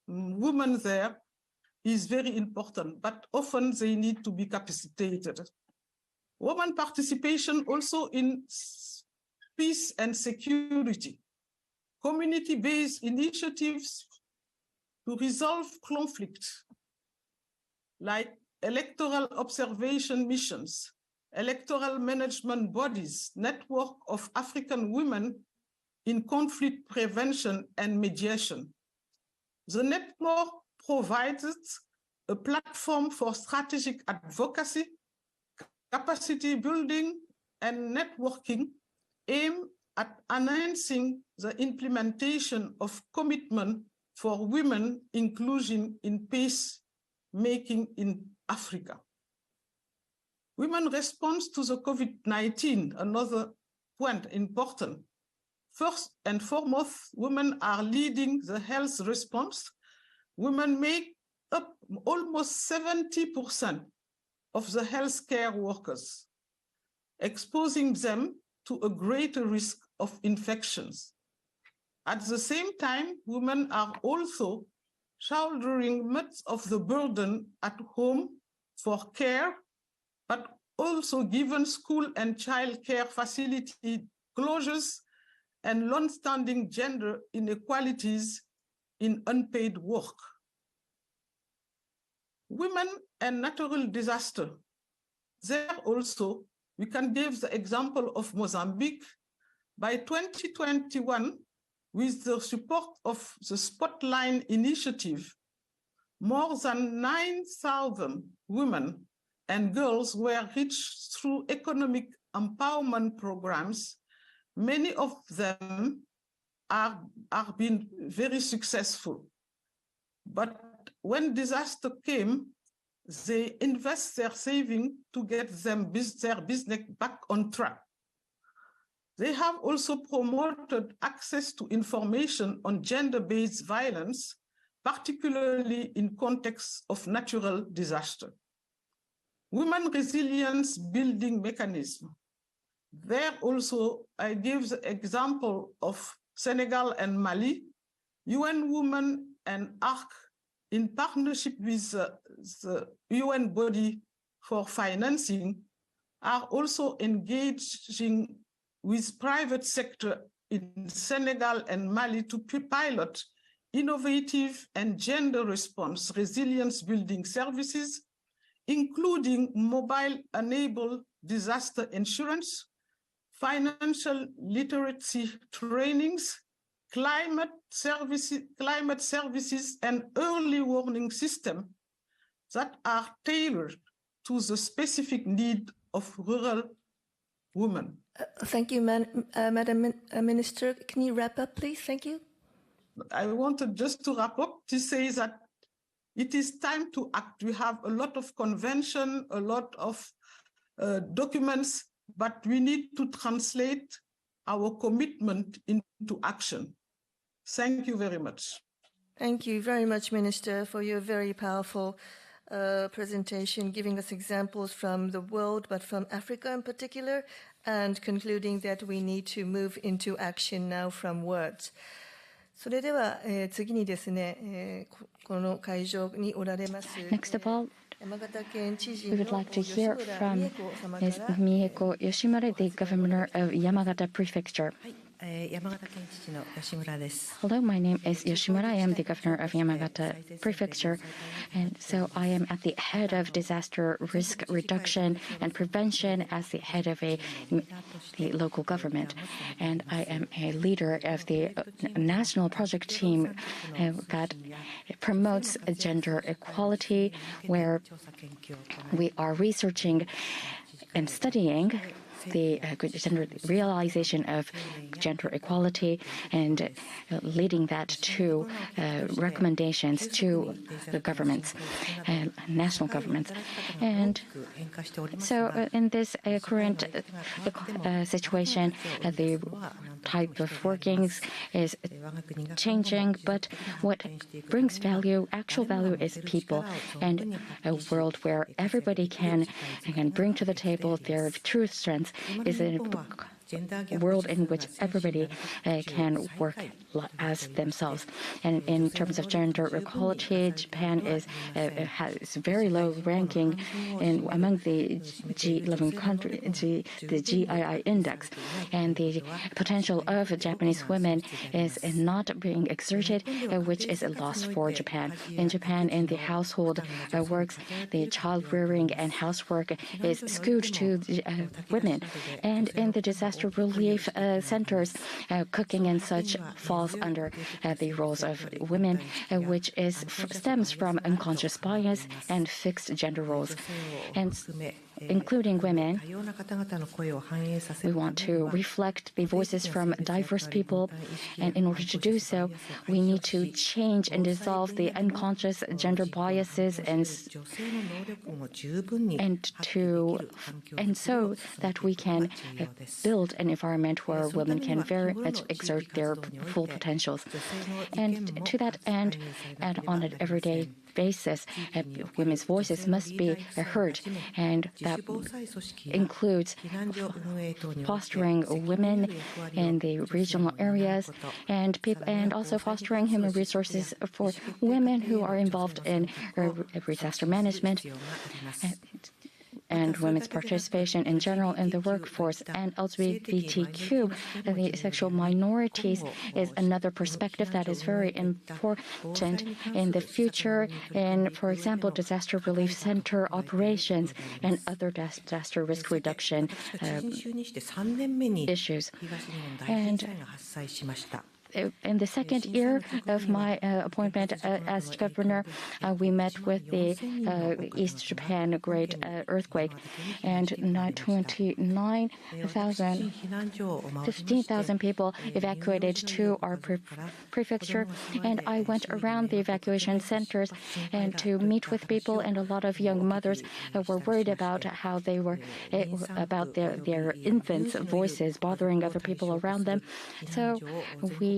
women there is very important, but often they need to be capacitated. Women participation also in peace and security. Community-based initiatives to resolve conflict, like electoral observation missions, electoral management bodies, network of African women in conflict prevention and mediation. The network provides a platform for strategic advocacy, capacity building, and networking aimed at enhancing the implementation of commitment for women inclusion in peacemaking in Africa. Women response to the COVID-19, another point important. First and foremost, women are leading the health response. Women make up almost 70% of the healthcare workers, exposing them to a greater risk of infections. At the same time, women are also shouldering much of the burden at home for care, but also given school and child care facility closures and long-standing gender inequalities in unpaid work. Women and natural disaster. There also, we can give the example of Mozambique. By 2021, with the support of the Spotlight Initiative, more than 9,000 women and girls were reached through economic empowerment programs. Many of them are been very successful. But when disaster came, they invest their saving to get their business back on track. They have also promoted access to information on gender-based violence, particularly in context of natural disaster. Women resilience building mechanism. There also, I give the example of Senegal and Mali. UN Women and ARC, in partnership with the UN body for financing, are also engaging with private sector in Senegal and Mali to pilot innovative and gender response resilience building services, including mobile-enabled disaster insurance, financial literacy trainings, climate services, and early warning system that are tailored to the specific need of rural women. Thank you, Madam Minister. Can you wrap up, please? Thank you. I wanted just to wrap up to say that it is time to act. We have a lot of convention, a lot of documents, but we need to translate our commitment into action. Thank you very much. Thank you very much, Minister, for your very powerful presentation, giving us examples from the world, but from Africa in particular, and concluding that we need to move into action now from words. それでは、次にですね、この会場におられます。Next of all, 山形県知事 we の would like to 吉 hear 村 from 美恵子様か Ms. ら。 Mieko Yoshimura, the governor of Yamagata Prefecture. 山形県知事の吉村です。 Hello, my name is Yoshimura. I am the governor of Yamagata Prefecture, and so I am at the head of disaster risk reduction and prevention as the head of the local government, and I am a leader of the national project team that promotes gender equality, where we are researching and studying the realization of gender equality and leading that to recommendations to the governments, national governments. And so in this current situation, the type of workings is changing, but what brings value, actual value, is people, and a world where everybody can bring to the table their true strengths is a world in which everybody can work as themselves. And in terms of gender equality, Japan has very low ranking among the G11 countries, the GII index, and the potential of Japanese women is not being exerted, which is a loss for Japan. In Japan, in the household works, the child rearing and housework is skewed to women, and in the disaster relief centers, cooking and such falls under the roles of women, which stems from unconscious bias and fixed gender roles. And including women, we want to reflect the voices from diverse people, and in order to do so, we need to change and dissolve the unconscious gender biases and so that we can build an environment where women can very much exert their full potentials. And to that end, and on an everyday basis, women's voices must be heard, and that includes fostering women in the regional areas and also fostering human resources for women who are involved in disaster management. and women's participation in general in the workforce, and LGBTQ, the sexual minorities, is another perspective that is very important in the future in, for example, disaster relief center operations and other disaster risk reduction issues. And in the second year of my appointment as governor, we met with the East Japan Great Earthquake, and 15,000 people evacuated to our prefecture. And I went around the evacuation centers and to meet with people, and a lot of young mothers were worried about how they were about their infants' voices bothering other people around them. So we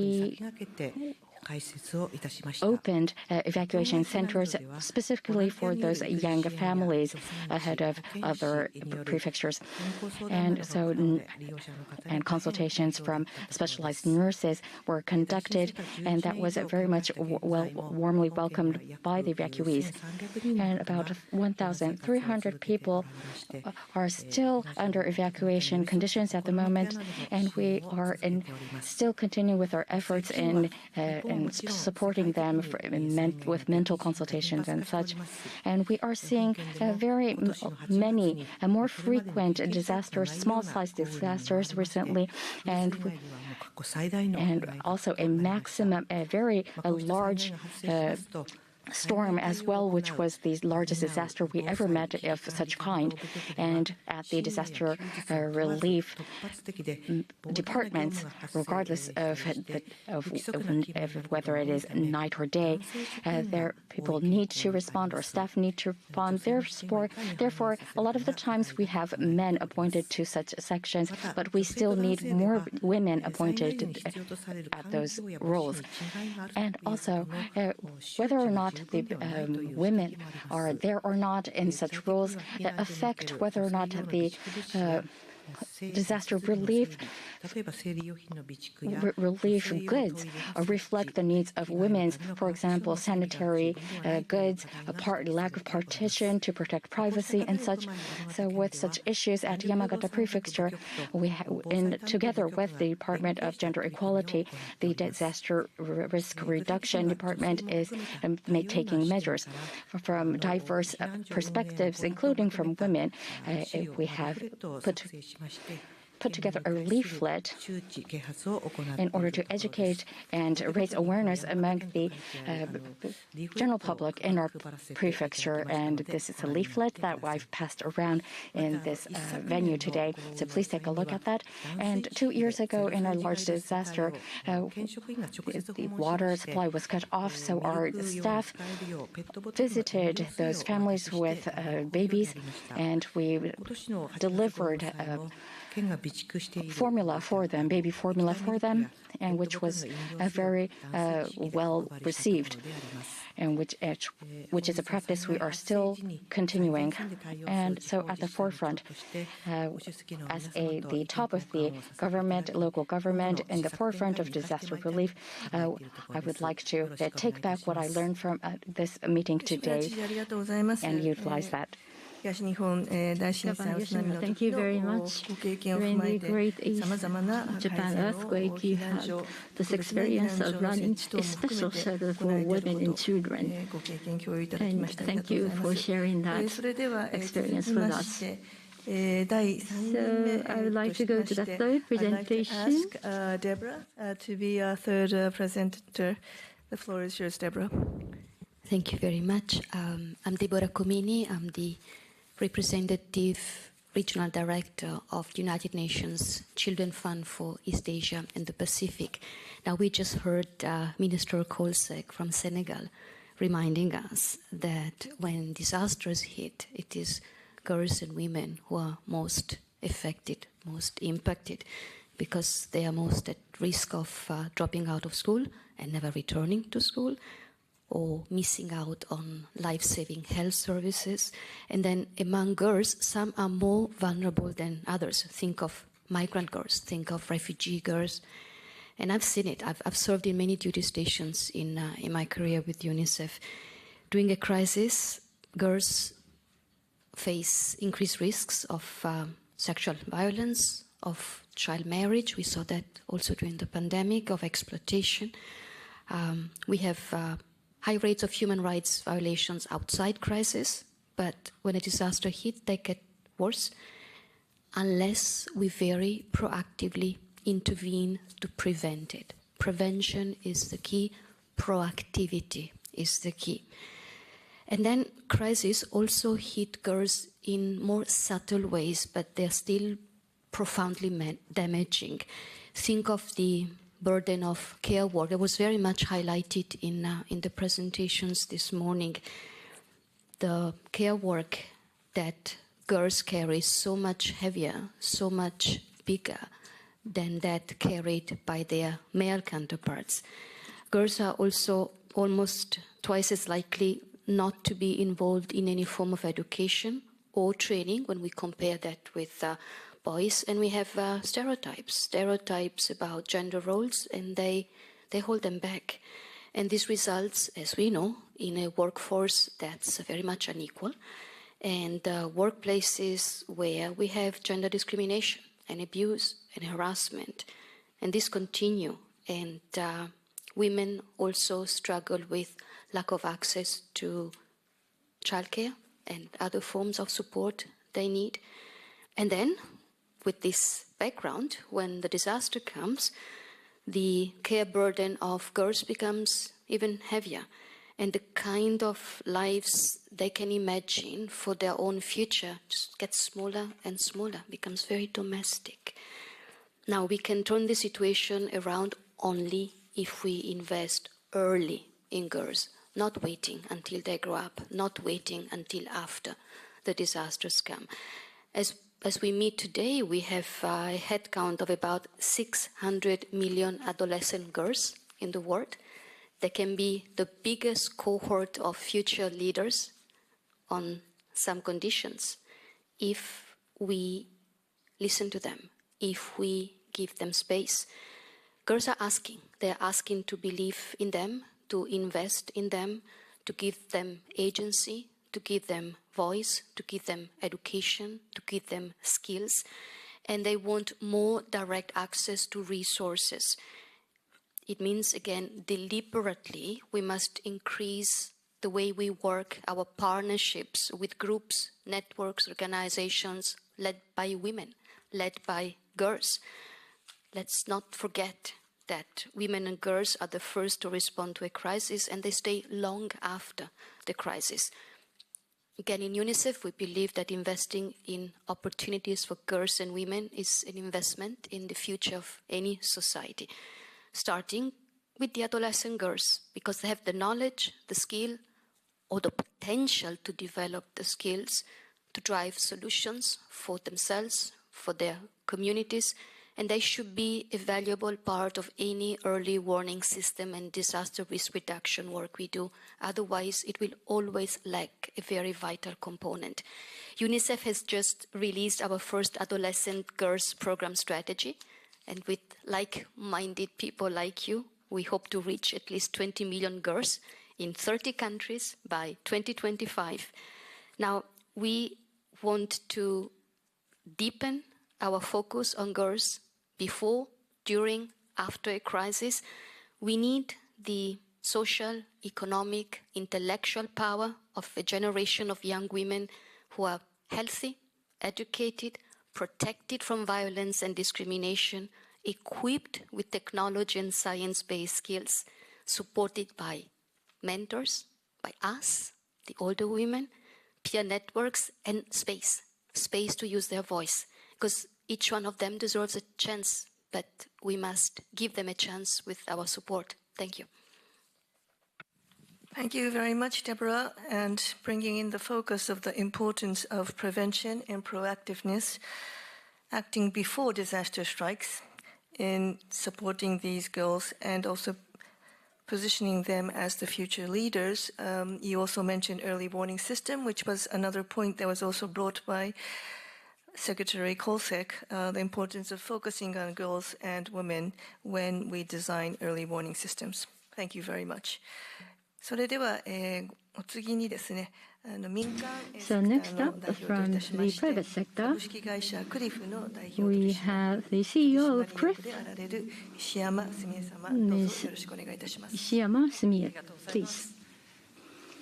opened evacuation centers specifically for those young families ahead of other prefectures. And so consultations from specialized nurses were conducted, and that was very much warmly welcomed by the evacuees. And about 1,300 people are still under evacuation conditions at the moment, and we are still continuing with our efforts in supporting them with mental consultations and such. And we are seeing very many more frequent disasters, small-sized disasters recently, and also a very large storm as well, which was the largest disaster we ever met of such kind. And at the disaster relief departments, regardless of whether it is night or day, people need to respond, or staff need to respond. Therefore, a lot of the times we have men appointed to such sections, but we still need more women appointed at those roles. And also, whether or not the women are there or not in such roles affect whether or not the disaster relief goods reflect the needs of women. For example, sanitary goods, lack of partition to protect privacy and such. So with such issues at Yamagata Prefecture, together with the Department of Gender Equality, the Disaster Risk Reduction Department is taking measures from diverse perspectives, including from women. We have put together a leaflet in order to educate and raise awareness among the general public in our prefecture. And this is a leaflet that I've passed around in this venue today. So please take a look at that. And 2 years ago, in our large disaster, the water supply was cut off, so our staff visited those families with babies, and we delivered formula for them, baby formula for them, and which was very well received, and which is a practice we are still continuing. And so at the forefront, as the top of the government, local government, in the forefront of disaster relief, I would like to take back what I learned from this meeting today and utilize that. Thank you very much. During the Great East Japan earthquake, you had this experience of running a special center for women and children. And thank you for sharing that experience with us. So I would like to go to the third presentation. I'd like to ask Deborah to be our third presenter. The floor is yours, Deborah. Thank you very much. I'm Deborah Comini. I'm the Representative Regional Director of United Nations Children Fund for East Asia and the Pacific. Now, we just heard Minister Kolsek from Senegal reminding us that when disasters hit, it is girls and women who are most affected, most impacted, because they are most at risk of dropping out of school and never returning to school, or missing out on life-saving health services. And then among girls, some are more vulnerable than others. Think of migrant girls, think of refugee girls. And I've seen it. I've served in many duty stations in my career with UNICEF. During a crisis, girls face increased risks of sexual violence, of child marriage. We saw that also during the pandemic, of exploitation. We have high rates of human rights violations outside crisis, but when a disaster hits, they get worse unless we very proactively intervene to prevent it. Prevention is the key. Proactivity is the key. And then crises also hit girls in more subtle ways, but they're still profoundly damaging. Think of the burden of care work. It was very much highlighted in the presentations this morning. The care work that girls carry is so much heavier, so much bigger than that carried by their male counterparts. Girls are also almost twice as likely not to be involved in any form of education or training when we compare that with boys. And we have stereotypes about gender roles, and they hold them back. And this results, as we know, in a workforce that's very much unequal, and workplaces where we have gender discrimination and abuse and harassment. And this continue. And women also struggle with lack of access to childcare and other forms of support they need. And then, with this background, when the disaster comes, the care burden of girls becomes even heavier. And the kind of lives they can imagine for their own future just gets smaller and smaller, becomes very domestic. Now, we can turn the situation around only if we invest early in girls, not waiting until they grow up, not waiting until after the disasters come. As we meet today, we have a headcount of about 600 million adolescent girls in the world. They can be the biggest cohort of future leaders on some conditions if we listen to them, if we give them space. Girls are asking. They're asking to believe in them, to invest in them, to give them agency, to give them voice, to give them education, to give them skills. And they want more direct access to resources. It means, again, deliberately, we must increase the way we work, our partnerships with groups, networks, organizations led by women, led by girls. Let's not forget that women and girls are the first to respond to a crisis, and they stay long after the crisis. Again, in UNICEF, we believe that investing in opportunities for girls and women is an investment in the future of any society, starting with the adolescent girls, because they have the knowledge, the skill, or the potential to develop the skills to drive solutions for themselves, for their communities, and they should be a valuable part of any early warning system and disaster risk reduction work we do. Otherwise, it will always lack a very vital component. UNICEF has just released our first adolescent girls program strategy, and with like-minded people like you, we hope to reach at least 20 million girls in 30 countries by 2025. Now, we want to deepen our focus on girls before, during, after a crisis. We need the social, economic, intellectual power of a generation of young women who are healthy, educated, protected from violence and discrimination, equipped with technology and science-based skills, supported by mentors, by us, the older women, peer networks, and space to use their voice. Because each one of them deserves a chance, but we must give them a chance with our support. Thank you. Thank you very much, Deborah, and bringing in the focus of the importance of prevention and proactiveness, acting before disaster strikes, in supporting these girls and also positioning them as the future leaders. You also mentioned early warning system, which was another point that was also brought by Secretary Kolsek, the importance of focusing on girls and women when we design early warning systems. Thank you very much. それでは、お次にですね、民間 So next up, from the private sector, 株式会社クリフの代表 we have the CEO of CRIF, であられる石山澄江様、どうぞよろしくお願いいたします。Ishiyama Sumie, please.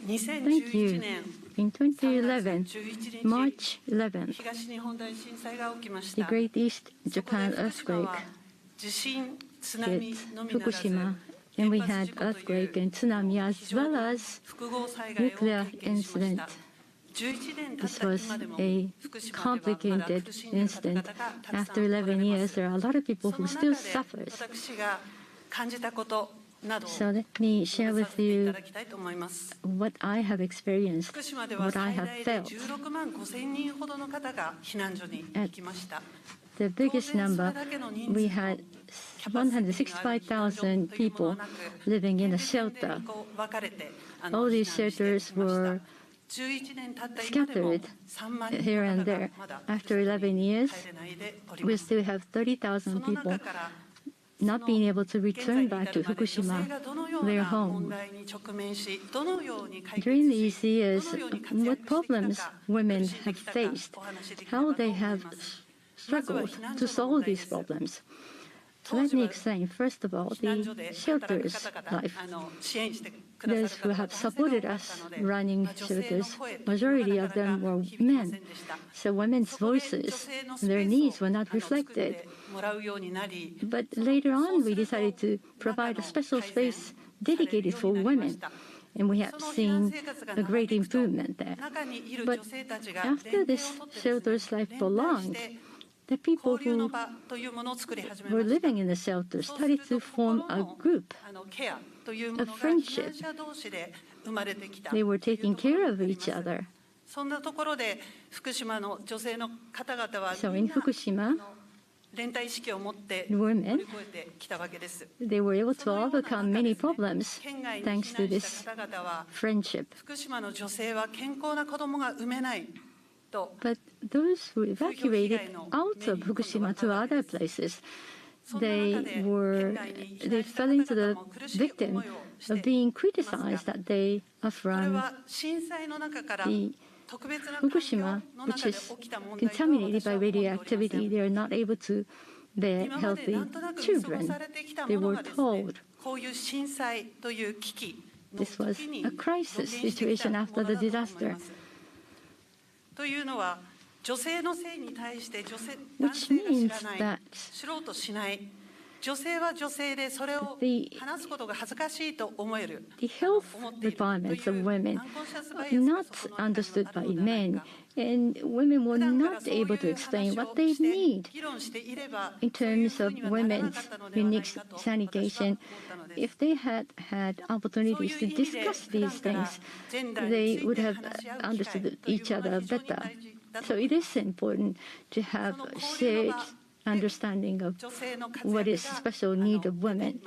Thank you. In 2011, March 11th, the Great East Japan earthquake hit Fukushima, and we had earthquake and tsunami as well as nuclear incident. This was a complicated incident. After 11 years, there are a lot of people who still suffer. So let me share with you what I have experienced, what I have felt. At the biggest number, we had 165,000 people living in a shelter. All these shelters were scattered here and there. After 11 years, we still have 30,000 people not being able to return back to Fukushima, their home. During these years, what problems women have faced, how they have struggled to solve these problems. Let me explain, first of all, the shelters life. Those who have supported us running shelters, majority of them were men. So women's voices, their needs were not reflected. But later on, we decided to provide a special space dedicated for women. And we have seen a great improvement there. But after this shelter's life prolonged, the people who were living in the shelter started to form a group, a friendship. They were taking care of each other. So in Fukushima, women, they were able to overcome many problems thanks to this friendship. But those who evacuated out of Fukushima to other places, they fell into the victim of being criticized that they are from the Fukushima, which is contaminated by radioactivity. They are not able to bear healthy children. They were told this was a crisis situation after the disaster. Which means that the health requirements of women are not understood by men, and women were not able to explain what they need in terms of women's unique sanitation. If they had had opportunities to discuss these things, they would have understood each other better. So it is important to have a shared understanding of what is special need of women.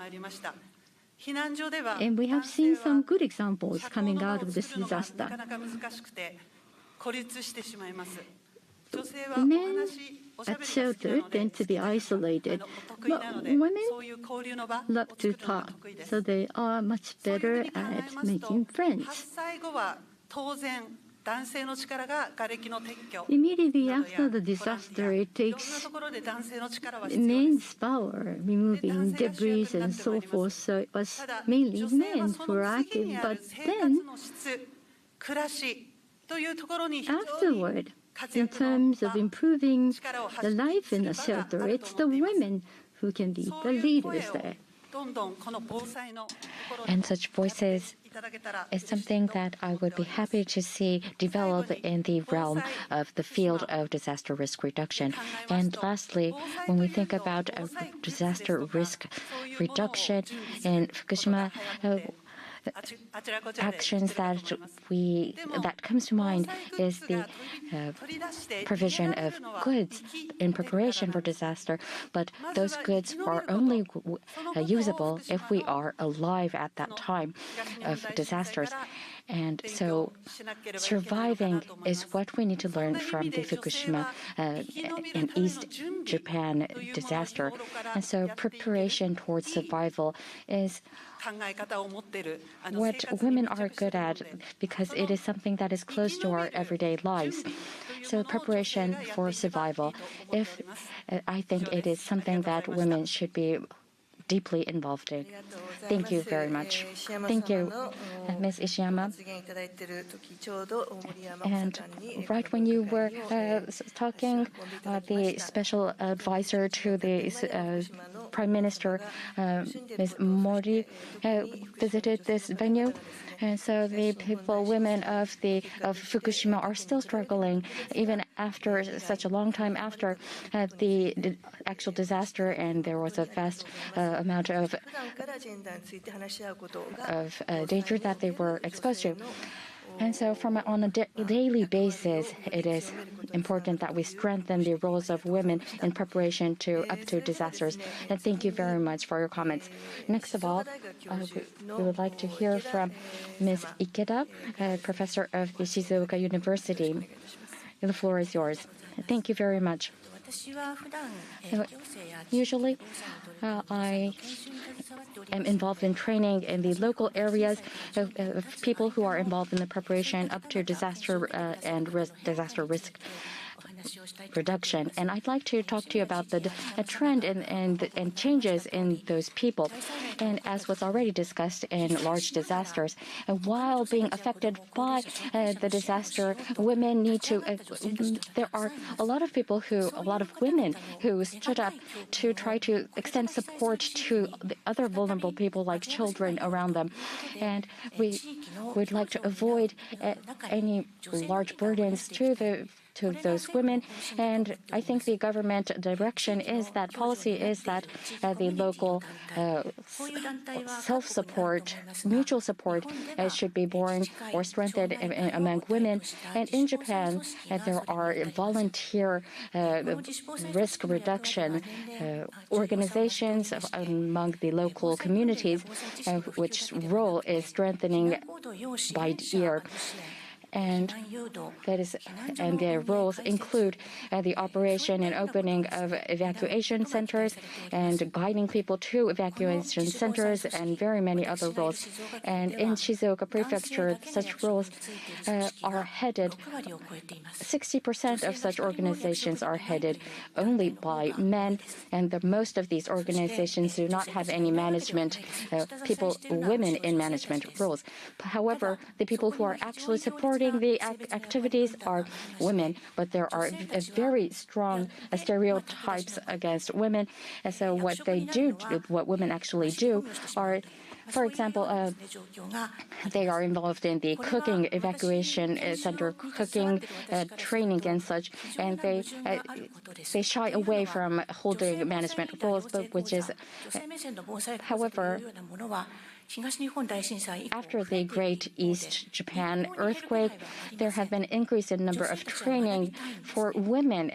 And we have seen some good examples coming out of this disaster. Men at shelter tend to be isolated, but women love to talk, so they are much better at making friends. Immediately after the disaster, it takes men's power, removing debris and so forth, so it was mainly men who were active, but then afterward, in terms of improving the life in the shelter, it's the women who can be the leaders there. And such voices is something that I would be happy to see develop in the realm of the field of disaster risk reduction. And lastly, when we think about disaster risk reduction in Fukushima, actions that comes to mind is the provision of goods in preparation for disaster, but those goods are only usable if we are alive at that time of disasters. And so surviving is what we need to learn from the Fukushima and East Japan disaster. And so preparation towards survival is what women are good at because it is something that is close to our everyday lives. So preparation for survival, I think it is something that women should be deeply involved in. Thank you very much. Thank you, Ms. Ishiyama. And right when you were talking, the special advisor to the Prime Minister, Ms. Modi, visited this venue. And so the women of Fukushima are still struggling, even after such a long time after the actual disaster, and there was a vast amount of danger that they were exposed to. And so on a daily basis, it is important that we strengthen the roles of women in preparation up to disasters. And thank you very much for your comments. Next of all, we would like to hear from Ms. Ikeda, professor of the Shizuoka University. The floor is yours. Thank you very much. Usually, I am involved in training in the local areas of people who are involved in the preparation up to disaster disaster risk reduction. And I'd like to talk to you about the trend and changes in those people. And as was already discussed in large disasters, while being affected by the disaster, women need to, there are a lot of women who stood up to try to extend support to the other vulnerable people like children around them. And we would like to avoid any large burdens to those women. And I think the government direction policy is that the local self-support, mutual support should be born or strengthened among women. And in Japan, there are volunteer risk reduction organizations among the local communities, which role is strengthening by year. And their roles include the operation and opening of evacuation centers and guiding people to evacuation centers and very many other roles. And in Shizuoka Prefecture, such roles are headed, 60% of such organizations are headed only by men, and most of these organizations do not have any management women in management roles. However, the people who are actually supporting the activities are women, but there are very strong stereotypes against women. And so what women actually do are, for example, they are involved in the cooking, evacuation center cooking, training and such, and they shy away from holding management roles, however, after the Great East Japan earthquake, there have been an increase in number of training for women,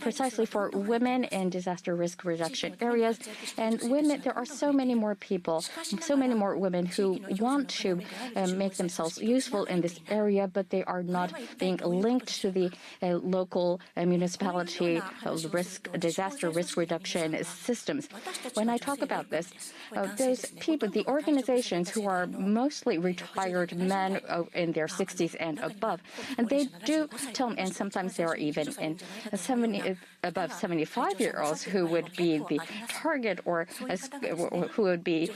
precisely for women in disaster risk reduction areas. And women, there are so many more people, so many more women who want to make themselves useful in this area, but they are not being linked to the local municipality disaster risk reduction systems. When I talk about this, those people, the organizations who are mostly retired men in their 60s and above, and they do tell me, and sometimes they are even in above 75-year-olds who would be the target or who would be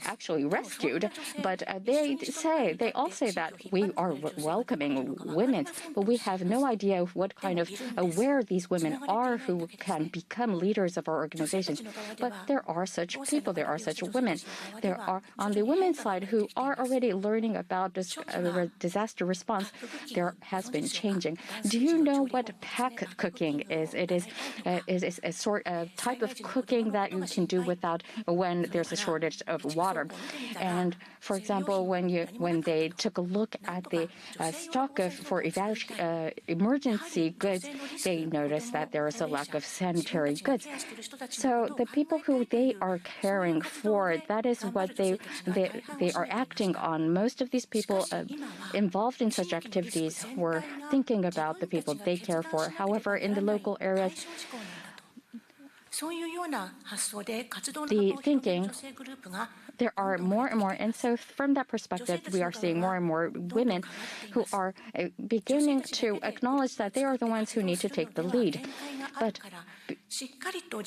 actually rescued. But they all say that we are welcoming women, but we have no idea what kind of where these women are who can become leaders of our organizations. But there are such people, there are such women. There are on the women's side who are already learning about this disaster response. There has been changing. Do you know what pack cooking is? It is a sort of type of cooking that you can do without when there's a shortage of water. And for example, when they took a look at the stock for emergency goods, they noticed that there is a lack of sanitary goods. So the people who they are caring for, that is what they are acting on. Most of these people involved in such activities were thinking about the people they care for. However, in the local areas, the thinking, there are more and more, and so from that perspective, we are seeing more and more women who are beginning to acknowledge that they are the ones who need to take the lead. But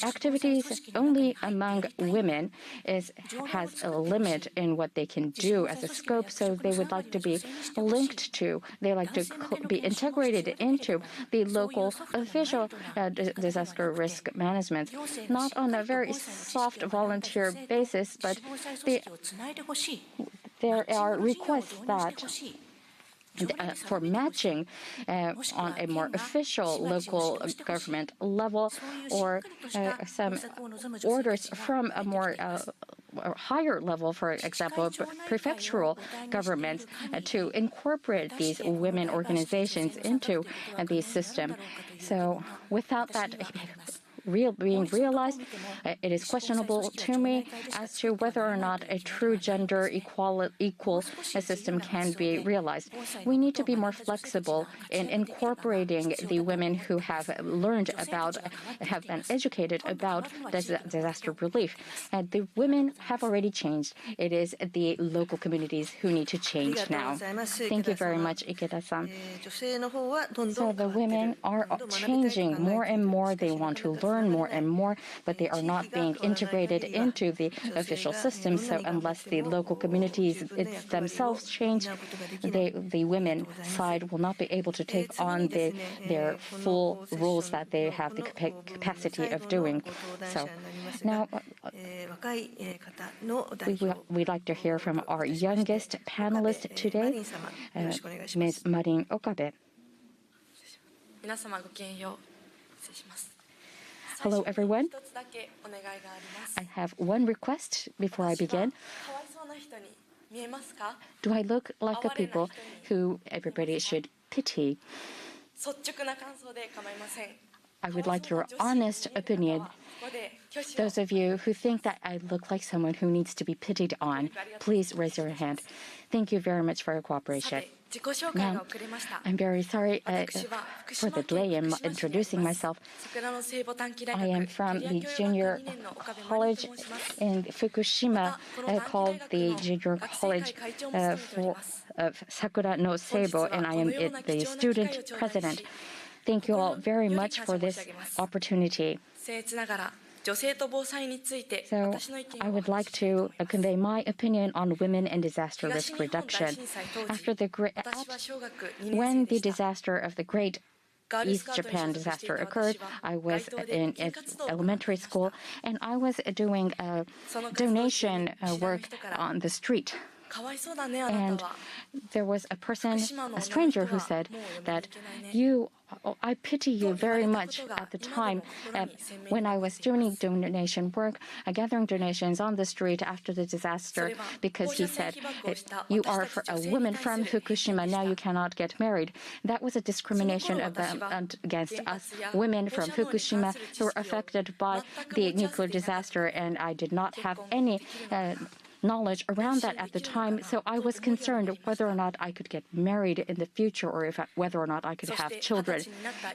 activities only among women has a limit in what they can do as a scope, so they would like to be linked to, they like to be integrated into the local official disaster risk management, not on a very soft volunteer basis, but there are requests that for matching on a more official local government level, or some orders from a more higher level, for example, prefectural governments, to incorporate these women organizations into the system. So without that being realized, it is questionable to me as to whether or not a true gender equal system can be realized. We need to be more flexible in incorporating the women who have learned about, have been educated about disaster relief. And the women have already changed. It is the local communities who need to change now. Thank you very much, Ikeda-san. So the women are changing more and more. They want to learn more and more, but they are not being integrated into the official system. So unless the local communities themselves change, the women side will not be able to take on their full roles that they have the capacity of doing. So now we'd like to hear from our youngest panelist today, Ms. Marin Okabe. Hello, everyone. I have one request before I begin. Do I look like a people who everybody should pity? I would like your honest opinion. Those of you who think that I look like someone who needs to be pitied on, please raise your hand. Thank you very much for your cooperation. Now, I'm very sorry for the delay in introducing myself. I am from the junior college in Fukushima called the Junior College of Sakura no Seibo, and I am the student president. Thank you all very much for this opportunity. So I would like to convey my opinion on women and disaster risk reduction. When the disaster of the Great East Japan disaster occurred, I was in elementary school, and I was doing donation work on the street. And there was a stranger who said that I pity you very much at the time when I was doing donation work, gathering donations on the street after the disaster, because he said, you are a woman from Fukushima, now you cannot get married. That was a discrimination against us women from Fukushima who were affected by the nuclear disaster, and I did not have any knowledge around that at the time, so I was concerned whether or not I could get married in the future, or whether or not I could have children.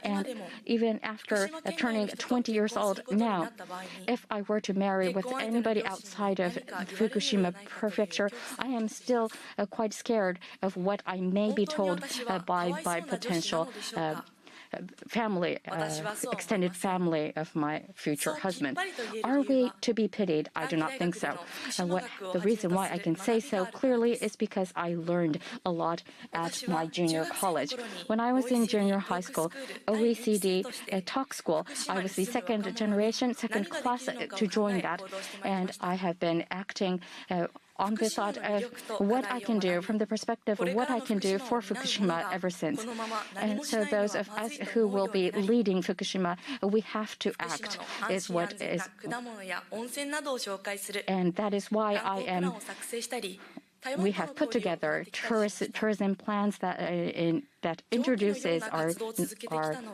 And even after turning 20 years old now, if I were to marry with anybody outside of Fukushima Prefecture, I am still quite scared of what I may be told by potential family, extended family of my future husband. Are we to be pitied? I do not think so. The reason why I can say so clearly is because I learned a lot at my junior college. When I was in junior high school, OECD talk school, I was the second class to join that, and I have been acting on the thought of what I can do from the perspective of what I can do for Fukushima ever since. And so those of us who will be leading Fukushima, we have to act is what is. And that is why we have put together tourism plans that introduces our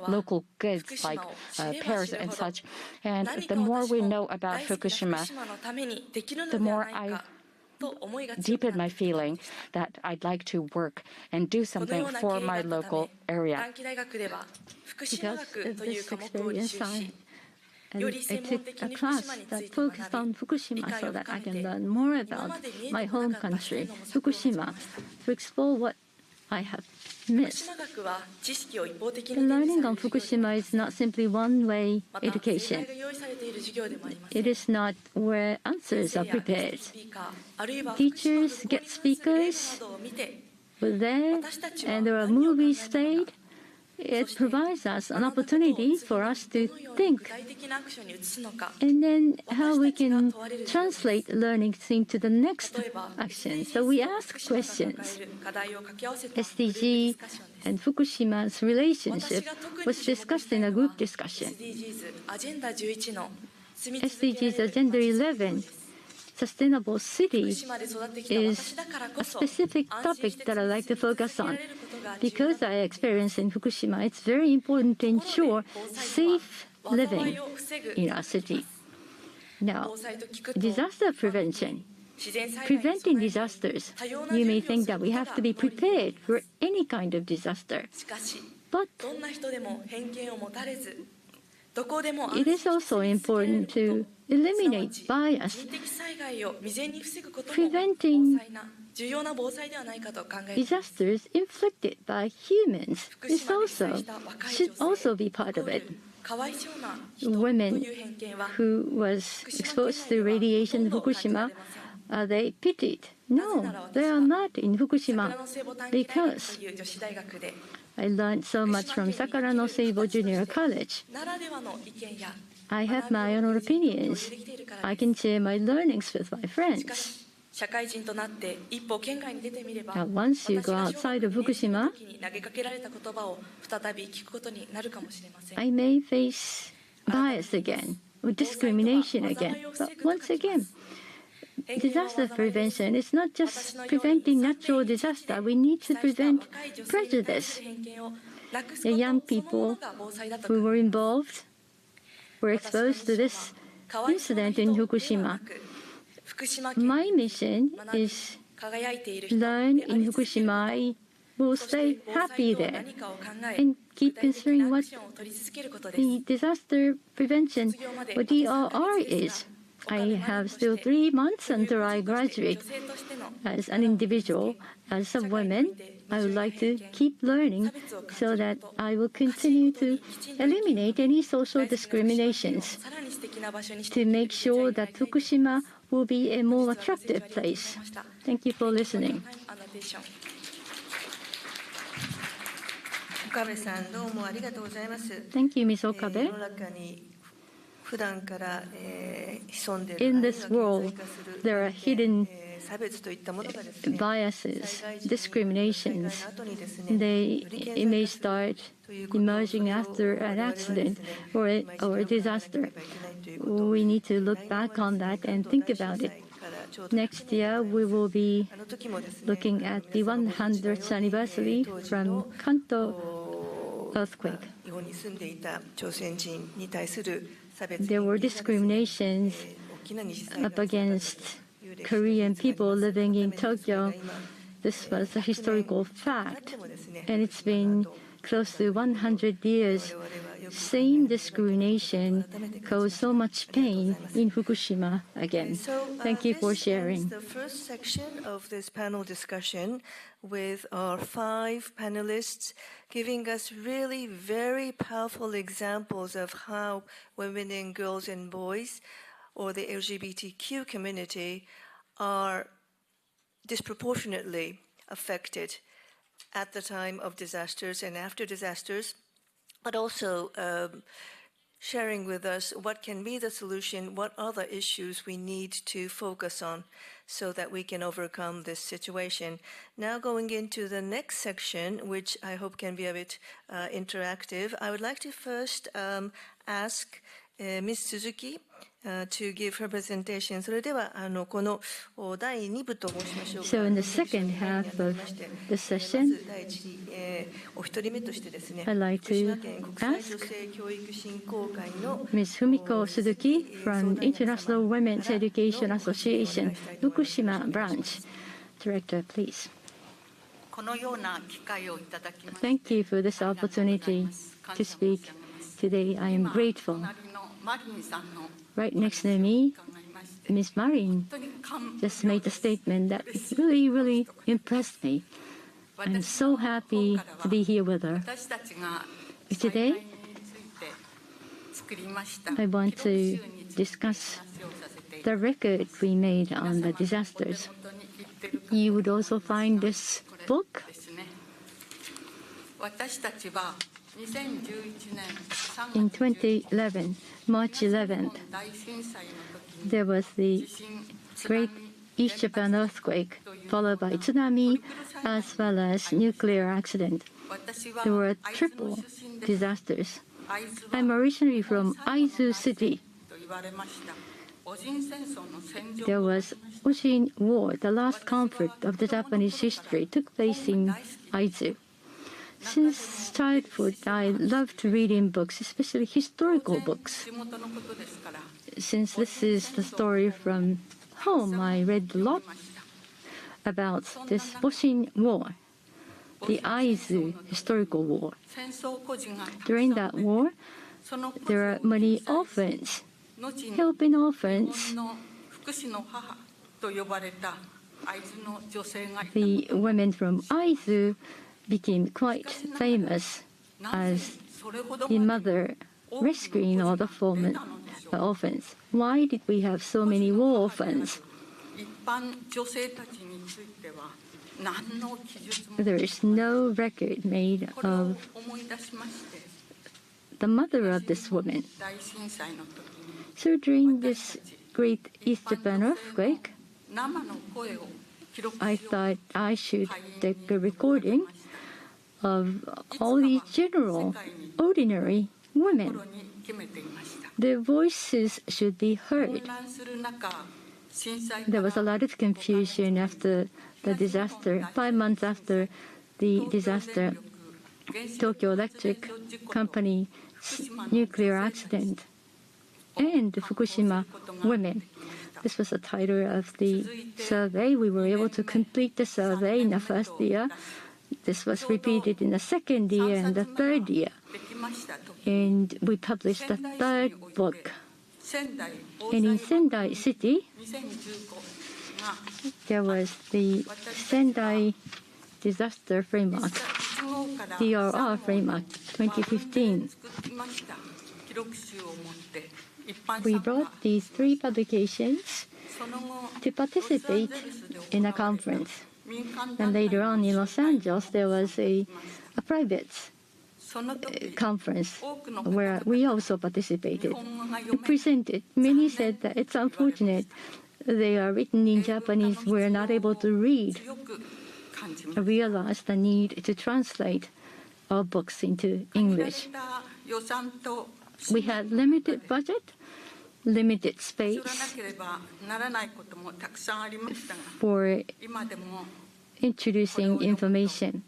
local goods like pears and such. And the more we know about Fukushima, the more I deepen my feeling that I'd like to work and do something for my local area. Because of this experience, I took a class that focused on Fukushima so that I can learn more about my home country, Fukushima, to explore what I have missed. The learning on Fukushima is not simply one-way education. It is not where answers are prepared. Teachers get speakers were there, and there are movies played. It provides us an opportunity for us to think, and then how we can translate learning into the next action. So we ask questions. SDG and Fukushima's relationship was discussed in a group discussion. SDGs Agenda 11, Sustainable City, is a specific topic that I'd like to focus on. Because I experience in Fukushima, it's very important to ensure safe living in our city. Now, disaster prevention. Preventing disasters. You may think that we have to be prepared for any kind of disaster. But it is also important to eliminate bias. Preventing disasters inflicted by humans should also be part of it. Women who was exposed to radiation in Fukushima, are they pitied? No, they are not in Fukushima, because I learned so much from Sakara no Seibo Junior College. I have my own opinions. I can share my learnings with my friends. Now, once you go outside of Fukushima, I may face bias again, or discrimination again. But once again, disaster prevention is not just preventing natural disaster. We need to prevent prejudice. The young people who were involved were exposed to this incident in Fukushima. My mission is learn in Fukushima. I will stay happy there and keep considering what the disaster prevention, or DRR, is. I have still 3 months until I graduate. As an individual, as a woman, I would like to keep learning so that I will continue to eliminate any social discriminations to make sure that Fukushima will be a more attractive place. Thank you for listening. Thank you, Ms. Okabe. In this world, there are hidden biases, discriminations. It may start emerging after an accident or a disaster. We need to look back on that and think about it. Next year, we will be looking at the 100th anniversary from Kanto earthquake. There were discriminations up against Korean people living in Tokyo. This was a historical fact, and it's been close to 100 years. Same discrimination caused so much pain in Fukushima again. Thank you for sharing. The first section of this panel discussion with our 5 panelists giving us really very powerful examples of how women and girls and boys, or the LGBTQ community, are disproportionately affected at the time of disasters and after disasters, but also sharing with us what can be the solution, what are the issues we need to focus on so that we can overcome this situation. Now going into the next section, which I hope can be a bit interactive, I would like to first ask Ms. Suzuki to give her presentation. それではこの第2部と申しましょうか。So in the second half of the session, 第一お一人目としてですね、 I'd like 福島 to 県国際 ask 女性教育振興会の Ms. Fumiko Suzuki from International Women's Education Association, Fukushima branch. Director, please. このような機会をいただきまして Thank you for this opportunity to speak today. I am grateful. 隣のマリンさんの Right next to me, Ms. Marin just made a statement that really, really impressed me. I'm so happy to be here with her. 私たちが Today, 災害について作りました I want 記録 to 集について discuss 話をさせてい the ただき record we made on the disasters. You would also find this book. ですね。私たちは2011年 In 2011, March 11th, 大震災の時に there was the Great East Japan earthquake, followed by tsunami, as well as nuclear accident. 私は There were 会津の triple 出身です。 disasters. 会津は I'm originally from Aizu City. と言われました。戊辰戦争の戦場 There was Oshin War, the last conflict of the Japanese history, took place in Aizu. Since childhood, I loved reading books, especially historical books. 地元のことですから Since this is the story from home, I read a lot about this Oshin War, the Aizu historical war. 戦争孤児が During that war, その孤児 there are many orphans, 後に helping 日 orphans. 本の福祉の母と呼ばれた会津の女性がいた The women from Aizu became quite famous as それほど the mother rescuing all the orphans. Why did we have so many war orphans? 一般女性たちについては何の記述も There is no record made これを of 思い出しまして the mother of this woman. 大震災の時に So during this great East Japan earthquake, 生の声を記録 I しよう thought I should take a recording of all these general, ordinary 心 women. に決めていました Their voices should be 混 heard. 乱する中震災か There ら was a lot of confusion after the disaster. 5 months after the disaster, Tokyo Electric Company nuclear accident and Fukushima women. This was the title of the survey. We were able to complete the survey in the first year. This was repeated in the second year and the third year. できました時 And we published the third book. 仙台防 And in 災 Sendai City, 2015が there was the Sendai Disaster Framework, 1号から DRR Framework 2015. 作りました記録集を持って一般 We 参加 brought these 3 publications その後 to participate in a conference. 民間 And 団体 later on in Los Angeles, there was a private その時 conference 多くの where we also participated 日本語が読 and め presented. Many said that it's unfortunate they are written in Japanese. We're not able to read. 強く感じま I す realized the need to translate our books into 限られ English. た予算と We had limited budget, limited す space らなければならないこともたくさんありましたが for 今でも introducing information.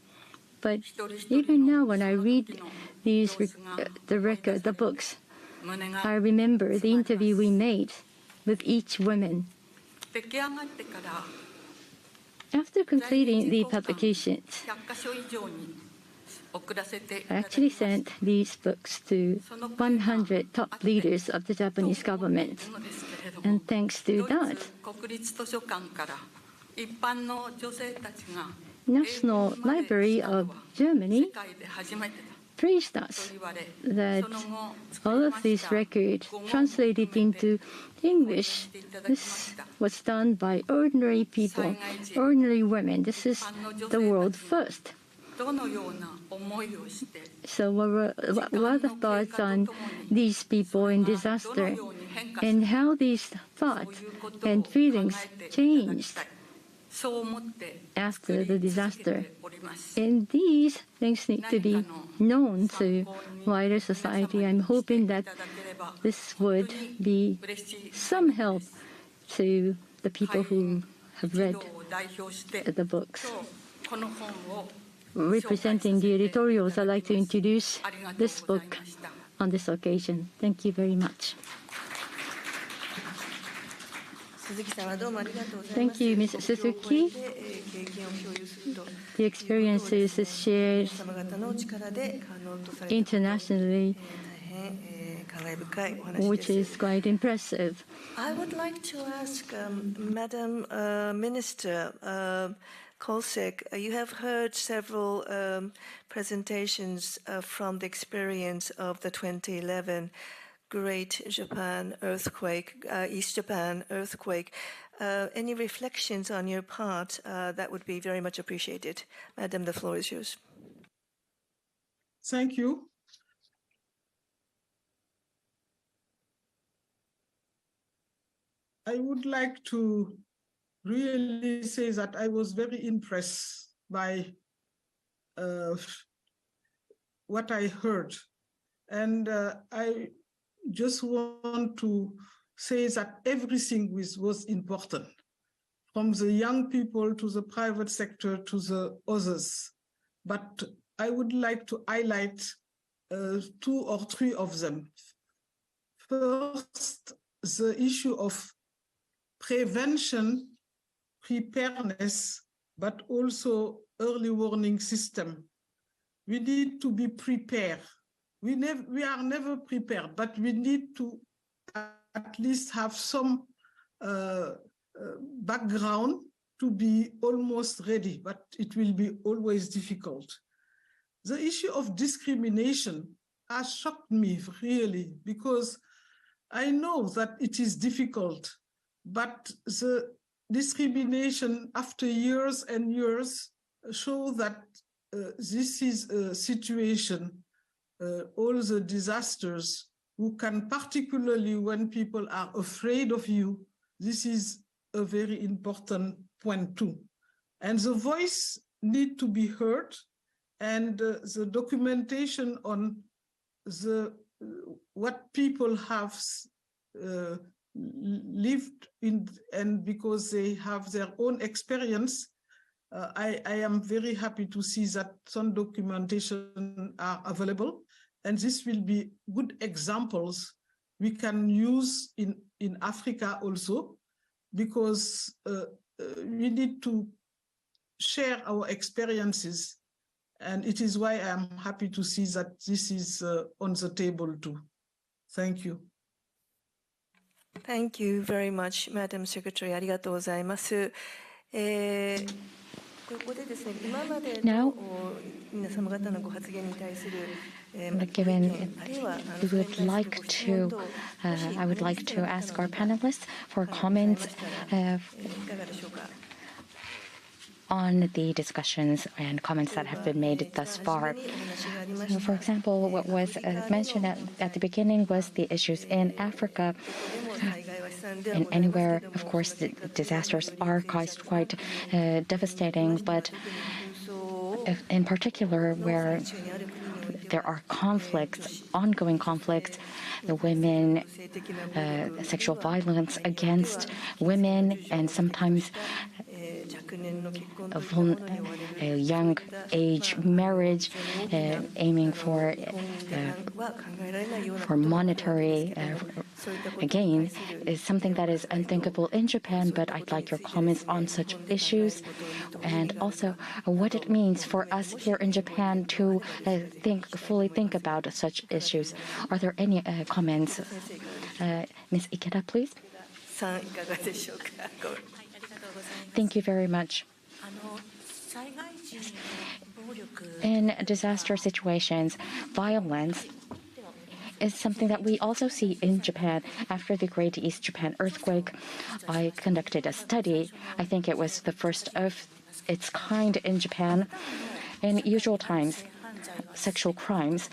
But even now, when I read these, the books, 胸が I remember the interview we made with each woman. 出来上がってから After completing the publications, 100カ所以上に送らせていた I だき actually ました sent these books to 100 top leaders of the Japanese government. のですけれども And thanks to ドイ that, ツ国立図書館から一般の女性たちが National Library of 世 Germany 界で初めてだ praised と us 言われ that その後作 all り of ま these した records translated into English, this was done by ordinary people, ordinary women. This is the world first. So what were the thoughts on these people in disaster and how these thoughts and feelings changed after the disaster? And these things need to be known to wider society. I'm hoping that this would be some help to the people who have read the books. Representing the editorials, I'd like to introduce this book on this occasion. Thank you very much. Thank you, Ms. Suzuki. The experiences is shared internationally, which is quite impressive. I would like to ask Madam Minister Kolsek, you have heard several presentations from the experience of the 2011 Great Japan earthquake, East Japan earthquake. Any reflections on your part that would be very much appreciated. Madam, the floor is yours. Thank you. I would like to really say that I was very impressed by what I heard. And I just want to say that everything was important, from the young people to the private sector to the others. But I would like to highlight 2 or 3 of them. First, the issue of prevention, preparedness, but also early warning system. We need to be prepared. We are never prepared, but we need to at least have some background to be almost ready, but it will be always difficult. The issue of discrimination has shocked me really, because I know that it is difficult, but the discrimination after years and years show that this is a situation, all the disasters who can, particularly when people are afraid of you, this is a very important point too. And the voice need to be heard, and the documentation on what people have lived in, and because they have their own experience, I am very happy to see that some documentation are available, and this will be good examples we can use in Africa also, because we need to share our experiences, and it is why I am happy to see that this is on the table too. Thank you. Thank you very much, Madam Secretary. ありがとうございます。ここでですね、今までの皆様方のご発言に対する Given we would like to, I would like to ask our panelists for comments on the discussions and comments that have been made thus far. For example, what was mentioned at the beginning was the issues in Africa. And anywhere, of course, the disasters are quite devastating, but in particular where there are conflicts, ongoing conflicts, the women, sexual violence against women, and sometimes a young age marriage, aiming for monetary gain, is something that is unthinkable in Japan, but I'd like your comments on such issues, and also what it means for us here in Japan to fully think about such issues. Are there any comments? Ms. Ikeda, please. Thank you very much. In disaster situations, violence is something that we also see in Japan. After the Great East Japan earthquake, I conducted a study. I think it was the first of its kind in Japan. In usual times, sexual crimes,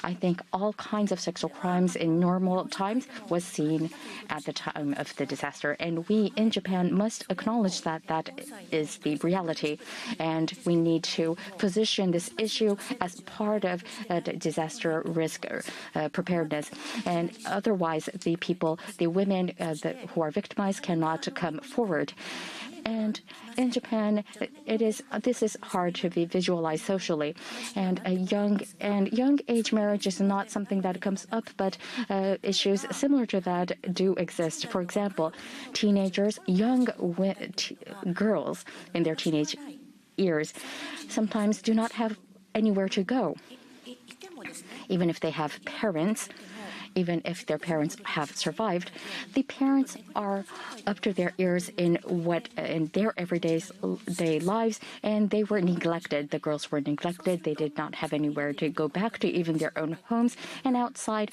I think all kinds of sexual crimes in normal times was seen at the time of the disaster. And we in Japan must acknowledge that that is the reality. And we need to position this issue as part of the disaster risk preparedness. And otherwise, the people, the women who are victimized cannot come forward. And in Japan, this is hard to be visualized socially. And young age marriage is not something that comes up, but issues similar to that do exist. For example, teenagers, young girls in their teenage years sometimes do not have anywhere to go. Even if they have parents, even if their parents have survived, the parents are up to their ears in their everyday lives, and they were neglected. The girls were neglected. They did not have anywhere to go back to, even their own homes. And outside,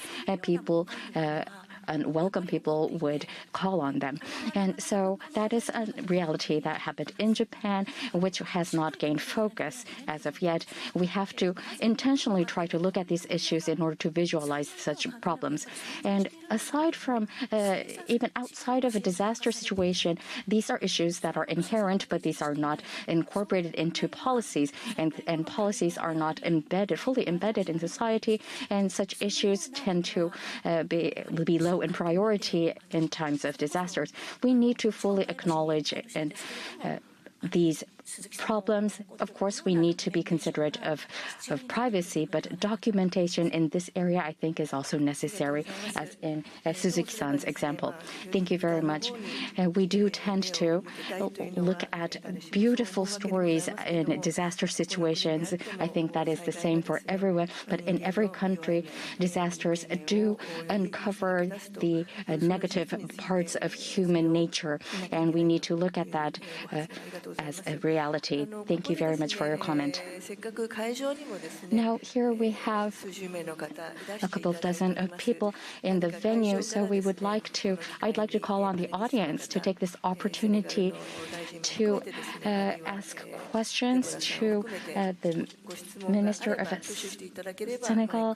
unwelcome people would call on them. And so that is a reality that happened in Japan, which has not gained focus as of yet. We have to intentionally try to look at these issues in order to visualize such problems. And aside from, even outside of a disaster situation, these are issues that are inherent, but these are not incorporated into policies, and policies are not fully embedded in society, and such issues tend to be low in priority in times of disasters. We need to fully acknowledge these problems. Of course, we need to be considerate of privacy, but documentation in this area, I think, is also necessary, as in Suzuki-san's example. Thank you very much. We do tend to look at beautiful stories in disaster situations. I think that is the same for everyone, but in every country, disasters do uncover the negative parts of human nature, and we need to look at that as a reality. Thank you very much for your comment. Now, here we have a couple of dozen of people in the venue, so I'd like to call on the audience to take this opportunity to ask questions to the Minister of Senegal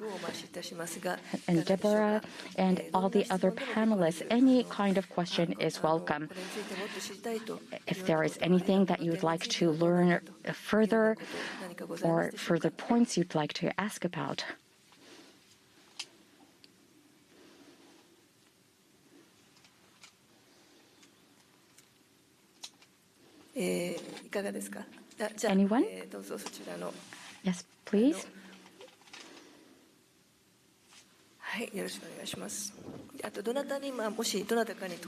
and Deborah and all the other panelists. Any kind of question is welcome. If there is anything that you would like to learn further or further points you'd like to ask about. Anyone? Yes, please.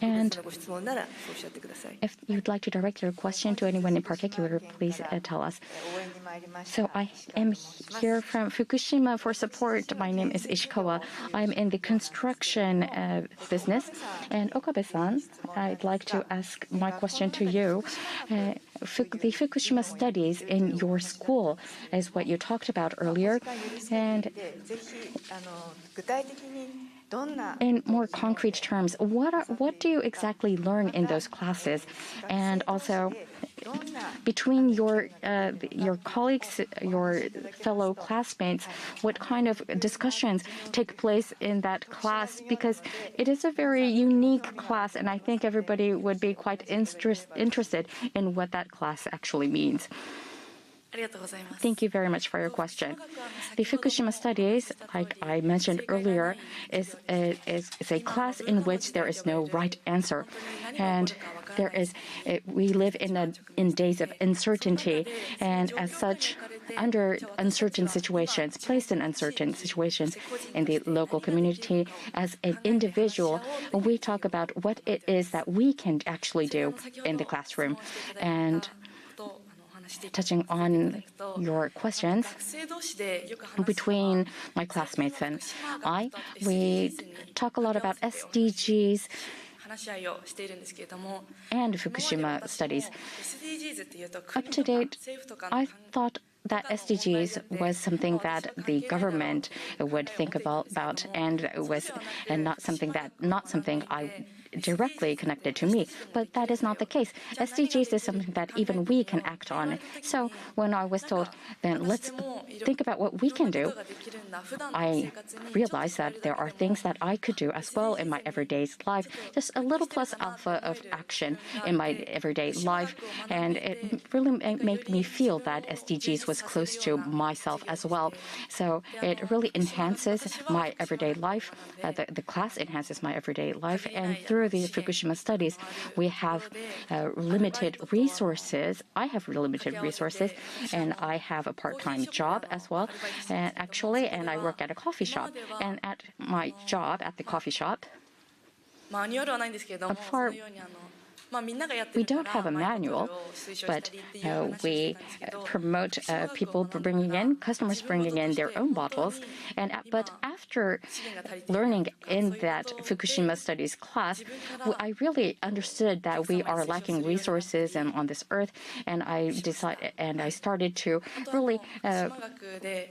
And if you'd like to direct your question to anyone in particular, please tell us. So I am here from Fukushima for support. My name is Ishikawa. I'm in the construction business. And Okabe-san, I'd like to ask my question to you. The Fukushima studies in your school is what you talked about earlier. And in more concrete terms, what do you exactly learn in those classes? And also, between your colleagues, your fellow classmates, what kind of discussions take place in that class? Because it is a very unique class, and I think everybody would be quite interested in what that class actually means. Thank you very much for your question. The Fukushima studies, like I mentioned earlier, is a class in which there is no right answer, and we live in days of uncertainty, and as such, under uncertain situations, placed in uncertain situations in the local community, as an individual, we talk about what it is that we can actually do in the classroom. And touching on your questions, between my classmates and we talk a lot about SDGs and Fukushima studies. Up to date, I thought that SDGs was something that the government would think about, and not something I directly connected to me, but that is not the case. SDGs is something that even we can act on. So when I was told, then let's think about what we can do, I realized that there are things that I could do as well in my everyday life, just a little plus alpha of action in my everyday life, and it really made me feel that SDGs was close to myself as well. So it really enhances my everyday life. The class enhances my everyday life, and through the Fukushima studies, we have limited resources. I have limited resources, and I have a part-time job as well, and I work at a coffee shop. And at my job at the coffee shop, we don't have a manual, but we promote customers bringing in their own bottles. But after learning in that Fukushima studies class, I really understood that we are lacking resources on this earth, and I started to really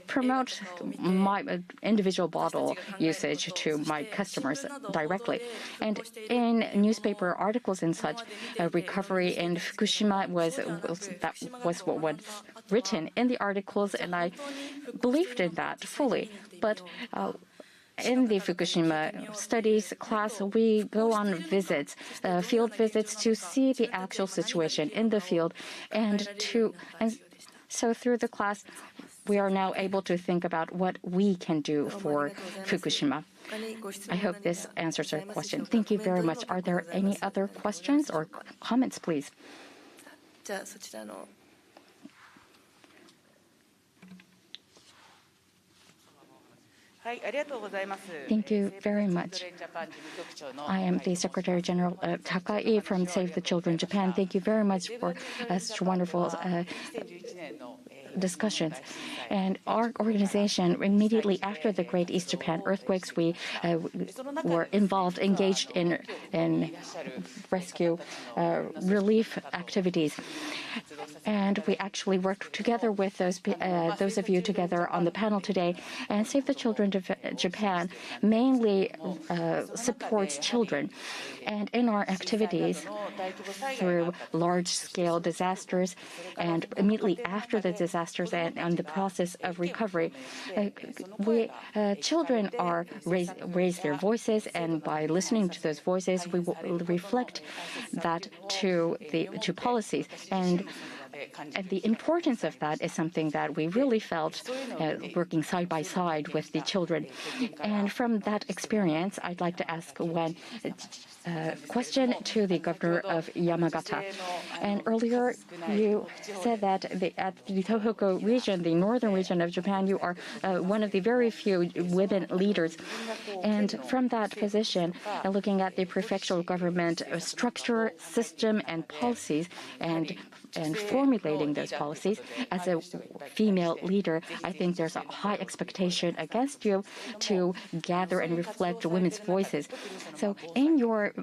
promote my individual bottle usage to my customers directly. And in newspaper articles and such, recovery in Fukushima was what was written in the articles, and I believed in that fully. But in the Fukushima studies class, we go on visits, field visits, to see the actual situation in the field, and so through the class, we are now able to think about what we can do for Fukushima. I hope this answers your question. Thank you very much. Are there any other questions or comments, please? Thank you very much. I am the Secretary General Takai from Save the Children Japan. Thank you very much for such wonderful discussions. And our organization, immediately after the Great East Japan earthquakes, we were engaged in rescue relief activities. And we actually worked together with those of you together on the panel today. And Save the Children Japan mainly supports children. And in our activities, through large-scale disasters and immediately after the disasters and the process of recovery, children raise their voices, and by listening to those voices, we will reflect that to policies. And the importance of that is something that we really felt working side by side with the children. And from that experience, I'd like to ask one question to the governor of Yamagata. And earlier, you said that at the Tohoku region, the northern region of Japan, you are one of the very few women leaders. And from that position, looking at the prefectural government structure, system, and policies, and formulating those policies, as a female leader, I think there's a high expectation against you to gather and reflect women's voices. So in your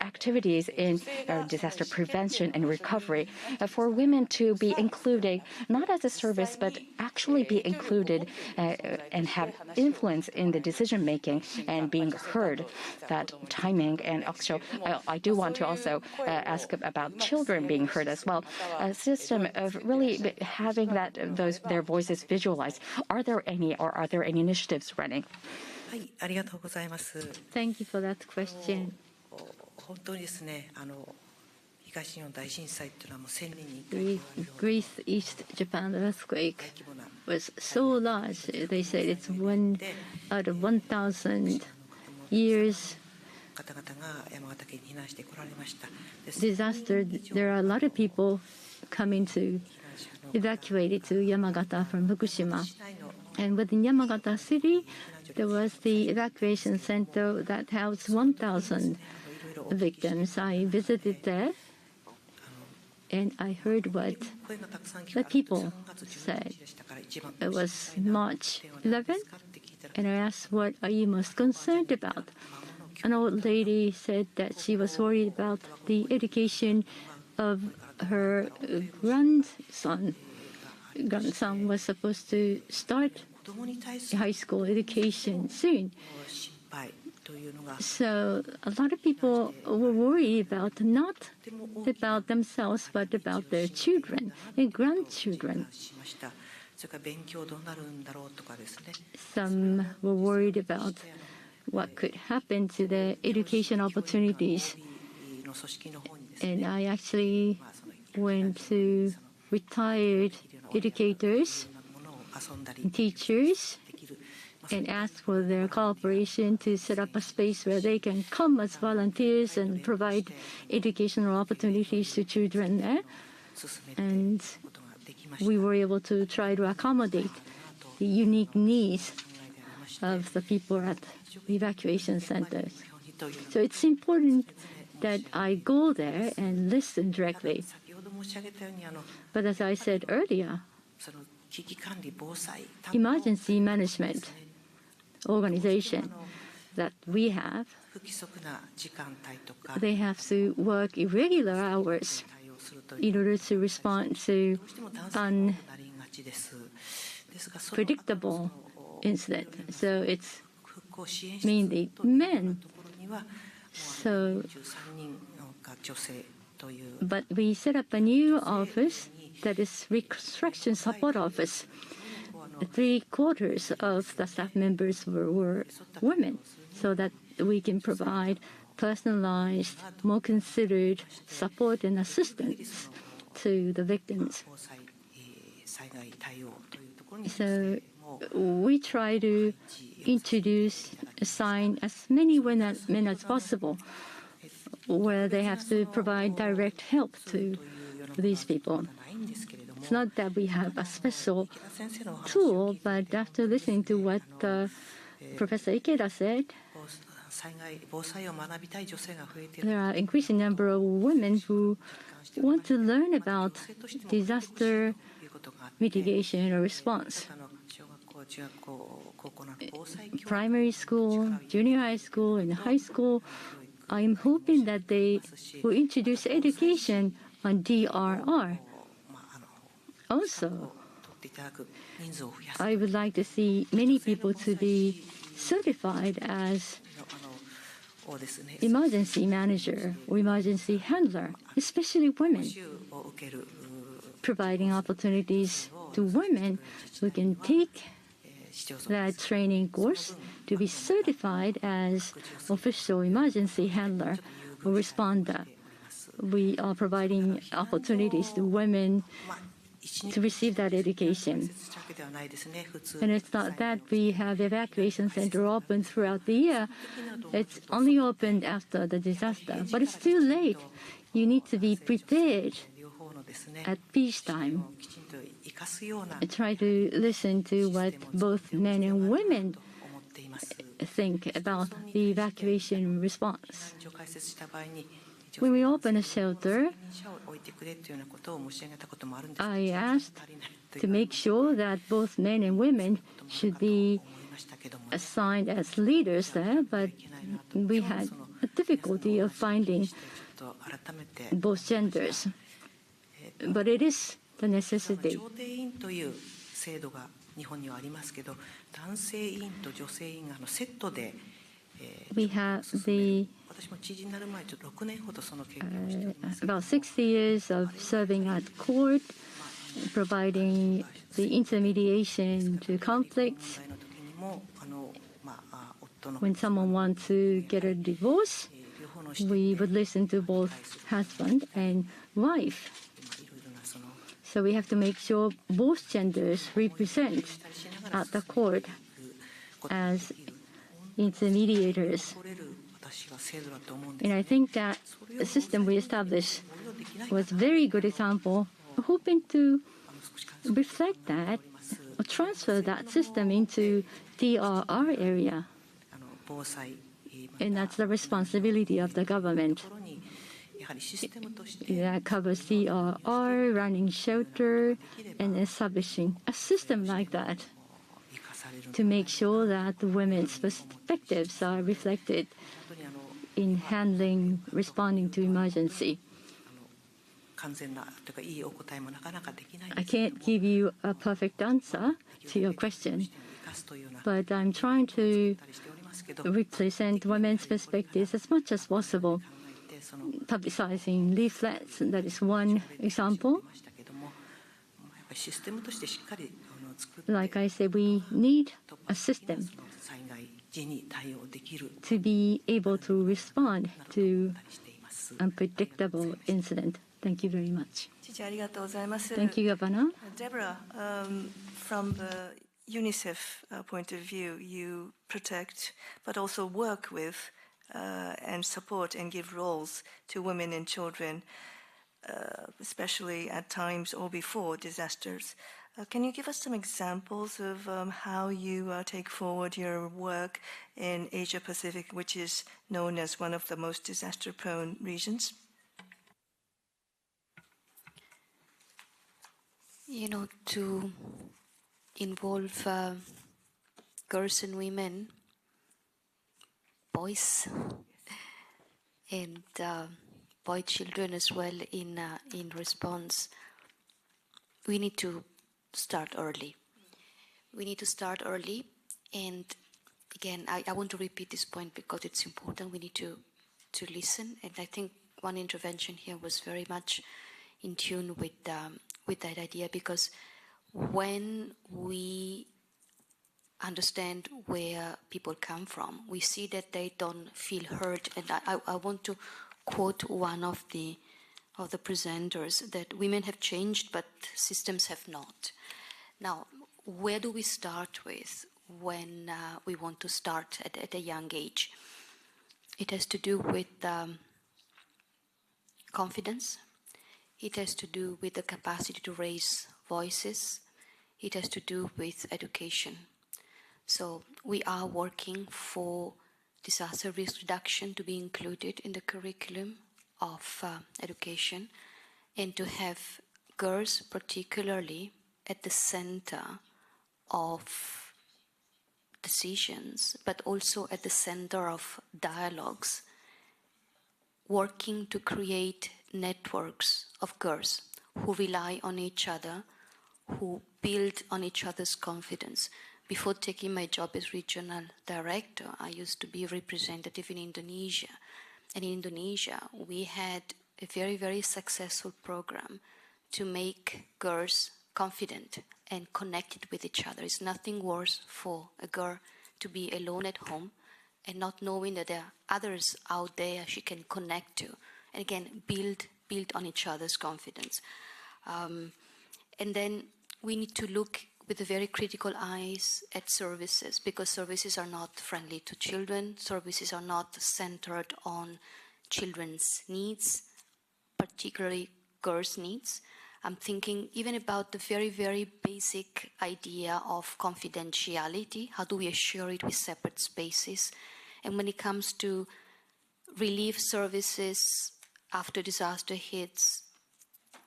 activities in disaster prevention and recovery, for women to be included, not as a service, but actually be included and have influence in the decision-making and being heard, that timing. And also, I do want to also ask about children being heard as well. A system of really having their voices visualized. Are there any initiatives running? Thank you for that question. The Great East Japan earthquake was so large. They said it's 1 out of 1,000 years disaster. There are a lot of people coming to evacuate to Yamagata from Fukushima. And within Yamagata City, there was the evacuation center that housed 1,000 victims. I visited there, and I heard what the people said. It was March 11th, and I asked, what are you most concerned about? An old lady said that she was worried about the education of her grandson. Grandson was supposed to start high school education soon. So a lot of people were worried about not about themselves, but about their children and grandchildren. Some were worried about what could happen to their education opportunities. And I actually went to retired educators and teachers and asked for their cooperation to set up a space where they can come as volunteers and provide educational opportunities to children there. And we were able to try to accommodate the unique needs of the people at evacuation centers. So it's important that I go there and listen directly. But as I said earlier, emergency management organization that we have, they have to work irregular hours in order to respond to unpredictable incident. So it's mainly men. So, but we set up a new office that is reconstruction support office. 3/4 of the staff members were women, so that we can provide personalized, more considered support and assistance to the victims. So we try to assign as many men as possible, where they have to provide direct help to these people. It's not that we have a special tool, but after listening to what Professor Ikeda said, there are increasing number of women who want to learn about disaster mitigation or response. Primary school, junior high school, and high school, I'm hoping that they will introduce education on DRR. Also, I would like to see many people to be certified as emergency manager or emergency handler, especially women, providing opportunities to women who can take that training course to be certified as official emergency handler or responder. We are providing opportunities to women to receive that education. And it's not that we have evacuation center open throughout the year. It's only opened after the disaster, but it's too late. You need to be prepared at peacetime. I try to listen to what both men and women think about the evacuation response. When we open a shelter, I asked to make sure that both men and women should be assigned as leaders there, but we had a difficulty of finding both genders. But it is the necessity. We have about 60 years of serving at court, providing the intermediation to conflicts. When someone wants to get a divorce, we would listen to both husband and wife. So we have to make sure both genders represent at the court as intermediators. And I think that the system we established was a very good example, hoping to reflect that or transfer that system into DRR area. And that's the responsibility of the government. That covers DRR, running shelter, and establishing a system like that to make sure that the women's perspectives are reflected in handling, responding to emergency. I can't give you a perfect answer to your question, but I'm trying to represent women's perspectives as much as possible. Publicizing leaflets, that is one example. Like I said, we need a system to be able to respond to unpredictable incident. Thank you very much. Thank you, Governor. Deborah, from the UNICEF point of view, you protect but also work with and support and give roles to women and children, especially at times or before disasters. Can you give us some examples of how you take forward your work in Asia Pacific, which is known as one of the most disaster-prone regions? You know, to involve girls and women, boys, and boy children as well in response, we need to start early. We need to start early, and again, I want to repeat this point because it's important. We need to listen, and I think one intervention here was very much in tune with that idea, because when we understand where people come from, we see that they don't feel heard. And I want to quote one of the presenters, that women have changed, but systems have not. Now, where do we start with when we want to start at a young age? It has to do with confidence. It has to do with the capacity to raise voices. It has to do with education. So we are working for disaster risk reduction to be included in the curriculum of education, and to have girls particularly at the center of decisions, but also at the center of dialogues, working to create networks of girls who rely on each other, who build on each other's confidence. Before taking my job as regional director, I used to be a representative in Indonesia. And in Indonesia, we had a very, very successful program to make girls confident and connected with each other. It's nothing worse for a girl to be alone at home and not knowing that there are others out there she can connect to. And again, build on each other's confidence. And then we need to look with a very critical eyes at services, because services are not friendly to children. Services are not centered on children's needs, particularly girls' needs. I'm thinking even about the very, very basic idea of confidentiality. How do we assure it with separate spaces? And when it comes to relief services after disaster hits,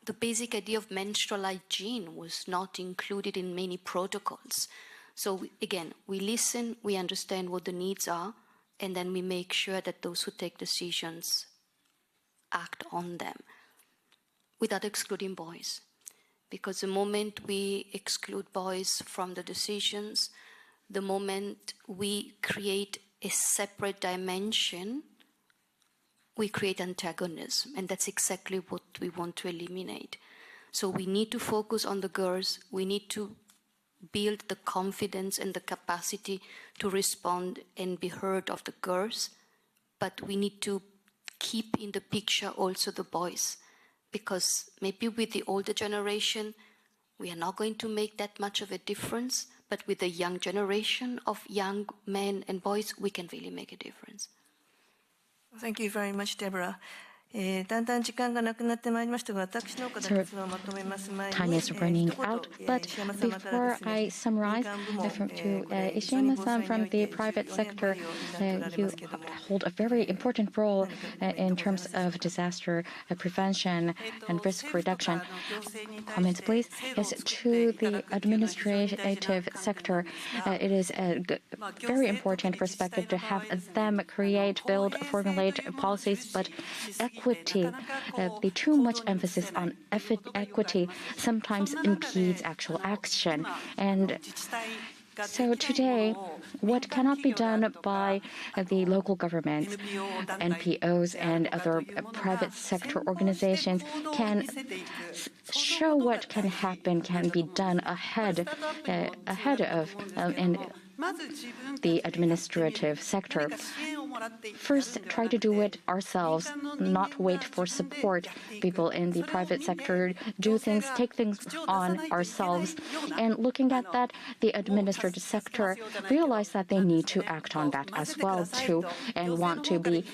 the basic idea of menstrual hygiene was not included in many protocols. So again, we listen, we understand what the needs are, and then we make sure that those who take decisions act on them without excluding boys. Because the moment we exclude boys from the decisions, the moment we create a separate dimension, we create antagonism, and that's exactly what we want to eliminate. So we need to focus on the girls. We need to build the confidence and the capacity to respond and be heard of the girls, but we need to keep in the picture also the boys, because maybe with the older generation, we are not going to make that much of a difference, but with the young generation of young men and boys, we can really make a difference. Thank you very much, Deborah. だんだん時間がなくなってまいりましたが、私の方でまとめます前に、 Time is running out, but before I summarize, to Ishiyama-san from the private sector, you hold a very important role in terms of disaster prevention and risk reduction. Comments, please. Yes, to the administrative sector, it is a very important perspective to have them create, build, formulate policies, but equity, the too much emphasis on equity sometimes impedes actual action. And So today, what cannot be done by the local governments, NPOs, and other private sector organizations can show what can happen, can be done ahead of in the administrative sector. First, try to do it ourselves, not wait for support. People in the private sector do things, take things on ourselves. And looking at that, the administrative sector realize that they need to act on that as well too, and want to be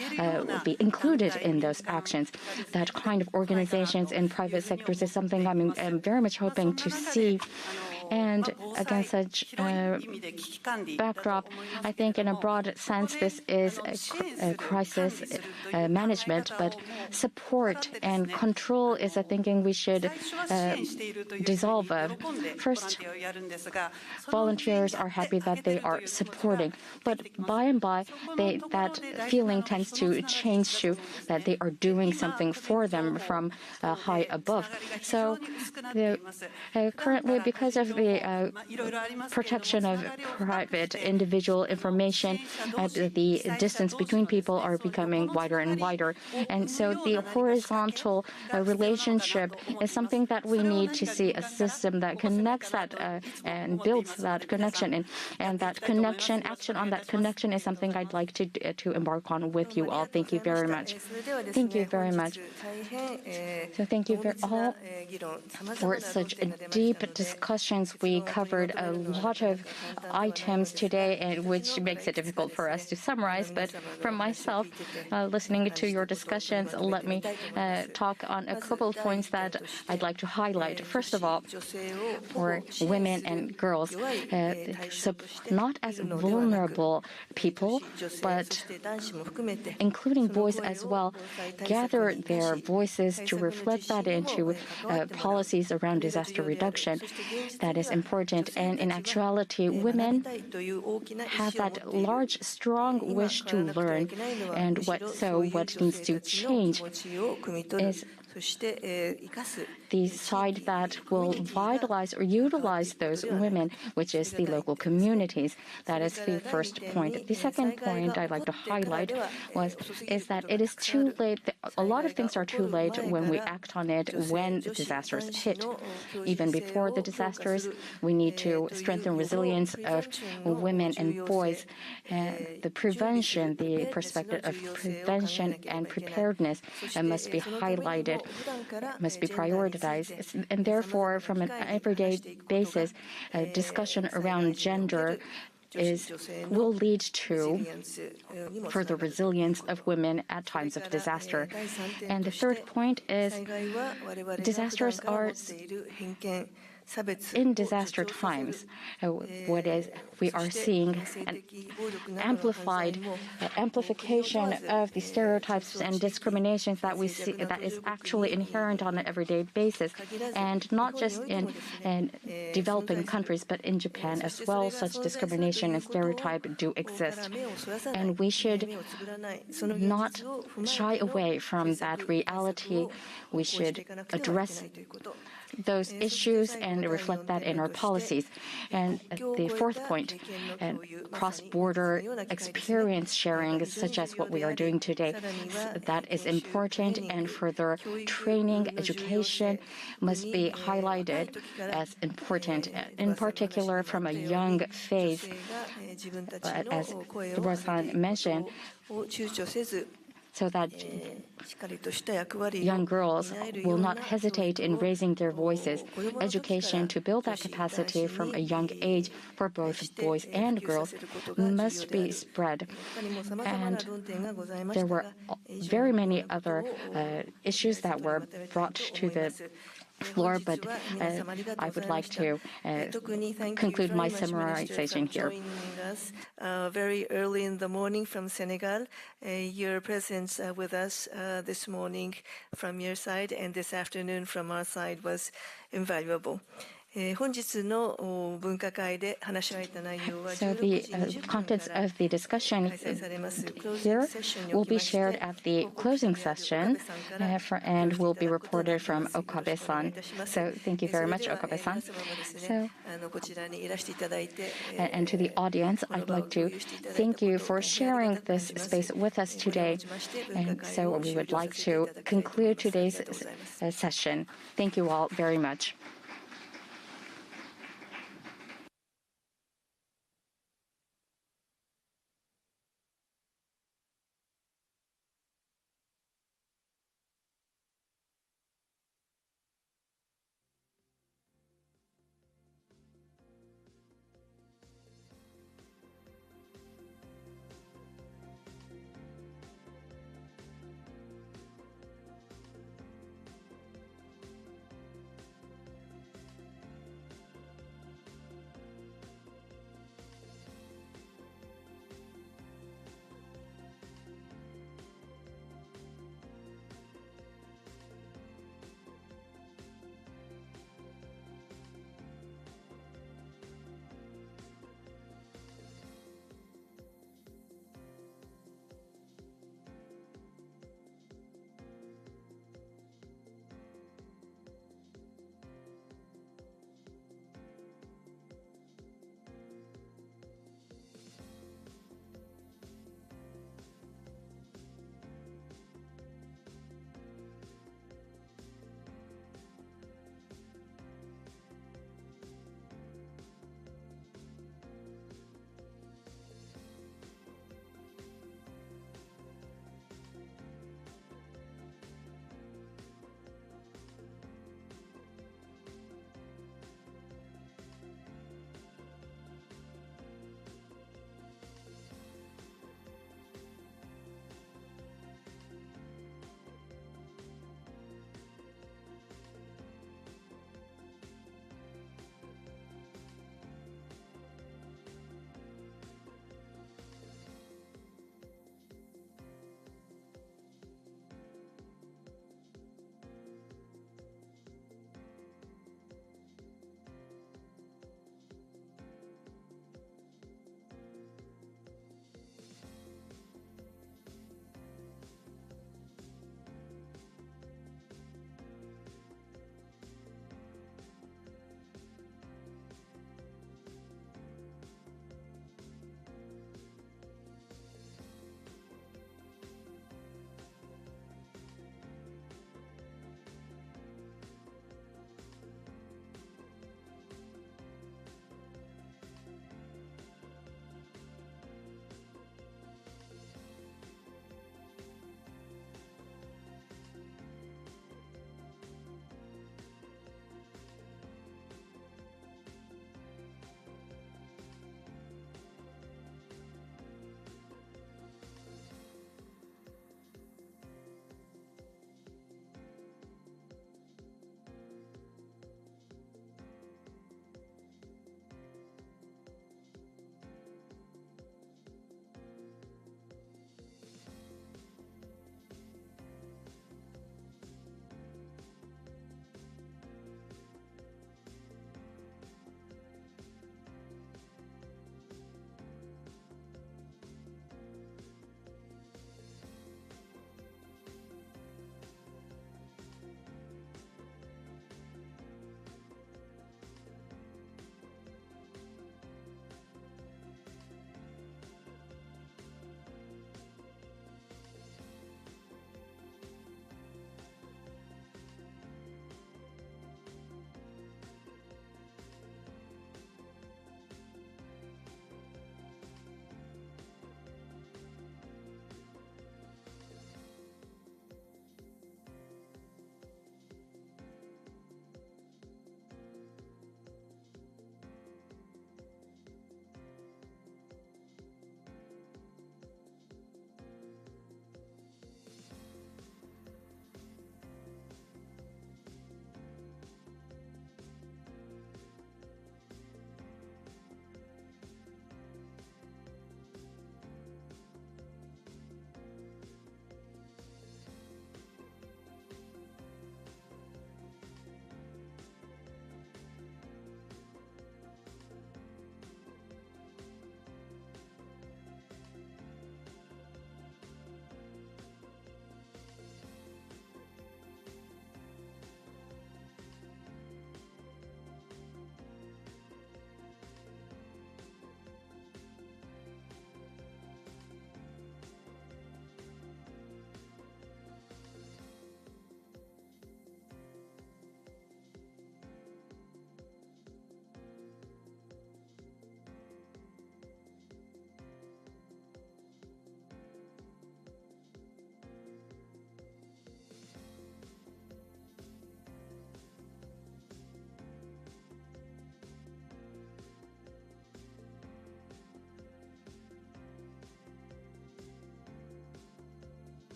included in those actions. That kind of organizations in private sectors is something I'm very much hoping to see. And against such backdrop, I think in a broad sense, this is a crisis management, but support and control is a thinking we should dissolve of. First, volunteers are happy that they are supporting, but by and by, that feeling tends to change to that they are doing something for them from high above. So currently, because of the protection of private individual information, the distance between people are becoming wider and wider. And so the horizontal relationship is something that we need to see a system that connects that and builds that connection. And that connection, action on that connection is something I'd like to embark on with you all. Thank you very much. Thank you very much. So thank you all for such deep discussions. We covered a lot of items today, and which makes it difficult for us to summarize. But from myself, listening to your discussions, let me talk on a couple of points that I'd like to highlight. First of all, for women and girls, so not as vulnerable people, but including boys as well, gather their voices to reflect that into policies around disaster reduction. That is important. And in actuality, women have that large, strong wish to learn. And what needs to change is the side that will vitalize or utilize those women, which is the local communities. That is the first point. The second point I'd like to highlight is that it is too late. A lot of things are too late when we act on it when disasters hit. Even before the disasters, we need to strengthen resilience of women and boys. The prevention, the perspective of prevention and preparedness must be highlighted, must be prioritized. And therefore, from an everyday basis, a discussion around gender will lead to further resilience of women at times of disaster. And the third point is disasters are in disaster times. We are seeing an amplification of the stereotypes and discriminations that we see that is actually inherent on an everyday basis, and not just in developing countries, but in Japan as well. Such discrimination and stereotype do exist, and we should not shy away from that reality. We should address those issues and reflect that in our policies. And the fourth point, cross-border experience sharing, such as what we are doing today, that is important, and further training, education must be highlighted as important, in particular from a young phase, as Deborah-san mentioned, so that young girls will not hesitate in raising their voices. Education to build that capacity from a young age for both boys and girls must be spread. And there were very many other issues that were brought to the floor, but I would like to conclude my summarization here. Very early in the morning from Senegal, your presence with us this morning from your side and this afternoon from our side was invaluable. 本日の分科会で話し合われた内容は So the contents of the discussion here will be shared at the closing session and will be reported from Okabe-san. So thank you very much, Okabe-san. So, and to the audience, I'd like to thank you for sharing this space with us today. And so we would like to conclude today's session. Thank you all very much.